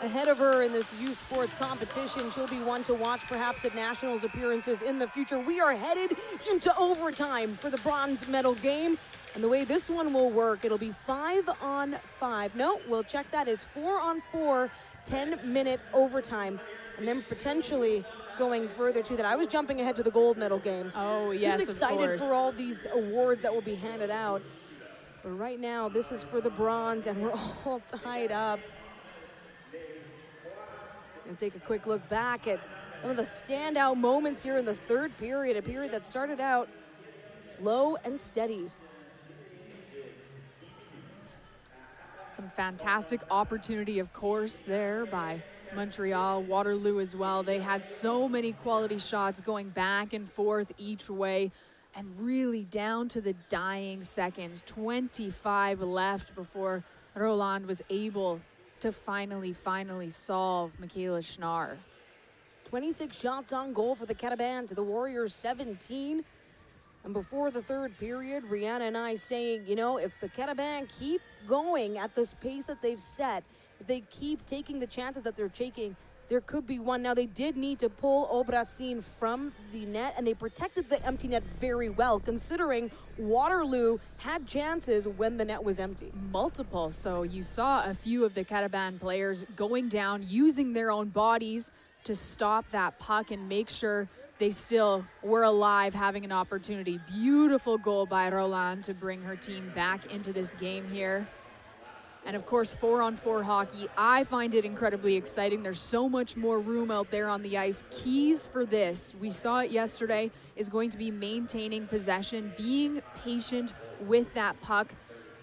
ahead of her in this U Sports competition. She'll be one to watch perhaps at Nationals appearances in the future. We are headed into overtime for the bronze medal game. And the way this one will work, it'll be 5-on-5. No, we'll check that. It's 4-on-4, 10-minute overtime. And then potentially going further to that. I was jumping ahead to the gold medal game. Oh, yes, just excited for all these awards that will be handed out. But right now, this is for the bronze, and we're all tied up. And take a quick look back at some of the standout moments here in the third period, a period that started out slow and steady. Some fantastic opportunity, of course, there by Montreal. Waterloo as well. They had so many quality shots going back and forth each way, and really down to the dying seconds. 25 left before Roland was able to finally solve Michaela Schnarr. 26 shots on goal for the Cataban to the Warriors 17. And before the third period, Rihanna and I saying, you know, if the Cataban keep going at this pace that they've set, if they keep taking the chances that they're taking, there could be one. Now, they did need to pull Obrasine from the net, and they protected the empty net very well, considering Waterloo had chances when the net was empty. Multiple. So you saw a few of the Cataban players going down, using their own bodies to stop that puck and make sure they still were alive, having an opportunity. Beautiful goal by Roland to bring her team back into this game here. And of course, 4-on-4 hockey, I find it incredibly exciting. There's so much more room out there on the ice. Keys for this, we saw it yesterday, is going to be maintaining possession, being patient with that puck,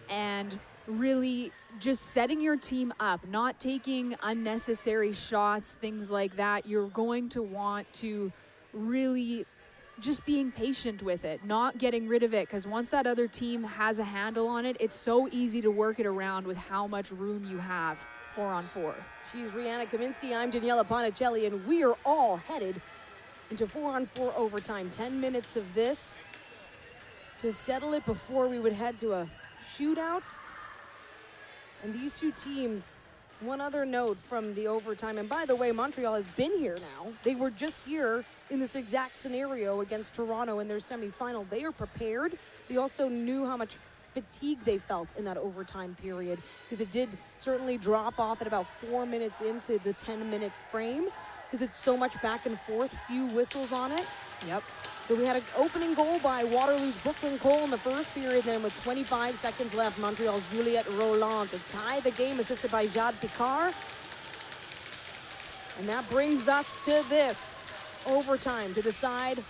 and really just setting your team up, not taking unnecessary shots, things like that. You're going to want to really just being patient with it, not getting rid of it, because once that other team has a handle on it, it's so easy to work it around with how much room you have 4-on-4. She's Rihanna Kaminsky, I'm Daniela Ponticelli, and we are all headed into 4-on-4 overtime. 10 minutes of this to settle it before we would head to a shootout. And these two teams, one other note from the overtime, and by the way, Montreal has been here now. They were just here in this exact scenario against Toronto in their semifinal. They are prepared. They also knew how much fatigue they felt in that overtime period, because it did certainly drop off at about 4 minutes into the 10-minute frame, because it's so much back and forth, few whistles on it. Yep. So we had an opening goal by Waterloo's Brooklyn Cole in the first period. Then with 25 seconds left, Montreal's Juliette Roland to tie the game, assisted by Jade Picard. And that brings us to this overtime to decide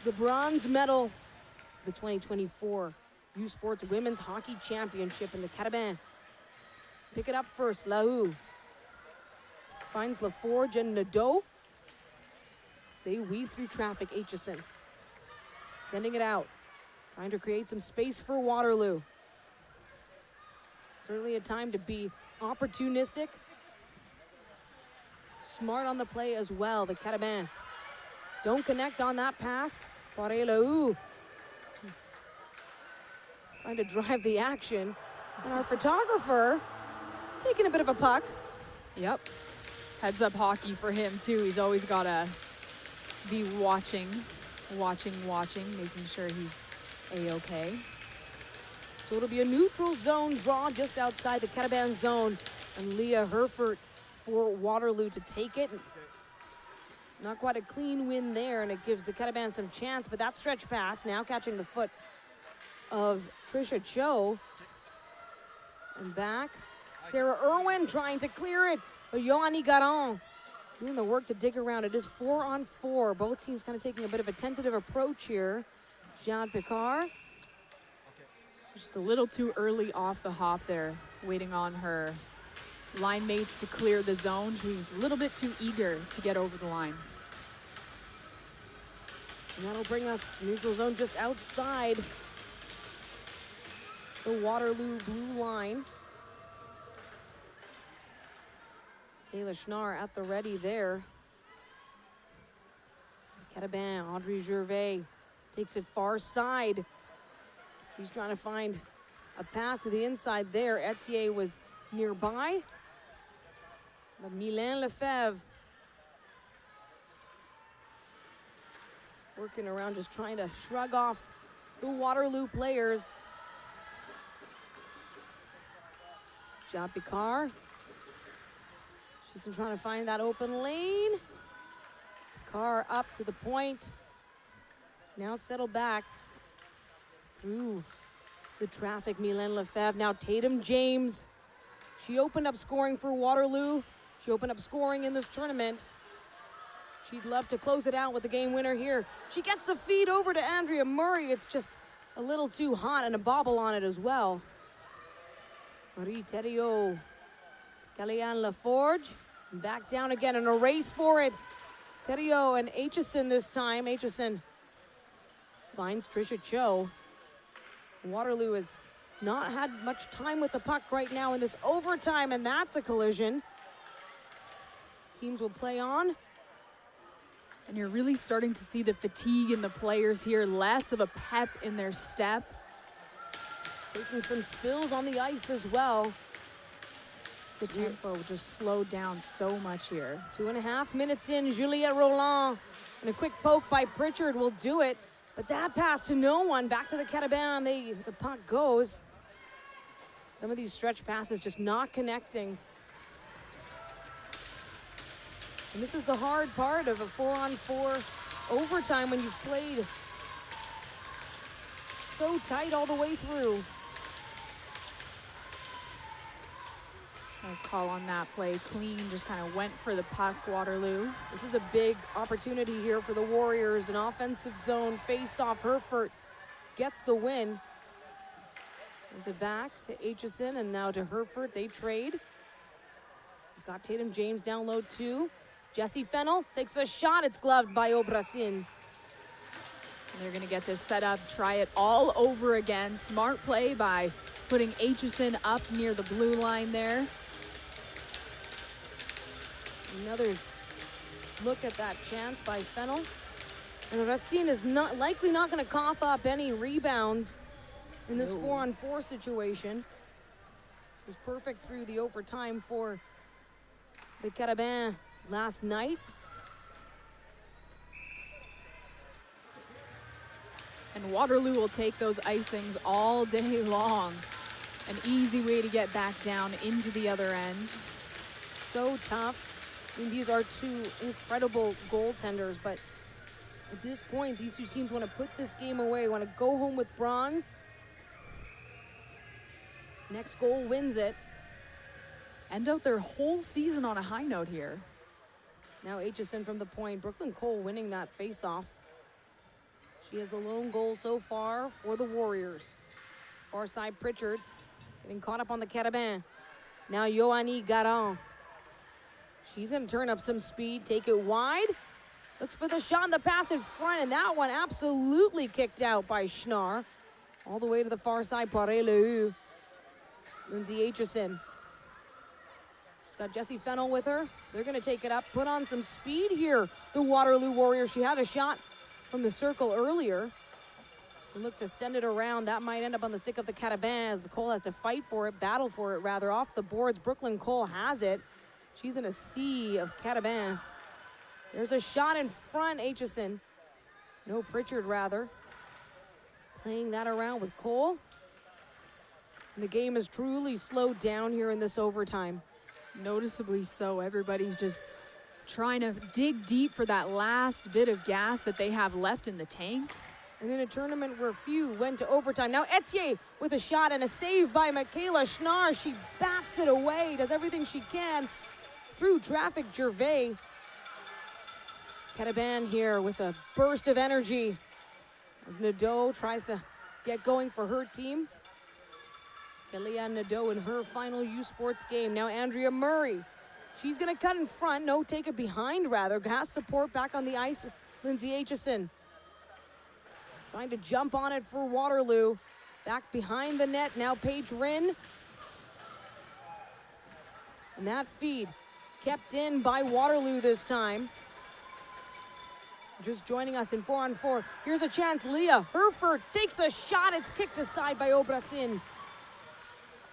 the bronze medal, the 2024 U Sports Women's Hockey Championship in the Cataban. Pick it up first, Lahou finds LaForge and Nadeau. They weave through traffic. Aitchison sending it out, trying to create some space for Waterloo. Certainly a time to be opportunistic, smart on the play as well. The Cataban don't connect on that pass. Lahou trying to drive the action, and our photographer taking a bit of a puck. Yep. Heads up hockey for him too. He's always got to be watching, making sure he's A-okay. So it'll be a neutral zone draw just outside the Cataban zone. And Leah Herford for Waterloo to take it. Not quite a clean win there, and it gives the Cataban some chance, but that stretch pass now catching the foot of Trisha Cho. And back, Sarah Irwin trying to clear it, but Yoani Garon doing the work to dig around. It is 4-on-4. Both teams kind of taking a bit of a tentative approach here. Jean Picard. Just a little too early off the hop there, waiting on her line mates to clear the zone. She was a little bit too eager to get over the line. And that'll bring us neutral zone just outside the Waterloo blue line. Kayla Schnarr at the ready there. Cataban, Audrey Gervais takes it far side. She's trying to find a pass to the inside there. Etier was nearby. But Mylène Lefebvre working around, just trying to shrug off the Waterloo players. Jean Picard. She's been trying to find that open lane. Picard up to the point. Now settle back through the traffic. Mylène Lefebvre. Now Tatum James. She opened up scoring for Waterloo. She opened up scoring in this tournament. She'd love to close it out with the game winner here. She gets the feed over to Andrea Murray. It's just a little too hot and a bobble on it as well. Marie Thériault, Kellyanne Laforge, back down again and a race for it. Thériault and Aitchison this time. Aitchison finds Trisha Cho. Waterloo has not had much time with the puck right now in this overtime, and that's a collision. Teams will play on. And you're really starting to see the fatigue in the players here, less of a pep in their step. Taking some spills on the ice as well. The tempo just slowed down so much here. 2.5 minutes in, Juliette Roland. And a quick poke by Pritchard will do it. But that pass to no one. Back to the Cataban. The puck goes. Some of these stretch passes just not connecting. And this is the hard part of a 4-on-4 overtime when you've played so tight all the way through. No call on that play. Clean, just kind of went for the puck, Waterloo. This is a big opportunity here for the Warriors. An offensive zone face-off. Herford gets the win. Sends it back to Aitchison and now to Herford. They trade. We've got Tatum James down low too. Jessie Fennell takes the shot. It's gloved by Obrasin. They're going to get to set up, try it all over again. Smart play by putting Aitchison up near the blue line there. Another look at that chance by Fennell. And Racine is likely not going to cough up any rebounds in this 4-on-4 situation. It was perfect through the overtime for the Carabin last night. And Waterloo will take those icings all day long. An easy way to get back down into the other end. So tough. I mean, these are two incredible goaltenders, but at this point, these two teams want to put this game away, want to go home with bronze. Next goal wins it. End out their whole season on a high note here. Now Aitchison from the point. Brooklyn Cole winning that face-off. She has the lone goal so far for the Warriors. Far side Pritchard getting caught up on the Carabin. Now Yoani Garon. She's going to turn up some speed, take it wide. Looks for the shot and the pass in front, and that one absolutely kicked out by Schnarr. All the way to the far side, Paré-Lehu. Lindsay Aitchison. She's got Jessie Fennell with her. They're going to take it up, put on some speed here. The Waterloo Warriors. She had a shot from the circle earlier. Look to send it around. That might end up on the stick of the Carabin as Cole has to fight for it, battle for it rather. Off the boards, Brooklyn Cole has it. She's in a sea of Carabin. There's a shot in front, Aitchison. No, Pritchard rather. Playing that around with Cole. And the game is truly slowed down here in this overtime. Noticeably so. Everybody's just trying to dig deep for that last bit of gas that they have left in the tank. And in a tournament where few went to overtime. Now Etier with a shot and a save by Michaela Schnarr. She bats it away, does everything she can through traffic. Gervais. Cataban here with a burst of energy as Nadeau tries to get going for her team. Kellyanne Nadeau in her final U Sports game. Now Andrea Murray. She's going to cut in front. No, take it behind, rather. Has support back on the ice. Lindsay Aitchison trying to jump on it for Waterloo. Back behind the net. Now Paige Rinn. And that feed kept in by Waterloo this time. Just joining us in 4-on-4. Here's a chance. Leah Herford takes a shot. It's kicked aside by Obrasin.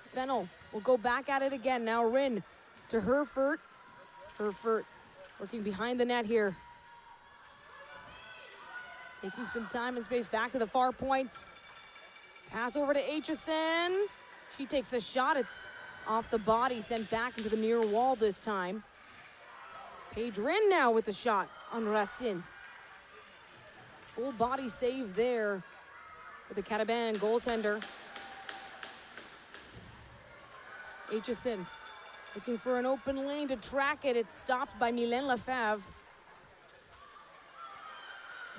Fennel will go back at it again. Now Rinn to Herford. Herford working behind the net here. Taking some time and space back to the far point. Pass over to Aitchison. She takes a shot. It's off the body, sent back into the near wall this time. Paige Rinn now with the shot on Racine. Full body save there for the Cataban goaltender. Aitchison looking for an open lane to track it. It's stopped by Mylène Lefebvre.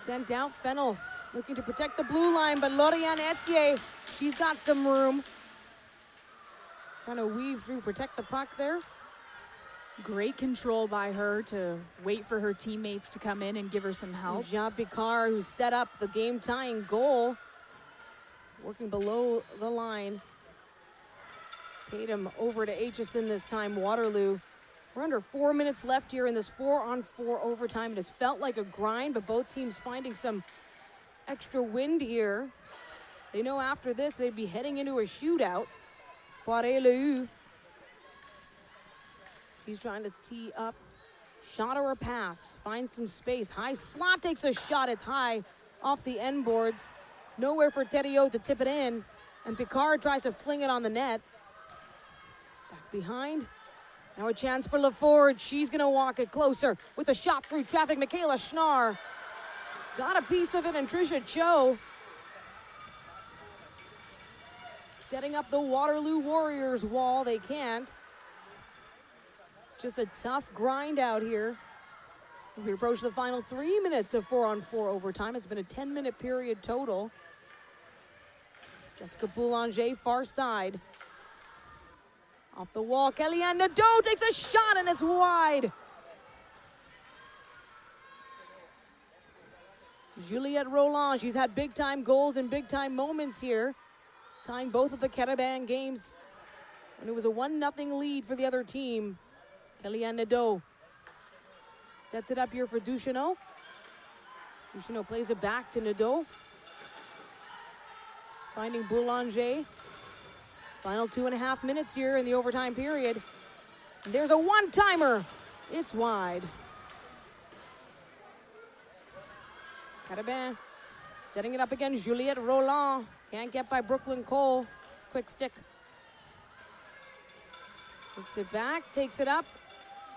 Sent out. Fennel looking to protect the blue line, but Lauriane Etier, she's got some room. Trying to weave through, protect the puck there. Great control by her to wait for her teammates to come in and give her some help. Jean Picard, who set up the game-tying goal, working below the line. Tatum over to Aitchison this time. Waterloo. We're under 4 minutes left here in this 4-on-4 overtime. It has felt like a grind, but both teams finding some extra wind here. They know after this they'd be heading into a shootout. Poirier-Lehou. He's trying to tee up. Shot or a pass. Finds some space. High slot takes a shot. It's high off the end boards. Nowhere for Thériault to tip it in. And Picard tries to fling it on the net. Back behind. Now a chance for LaForge. She's going to walk it closer with a shot through traffic. Michaela Schnarr got a piece of it, and Tricia Cho setting up the Waterloo Warriors wall. They can't. It's just a tough grind out here. We approach the final 3 minutes of 4-on-4 overtime. It's been a 10-minute period total. Jessica Boulanger, far side. Off the wall, Kellyanne Nadeau takes a shot, and it's wide. Juliette Roland, she's had big-time goals and big-time moments here, tying both of the Cataban games when it was a 1-0 lead for the other team. Kellyanne Nadeau sets it up here for Ducheneau. Ducheneau plays it back to Nadeau. Finding Boulanger. Final 2.5 minutes here in the overtime period. And there's a one-timer. It's wide. Cataban setting it up again. Juliette Roland can't get by Brooklyn Cole. Quick stick. Looks it back, takes it up.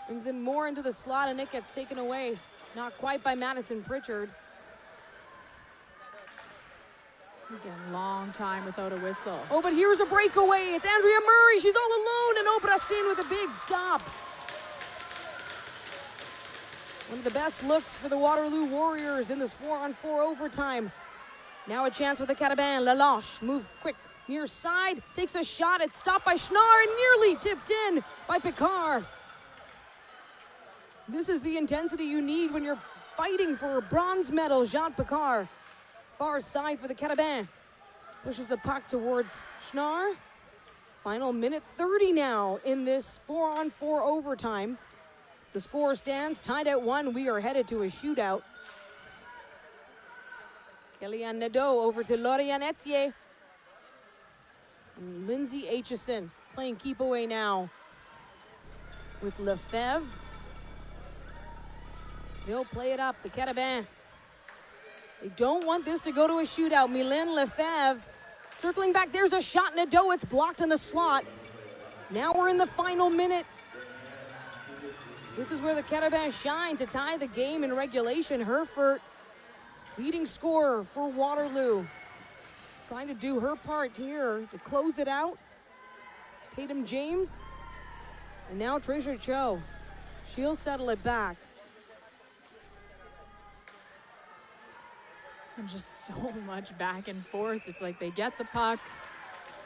Brings in more into the slot, and it gets taken away. Not quite by Madison Pritchard. Again, long time without a whistle. Oh, but here's a breakaway. It's Andrea Murray. She's all alone, and Obrasin with a big stop. One of the best looks for the Waterloo Warriors in this 4-on-4 overtime. Now a chance for the Cataban. Laloche move quick. Near side, takes a shot. It's stopped by Schnarr and nearly tipped in by Picard. This is the intensity you need when you're fighting for a bronze medal. Jean Picard. Far side for the Cataban. Pushes the puck towards Schnarr. Final minute 30 now in this 4-on-4 overtime. The score stands tied at 1. We are headed to a shootout. Kellyanne Nadeau over to Lauriane Etier. And Lindsay Aitchison playing keep away now with Lefebvre. They'll play it up, the Cataban. They don't want this to go to a shootout. Mylène Lefebvre Circling back, there's a shot Nadeau. It's blocked in the slot. Now we're in the final minute. This is where the Carabins shine to tie the game in regulation. Herfurt, leading scorer for Waterloo, trying to do her part here to close it out. Tatum James, and now Tricia Cho. She'll settle it back. And just so much back and forth. It's like they get the puck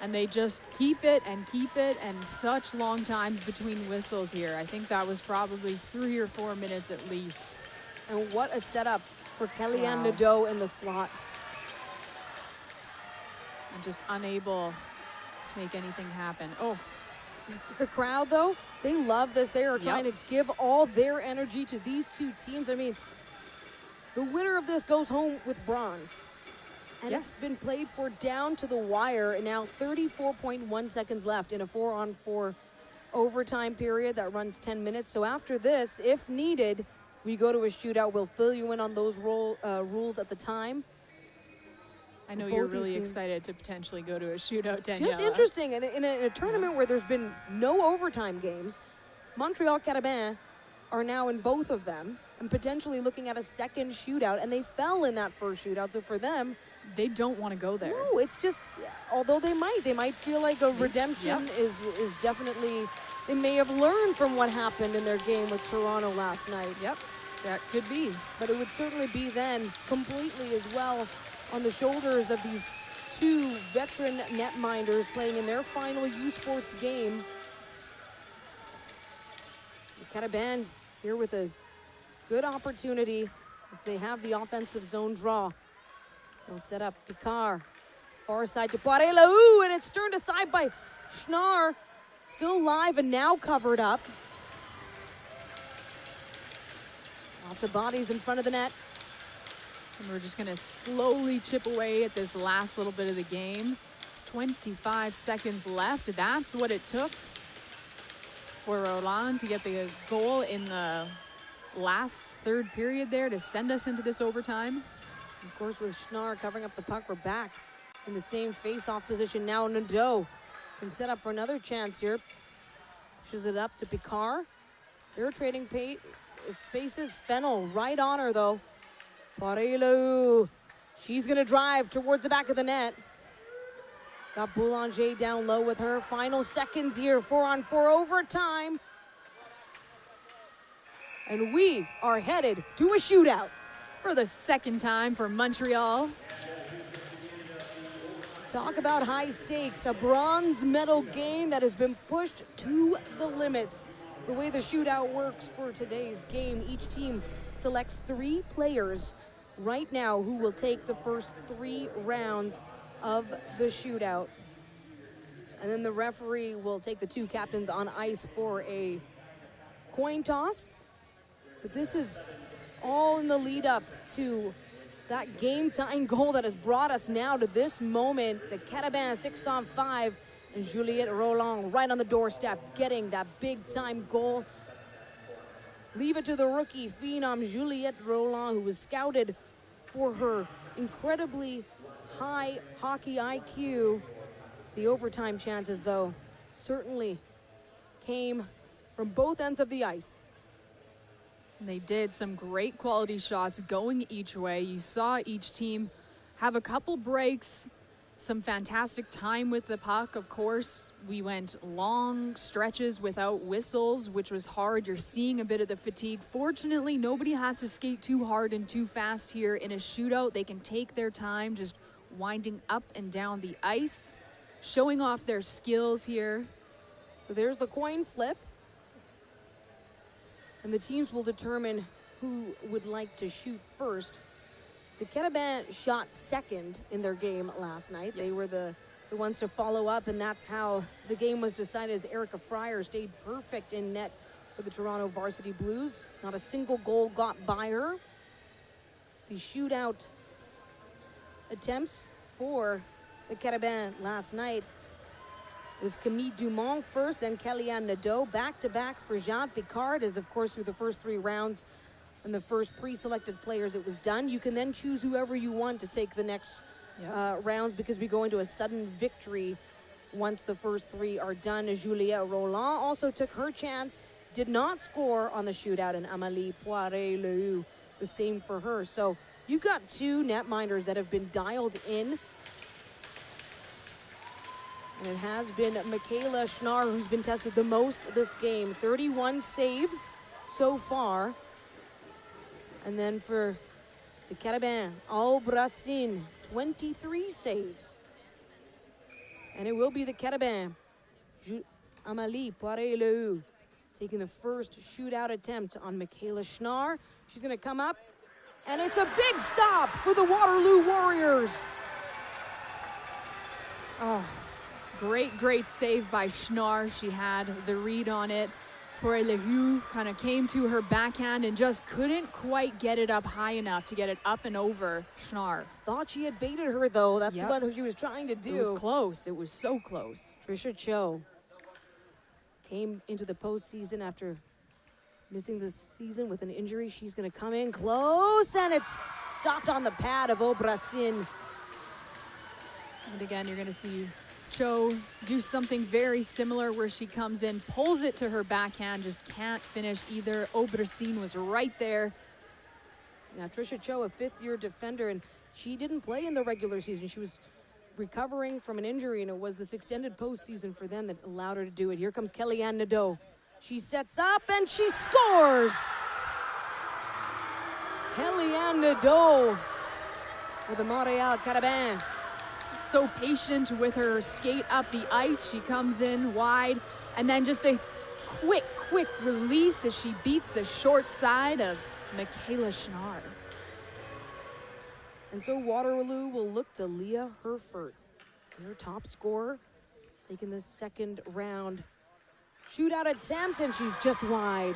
and they just keep it and such long times between whistles here. I think that was probably 3 or 4 minutes at least. And what a setup for Kellyanne Nadeau in the slot. And just unable to make anything happen. Oh. The crowd, though, they love this. They are trying to give all their energy to these two teams. I mean, the winner of this goes home with bronze. And it's been played for down to the wire, and now 34.1 seconds left in a 4-on-4 overtime period that runs 10 minutes. So after this, if needed, we go to a shootout. We'll fill you in on those rules at the time. I know you're really excited to potentially go to a shootout, Daniela. Just interesting. And in a tournament where there's been no overtime games, Montreal Carabins are now in both of them and potentially looking at a second shootout, and they fell in that first shootout. So for them, they don't want to go there. No, it's just, although they might feel like a redemption is definitely, they may have learned from what happened in their game with Toronto last night. Yep, that could be. But it would certainly be then completely as well on the shoulders of these two veteran netminders playing in their final U Sports game. The Carabins here with a good opportunity as they have the offensive zone draw. They'll set up Picard. Far side to Poirier, and it's turned aside by Schnarr. Still live and now covered up. Lots of bodies in front of the net. And we're just going to slowly chip away at this last little bit of the game. 25 seconds left. That's what it took for Roland to get the goal in the last third period there to send us into this overtime. Of course, with Schnarr covering up the puck, we're back in the same face-off position. Now Nadeau can set up for another chance here. Pushes it up to Picard. They're trading spaces. Fennel right on her, though. Poirier. She's going to drive towards the back of the net. Got Boulanger down low with her. Final seconds here. 4-on-4 overtime. And we are headed to a shootout. For the second time for Montreal. Talk about high stakes. A bronze medal game that has been pushed to the limits. The way the shootout works for today's game, each team selects 3 players right now who will take the first 3 rounds of the shootout. And then the referee will take the 2 captains on ice for a coin toss. But this is all in the lead up to that game-tying goal that has brought us now to this moment. The Carabins 6-on-5 and Juliette Roland right on the doorstep getting that big-time goal. Leave it to the rookie phenom Juliette Roland, who was scouted for her incredibly high hockey IQ. The overtime chances, though, certainly came from both ends of the ice. And they did some great quality shots going each way. You saw each team have a couple breaks, some fantastic time with the puck. Of course, we went long stretches without whistles, which was hard. You're seeing a bit of the fatigue. Fortunately, nobody has to skate too hard and too fast here in a shootout. They can take their time just winding up and down the ice, showing off their skills here. So there's the coin flip. And the teams will determine who would like to shoot first. The Carabins shot second in their game last night. They were the ones to follow up, and that's how the game was decided, as Erica Fryer stayed perfect in net for the Toronto Varsity Blues. Not a single goal got by her. The shootout attempts for the Carabins last night was Camille Dumont first, then Kellyanne Nadeau. Back-to-back for Jean Picard, as of course through the first 3 rounds and the first pre-selected players it was done. You can then choose whoever you want to take the next rounds because we go into a sudden victory once the first 3 are done. Juliette Roland also took her chance, did not score on the shootout, and Amélie Poiré-Lehoux, the same for her. So you've got 2 netminders that have been dialed in. And it has been Michaela Schnarr who's been tested the most this game. 31 saves so far. And then for the Carabin, Aubracine, 23 saves. And it will be the Carabin. Amélie Poiré-Lehoux taking the first shootout attempt on Michaela Schnarr. She's going to come up, and it's a big stop for the Waterloo Warriors. Oh, great save by Schnarr. She had the read on it. Poiré-Lehoux kind of came to her backhand and just couldn't quite get it up high enough to get it up and over Schnarr. Thought she had baited her, though. That's what she was trying to do. It was close. It was so close. Tricia Cho came into the postseason after missing the season with an injury. She's going to come in close, and it's stopped on the pad of Aubracine. And again, you're going to see Cho do something very similar where she comes in, pulls it to her backhand, just can't finish either. Aubracine was right there. Now, Tricia Cho, a 5th-year defender, and she didn't play in the regular season. She was recovering from an injury, and it was this extended postseason for them that allowed her to do it. Here comes Kellyanne Nadeau. She sets up, and she scores! Kellyanne Nadeau for the Montreal Carabin. So patient with her skate up the ice. She comes in wide, and then just a quick release as she beats the short side of Michaela Schnarr. And so Waterloo will look to Leah Herford, their top scorer, taking the second round shootout attempt, and she's just wide.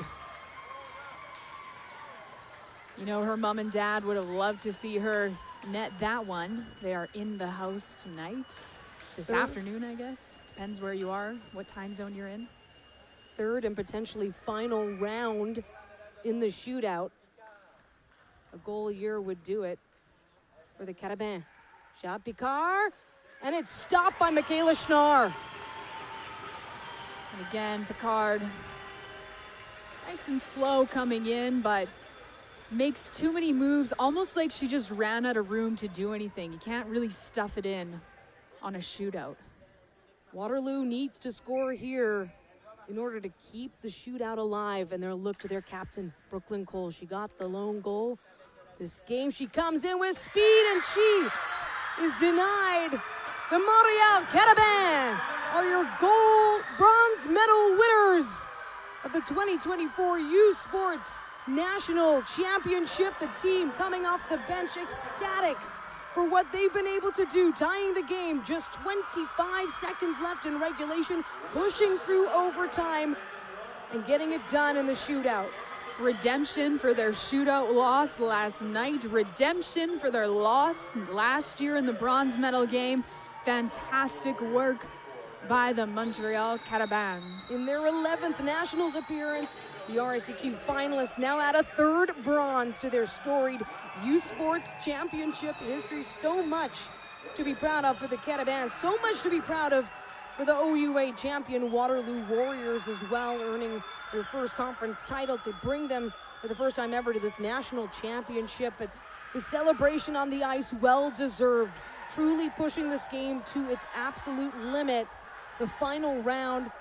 You know, her mom and dad would have loved to see her net that one. They are in the house tonight. This afternoon, I guess. Depends where you are, what time zone you're in. Third and potentially final round in the shootout. A goal a year would do it for the Carabin. Shot Picard, and it's stopped by Michaela Schnarr. And again, Picard, nice and slow coming in, but makes too many moves, almost like she just ran out of room to do anything. You can't really stuff it in on a shootout. Waterloo needs to score here in order to keep the shootout alive, and they'll look to their captain, Brooklyn Cole. She got the lone goal this game. She comes in with speed, and she is denied. The Montreal Carabin are your bronze medal winners of the 2024 U Sports National Championship. The team coming off the bench ecstatic for what they've been able to do, tying the game, just 25 seconds left in regulation, pushing through overtime and getting it done in the shootout. Redemption for their shootout loss last night. Redemption for their loss last year in the bronze medal game. Fantastic work by the Montreal Carabin. In their 11th Nationals appearance, the RSEQ finalists now add a 3rd bronze to their storied U Sports Championship history. So much to be proud of for the Carabin. So much to be proud of for the OUA champion Waterloo Warriors as well, earning their first conference title to bring them for the first time ever to this national championship. But the celebration on the ice, well deserved. Truly pushing this game to its absolute limit. The final round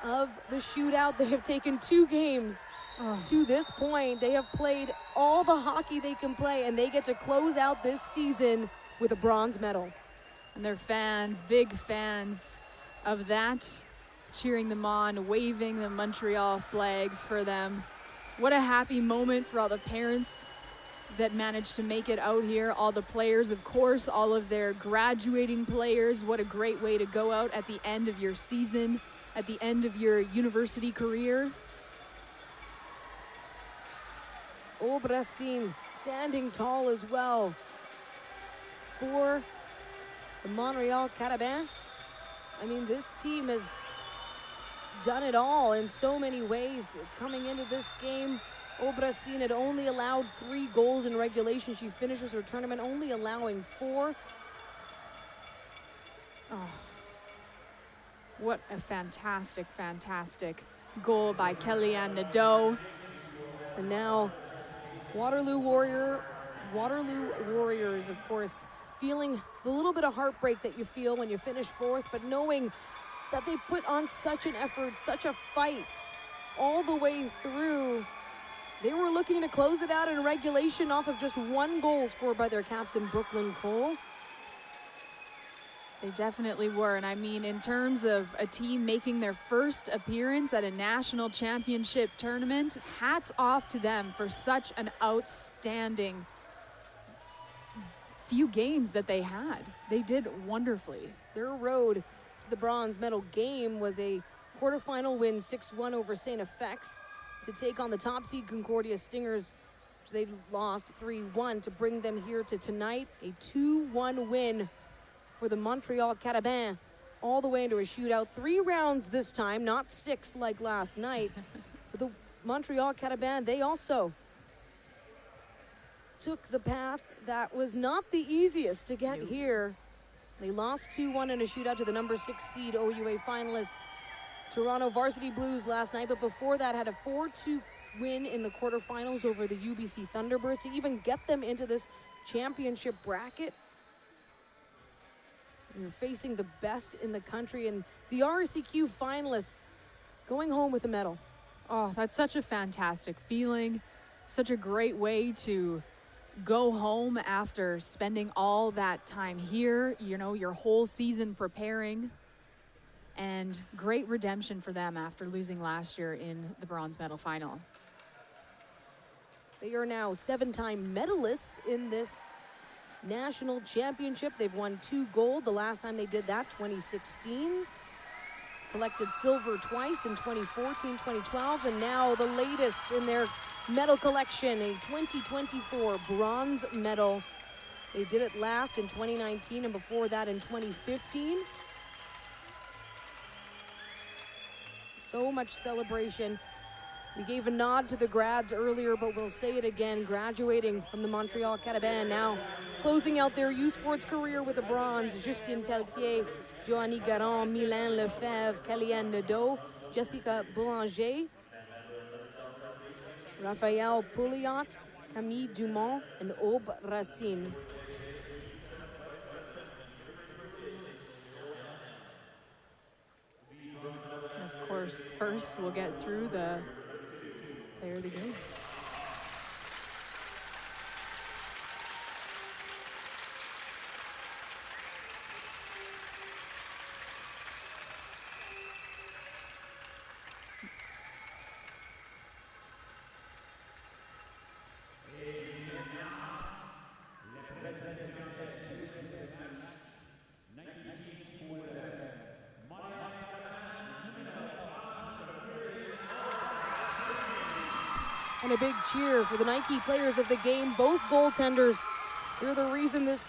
of the shootout. They have taken 2 games to this point. They have played all the hockey they can play, and they get to close out this season with a bronze medal. And their fans, big fans of that, cheering them on, waving the Montreal flags for them. What a happy moment for all the parents that managed to make it out here. All the players, of course, all of their graduating players. What a great way to go out at the end of your season, at the end of your university career. Aubracine standing tall as well for the Montreal Carabin. I mean, this team has done it all in so many ways. Coming into this game, Aubracine had only allowed 3 goals in regulation. She finishes her tournament only allowing 4. Oh, what a fantastic, fantastic goal by Kellyanne Nadeau. And now Waterloo Warriors, of course, feeling the little bit of heartbreak that you feel when you finish 4th, but knowing that they put on such an effort, such a fight all the way through. They were looking to close it out in regulation off of just 1 goal scored by their captain, Brooklyn Cole. They definitely were. And I mean, in terms of a team making their first appearance at a national championship tournament, hats off to them for such an outstanding few games that they had. They did wonderfully. Their road to the bronze medal game was a quarterfinal win, 6-1 over St. FX, to take on the top seed Concordia Stingers, which they lost 3-1, to bring them here to tonight. A 2-1 win for the Montreal Carabins, all the way into a shootout. 3 rounds this time, not 6 like last night. But the Montreal Carabins, they also took the path that was not the easiest to get here. They lost 2-1 in a shootout to the number 6 seed OUA finalist Toronto Varsity Blues last night, but before that had a 4-2 win in the quarterfinals over the UBC Thunderbirds to even get them into this championship bracket. You're facing the best in the country, and the RCQ finalists going home with a medal. Oh, that's such a fantastic feeling. Such a great way to go home after spending all that time here, you know, your whole season preparing. And great redemption for them after losing last year in the bronze medal final. They are now 7-time medalists in this national championship. They've won 2 gold. The last time they did that, 2016. Collected silver twice in 2014, 2012, and now the latest in their medal collection, a 2024 bronze medal. They did it last in 2019 and before that in 2015. So much celebration. We gave a nod to the grads earlier, but we'll say it again. Graduating from the Montreal Carabins, now closing out their U Sports career with a bronze. Justine Pelletier, Joanie Garon, Mylène Lefebvre, Kellyanne Nadeau, Jessica Boulanger, Raphaël Pouliot, Camille Dumont, and Aube Racine. Of course, first we'll get through the player of the game. And a big cheer for the Nike players of the game, both goaltenders. They're the reason this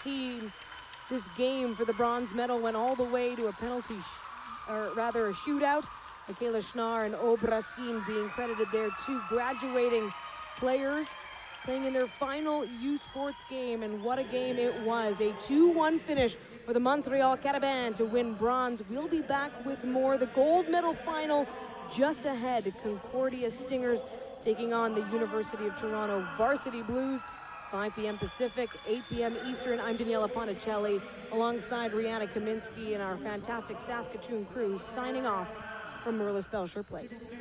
game for the bronze medal went all the way to a penalty, or rather a shootout. Michaela Schnarr and Aube Racine being credited there, 2 graduating players playing in their final U Sports game, and what a game it was. A 2-1 finish for the Montreal Carabins to win bronze. We'll be back with more. The gold medal final just ahead. Concordia Stingers taking on the University of Toronto Varsity Blues. 5 p.m. Pacific, 8 p.m. Eastern. I'm Daniela Ponticelli alongside Rihanna Kaminsky and our fantastic Saskatoon crew signing off from Merlis Belsher Place.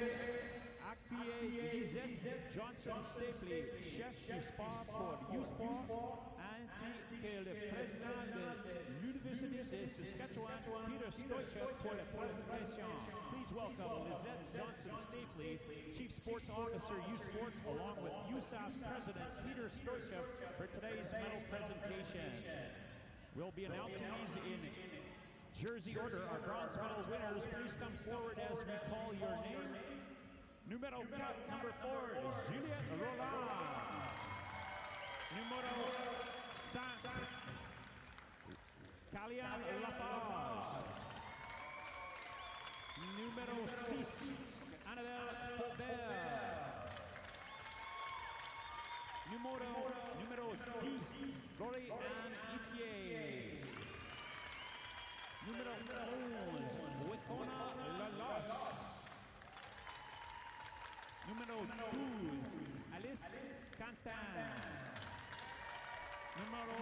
Johnson Stapley, chef du sport pour U-Sport, ainsi que le président de l'Université de Saskatchewan, Peter Stoichkov, pour la présentation. Please welcome Lizette Johnson Stapley, Chief Sports Officer, U-Sports, along with USAS President Peter Stoichkov for today's medal presentation. We'll be announcing these in jersey order. Our bronze medal winners, please come forward as we call your name. Numéro 4, number 4, Juliette Roland. Numéro 5, Kellyanne Lafarge. Numéro 6, Annabelle Faubert. Numéro 10, Glory Ann Itier. Numéro 11, Wekona Laloche. Numéro 12, Alice Quentin. Numéro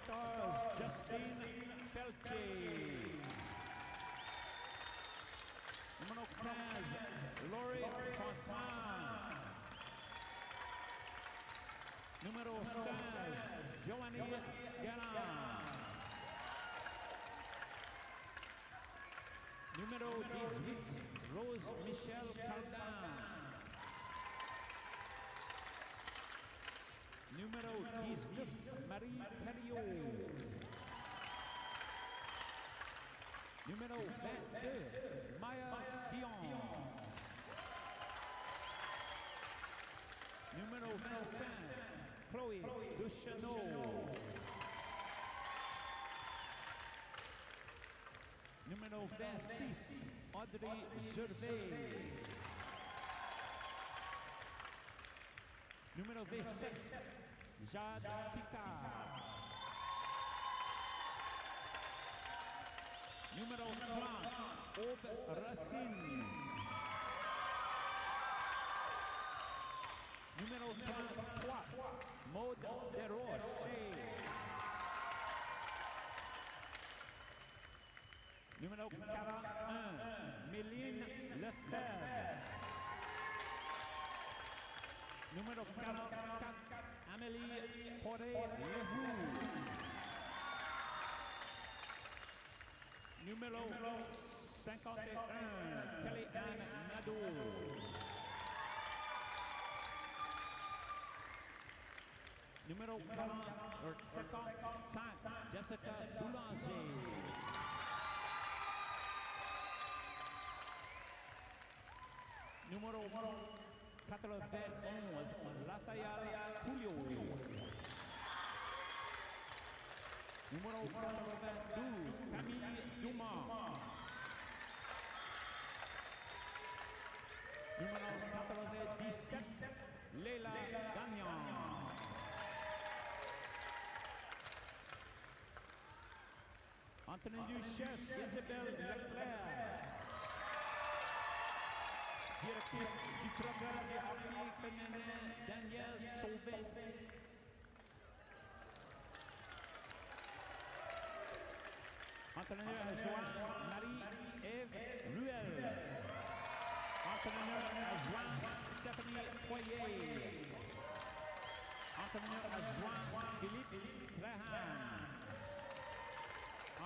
14, Justine Pelletier. Numéro 15, Laurie Fontaine. Numéro 16, Joanie Guérin. Numéro 18, Rose Michel Cardin. Numéro 19, Marie Thériault. Numéro 22, Maya Dion. Numéro 25, Chloé Ducheneau. Numéro 26, Audrey Gervais. Numéro 27, Jade Picard. Numéro 30, Aube Racine. Numéro 33, Maude Desroches. Numéro 41, Méline Lefebvre. Numéro 44, Amélie Poré-Lehoux. Numéro 51, Kelly-Anne Nadeau. Numéro 55, Jessica Boulanger. Numéro 91, Raphaël Pouliot. Numéro 92, Camille Dumas. Numéro 97, Léla Gagnon. Entraîneur du chef, Isabelle Leclerc. Directrice du programme de hockey féminin, Danielle Sauvé. Entraîneur adjoint, Marie-Ève Ruel. Entraîneur adjoint, Stéphanie Poirier. Entraîneur adjoint, Philippe Trahan.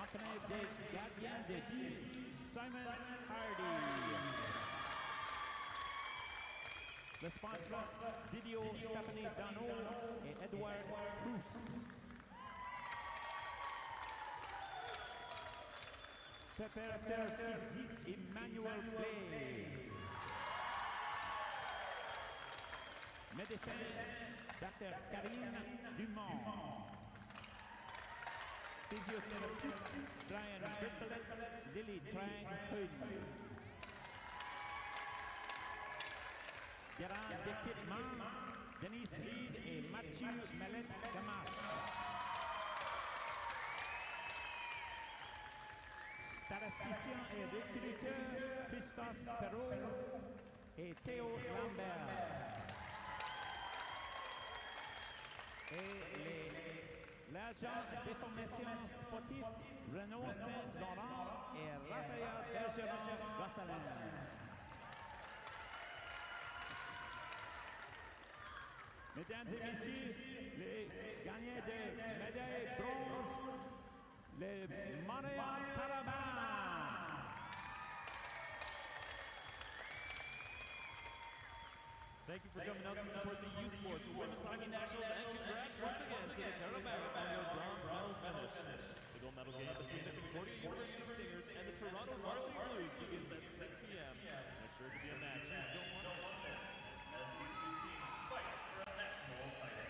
Entraîneur des gardiens de but, Simon Hardy. Le sponsor vidéo, Stephanie Dano et Edward Cruz. Préparateur physique, Emmanuel Blay. Médecin, Dr. Karine Dumont. Physiothérapeute, Brian Bertolet, Lily Trang-Hood. Gérant d'équipement, Denise Reed et Mathieu Malette-Gamache. Statisticien et recruteur, Christophe Perrault et Théo Lambert. Et l'agent de formation sportive, Renaud Saint-Laurent et Raphaël Bergeron-Gosselin. Mesdames et messieurs, les gagnants de médaille bronze, les Montreal Caravane. Thank you for coming out to support the youth sports of women's hockey nationals, and congrats once again to the Caravana on your bronze medal finish. The gold medal game between the Concordia University Stingers and the Toronto Varsity Blues begins at 6 p.m. and it's sure to be a match you don't want to miss as these two teams fight for a national title.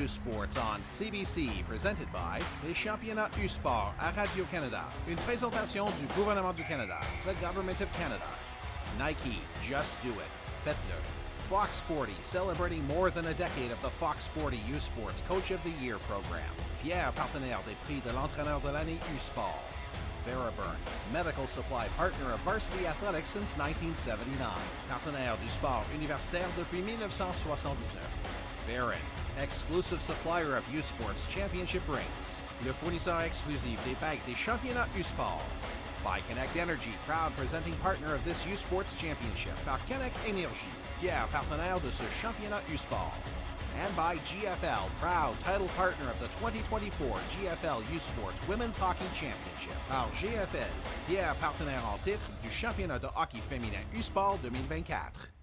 U Sports on CBC, presented by les championnats U Sport à Radio-Canada. Une présentation du gouvernement du Canada, the Government of Canada. Nike, just do it. Faites-le. Fox 40, celebrating more than a decade of the Fox 40 U Sports Coach of the Year program. Fier partenaire des prix de l'entraîneur de l'année U Sport. Veraburn, medical supply partner of Varsity Athletics since 1979. Partenaire du sport universitaire depuis 1979. Baron, exclusive supplier of U Sports Championship rings. Le fournisseur exclusif des bagues des championnats U Sport. By Connect Energy, proud presenting partner of this U Sports Championship. Par Connect Énergie, fier partenaire de ce championnat U Sport. And by GFL, proud title partner of the 2024 GFL U Sports Women's Hockey Championship. Par GFL, fier partenaire en titre du championnat de hockey féminin U Sport 2024.